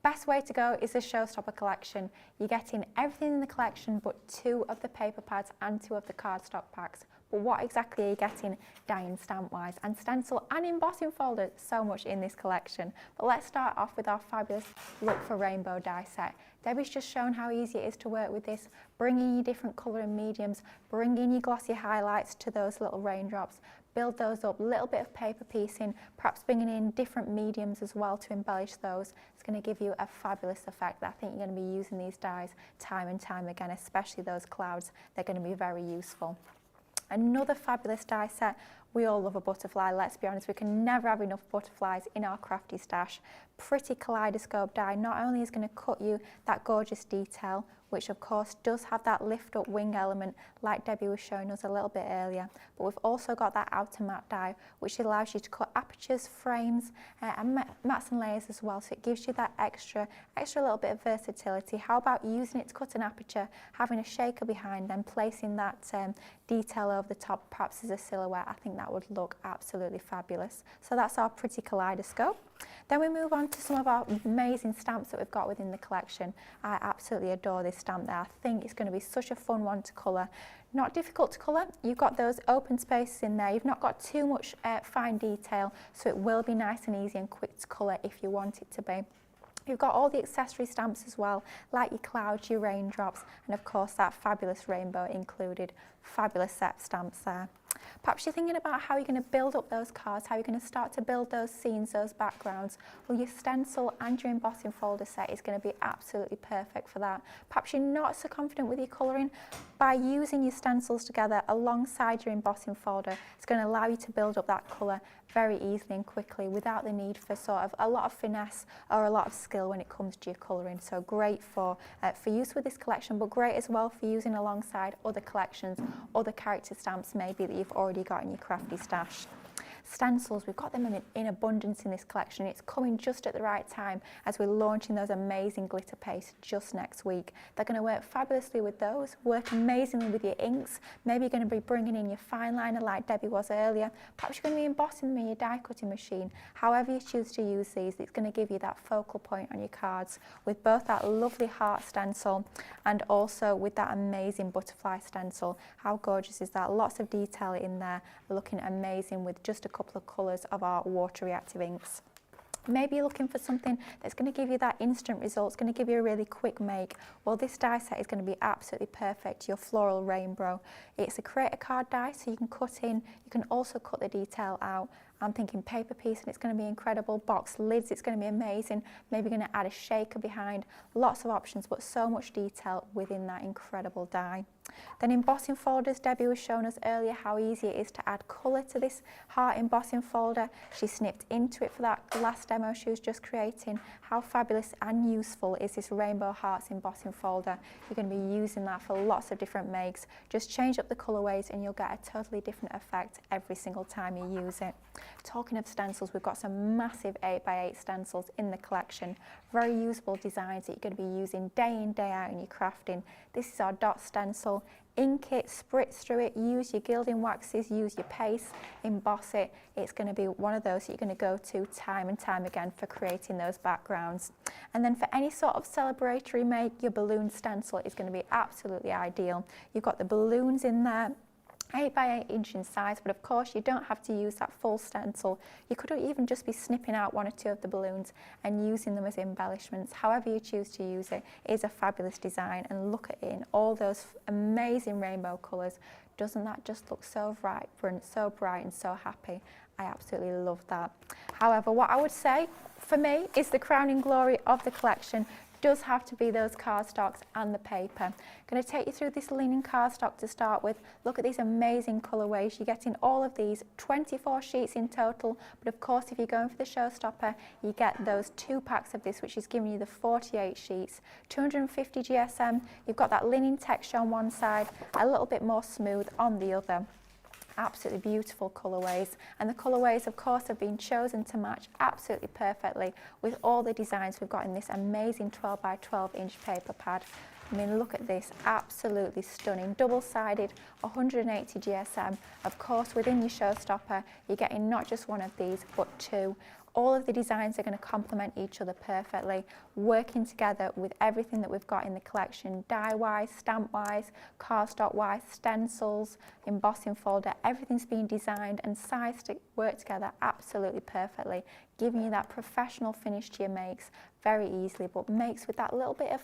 best way to go is the Showstopper collection. You're getting everything in the collection but 2 of the paper pads and 2 of the cardstock packs. But what exactly are you getting die and stamp wise, and stencil and embossing folder? So much in this collection. But let's start off with our fabulous Look for Rainbow die set. Debbie's just shown how easy it is to work with this, bringing your different colour and mediums, bringing your glossy highlights to those little raindrops, build those up, a little bit of paper piecing, perhaps bringing in different mediums as well to embellish those. It's going to give you a fabulous effect. I think you're going to be using these dies time and time again, especially those clouds. They're going to be very useful. Another fabulous die set. We all love a butterfly, let's be honest, we can never have enough butterflies in our crafty stash. Pretty kaleidoscope die not only is going to cut you that gorgeous detail, which of course does have that lift up wing element like Debbie was showing us a little bit earlier, but we've also got that outer matte die which allows you to cut apertures, frames and mats and layers as well, so it gives you that extra little bit of versatility. How about using it to cut an aperture, having a shaker behind, then placing that detail over the top perhaps as a silhouette? I think that would look absolutely fabulous. So that's our pretty kaleidoscope. Then we move on to some of our amazing stamps that we've got within the collection. I absolutely adore this stamp there. I think it's going to be such a fun one to colour. Not difficult to colour. You've got those open spaces in there. You've not got too much fine detail, so it will be nice and easy and quick to colour if you want it to be. You've got all the accessory stamps as well, like your clouds, your raindrops, and of course that fabulous rainbow included. Fabulous set of stamps there. Perhaps you're thinking about how you're going to build up those cards, how you're going to start to build those scenes, those backgrounds. Well, your stencil and your embossing folder set is going to be absolutely perfect for that. Perhaps you're not so confident with your colouring. By using your stencils together alongside your embossing folder, it's going to allow you to build up that colour very easily and quickly without the need for sort of a lot of finesse or a lot of skill when it comes to your colouring. So great for use with this collection, but great as well for using alongside other collections, other character stamps maybe that you've already got in your crafty stash. Stencils, we've got them in abundance in this collection. It's coming just at the right time as we're launching those amazing glitter pastes just next week. They're going to work fabulously with those, work amazingly with your inks. Maybe you're going to be bringing in your fine liner like Debbie was earlier. Perhaps you're going to be embossing them in your die cutting machine. However you choose to use these, it's going to give you that focal point on your cards with both that lovely heart stencil and also with that amazing butterfly stencil. How gorgeous is that? Lots of detail in there, looking amazing with just a couple of colours of our water reactive inks. Maybe you're looking for something that's going to give you that instant result, it's going to give you a really quick make. Well, this die set is going to be absolutely perfect, your floral rainbow. It's a create a card die, so you can cut in, you can also cut the detail out. I'm thinking paper piece and it's going to be incredible. Box lids, it's going to be amazing. Maybe you're going to add a shaker behind. Lots of options, but so much detail within that incredible die. Then embossing folders, Debbie was showing us earlier how easy it is to add colour to this heart embossing folder. She snipped into it for that last demo she was just creating. How fabulous and useful is this Rainbow Hearts embossing folder? You're going to be using that for lots of different makes. Just change up the colourways and you'll get a totally different effect every single time you use it. Talking of stencils, we've got some massive 8x8 stencils in the collection. Very usable designs that you're going to be using day in, day out in your crafting. This is our dot stencil. Ink it, spritz through it, use your gilding waxes, use your paste, emboss it. It's going to be one of those that you're going to go to time and time again for creating those backgrounds. And then for any sort of celebratory make, your balloon stencil is going to be absolutely ideal. You've got the balloons in there, 8x8 in size, but of course you don't have to use that full stencil. You could even just be snipping out one or two of the balloons and using them as embellishments. However you choose to use it is a fabulous design, and look at it in all those amazing rainbow colours. Doesn't that just look so vibrant, so bright and so happy? I absolutely love that. However, what I would say for me is the crowning glory of the collection does have to be those cardstocks and the paper. I'm going to take you through this linen cardstock to start with. Look at these amazing colourways. You're getting all of these, 24 sheets in total, but of course if you're going for the showstopper, you get those 2 packs of this, which is giving you the 48 sheets, 250 GSM. You've got that linen texture on one side, a little bit more smooth on the other. Absolutely beautiful colourways, and the colourways of course have been chosen to match absolutely perfectly with all the designs we've got in this amazing 12 by 12 inch paper pad. I mean, look at this, absolutely stunning, double-sided, 180 GSM. Of course, within your showstopper, you're getting not just one of these, but 2. All of the designs are going to complement each other perfectly, working together with everything that we've got in the collection, die-wise, stamp-wise, cardstock-wise, stencils, embossing folder. Everything's been designed and sized to work together absolutely perfectly, giving you that professional finish to your makes very easily, but makes with that little bit of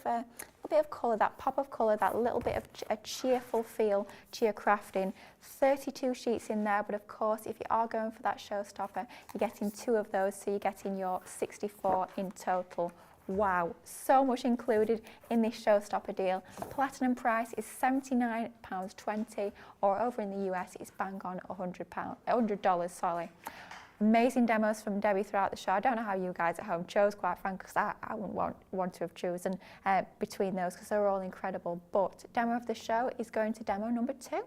colour, that pop of colour, that little bit of a cheerful feel to your crafting. 32 sheets in there, but of course if you are going for that showstopper, you're getting 2 of those, so you're getting your 64 in total. Wow, so much included in this showstopper deal. Platinum price is £79.20, or over in the US it's bang on $100, sorry. Amazing demos from Debbie throughout the show. I don't know how you guys at home chose, quite frankly, because I wouldn't want to have chosen between those, because they were all incredible. But demo of the show is going to demo number 2.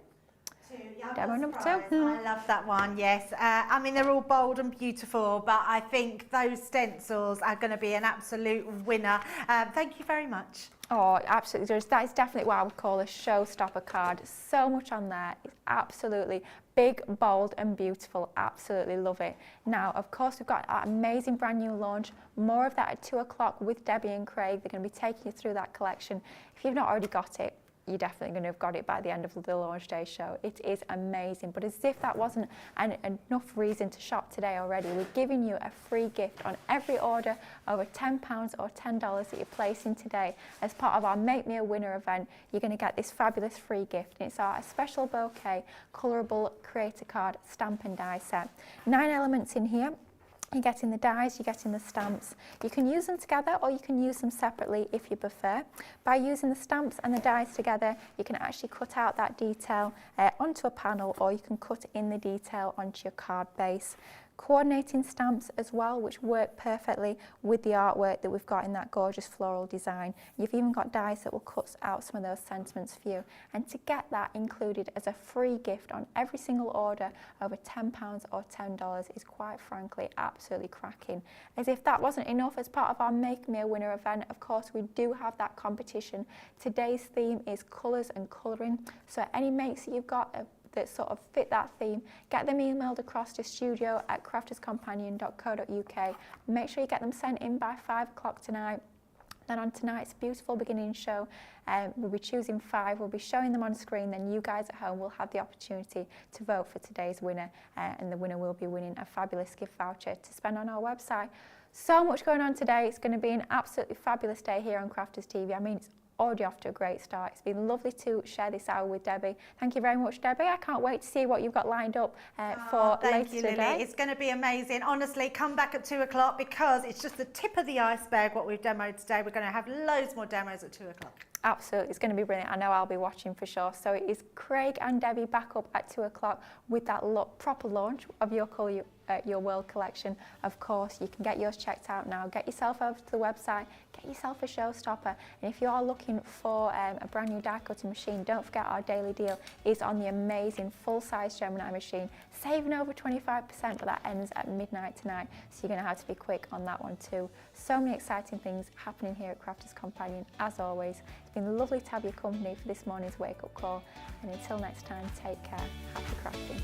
Yeah, Demo number 2. I love that one, yes. I mean, they're all bold and beautiful, but I think those stencils are going to be an absolute winner. Thank you very much. Oh, absolutely. That is definitely what I would call a showstopper card. So much on there. It's absolutely big, bold and beautiful. Absolutely love it. Now, of course, we've got our amazing brand new launch. More of that at 2 o'clock with Debbie and Craig. They're going to be taking you through that collection. If you've not already got it, you're definitely going to have got it by the end of the launch day show. It is amazing, but as if that wasn't enough reason to shop today already, we're giving you a free gift on every order over £10 or $10 that you're placing today. As part of our Make Me a Winner event, you're going to get this fabulous free gift. It's our special bouquet, colourable creator card, stamp and die set. 9 elements in here. You're getting the dies, you're getting the stamps. You can use them together or you can use them separately if you prefer. By using the stamps and the dies together, you can actually cut out that detail onto a panel, or you can cut in the detail onto your card base. Coordinating stamps as well, which work perfectly with the artwork that we've got in that gorgeous floral design. You've even got dies that will cut out some of those sentiments for you. And to get that included as a free gift on every single order over £10 or $10 is quite frankly absolutely cracking. As if that wasn't enough, as part of our Make Me a Winner event, of course, we do have that competition. Today's theme is colours and colouring. So any makes that you've got that sort of fit that theme, get them emailed across to studio@crafterscompanion.co.uk. Make sure you get them sent in by 5 o'clock tonight. Then on tonight's beautiful beginning show, we'll be choosing 5, we'll be showing them on screen, then you guys at home will have the opportunity to vote for today's winner, and the winner will be winning a fabulous gift voucher to spend on our website. So much going on today. It's going to be an absolutely fabulous day here on Crafters TV. I mean, it's already off to a great start. It's been lovely to share this hour with Debbie. Thank you very much, Debbie. I can't wait to see what you've got lined up for later today. Lily. It's going to be amazing. Honestly, come back at 2 o'clock because it's just the tip of the iceberg what we've demoed today. We're going to have loads more demos at 2 o'clock. Absolutely, it's going to be brilliant. I know I'll be watching for sure. So it is Craig and Debbie back up at 2 o'clock with that proper launch of Your Colour, Your World collection. Of course, you can get yours checked out now. Get yourself over to the website, get yourself a showstopper. And if you are looking for a brand new die cutting machine, don't forget our daily deal is on the amazing full-size Gemini machine, saving over 25%, but that ends at midnight tonight. So you're going to have to be quick on that one too. So many exciting things happening here at Crafters Companion, as always. It's been lovely to have your company for this morning's wake-up call. And until next time, take care. Happy crafting.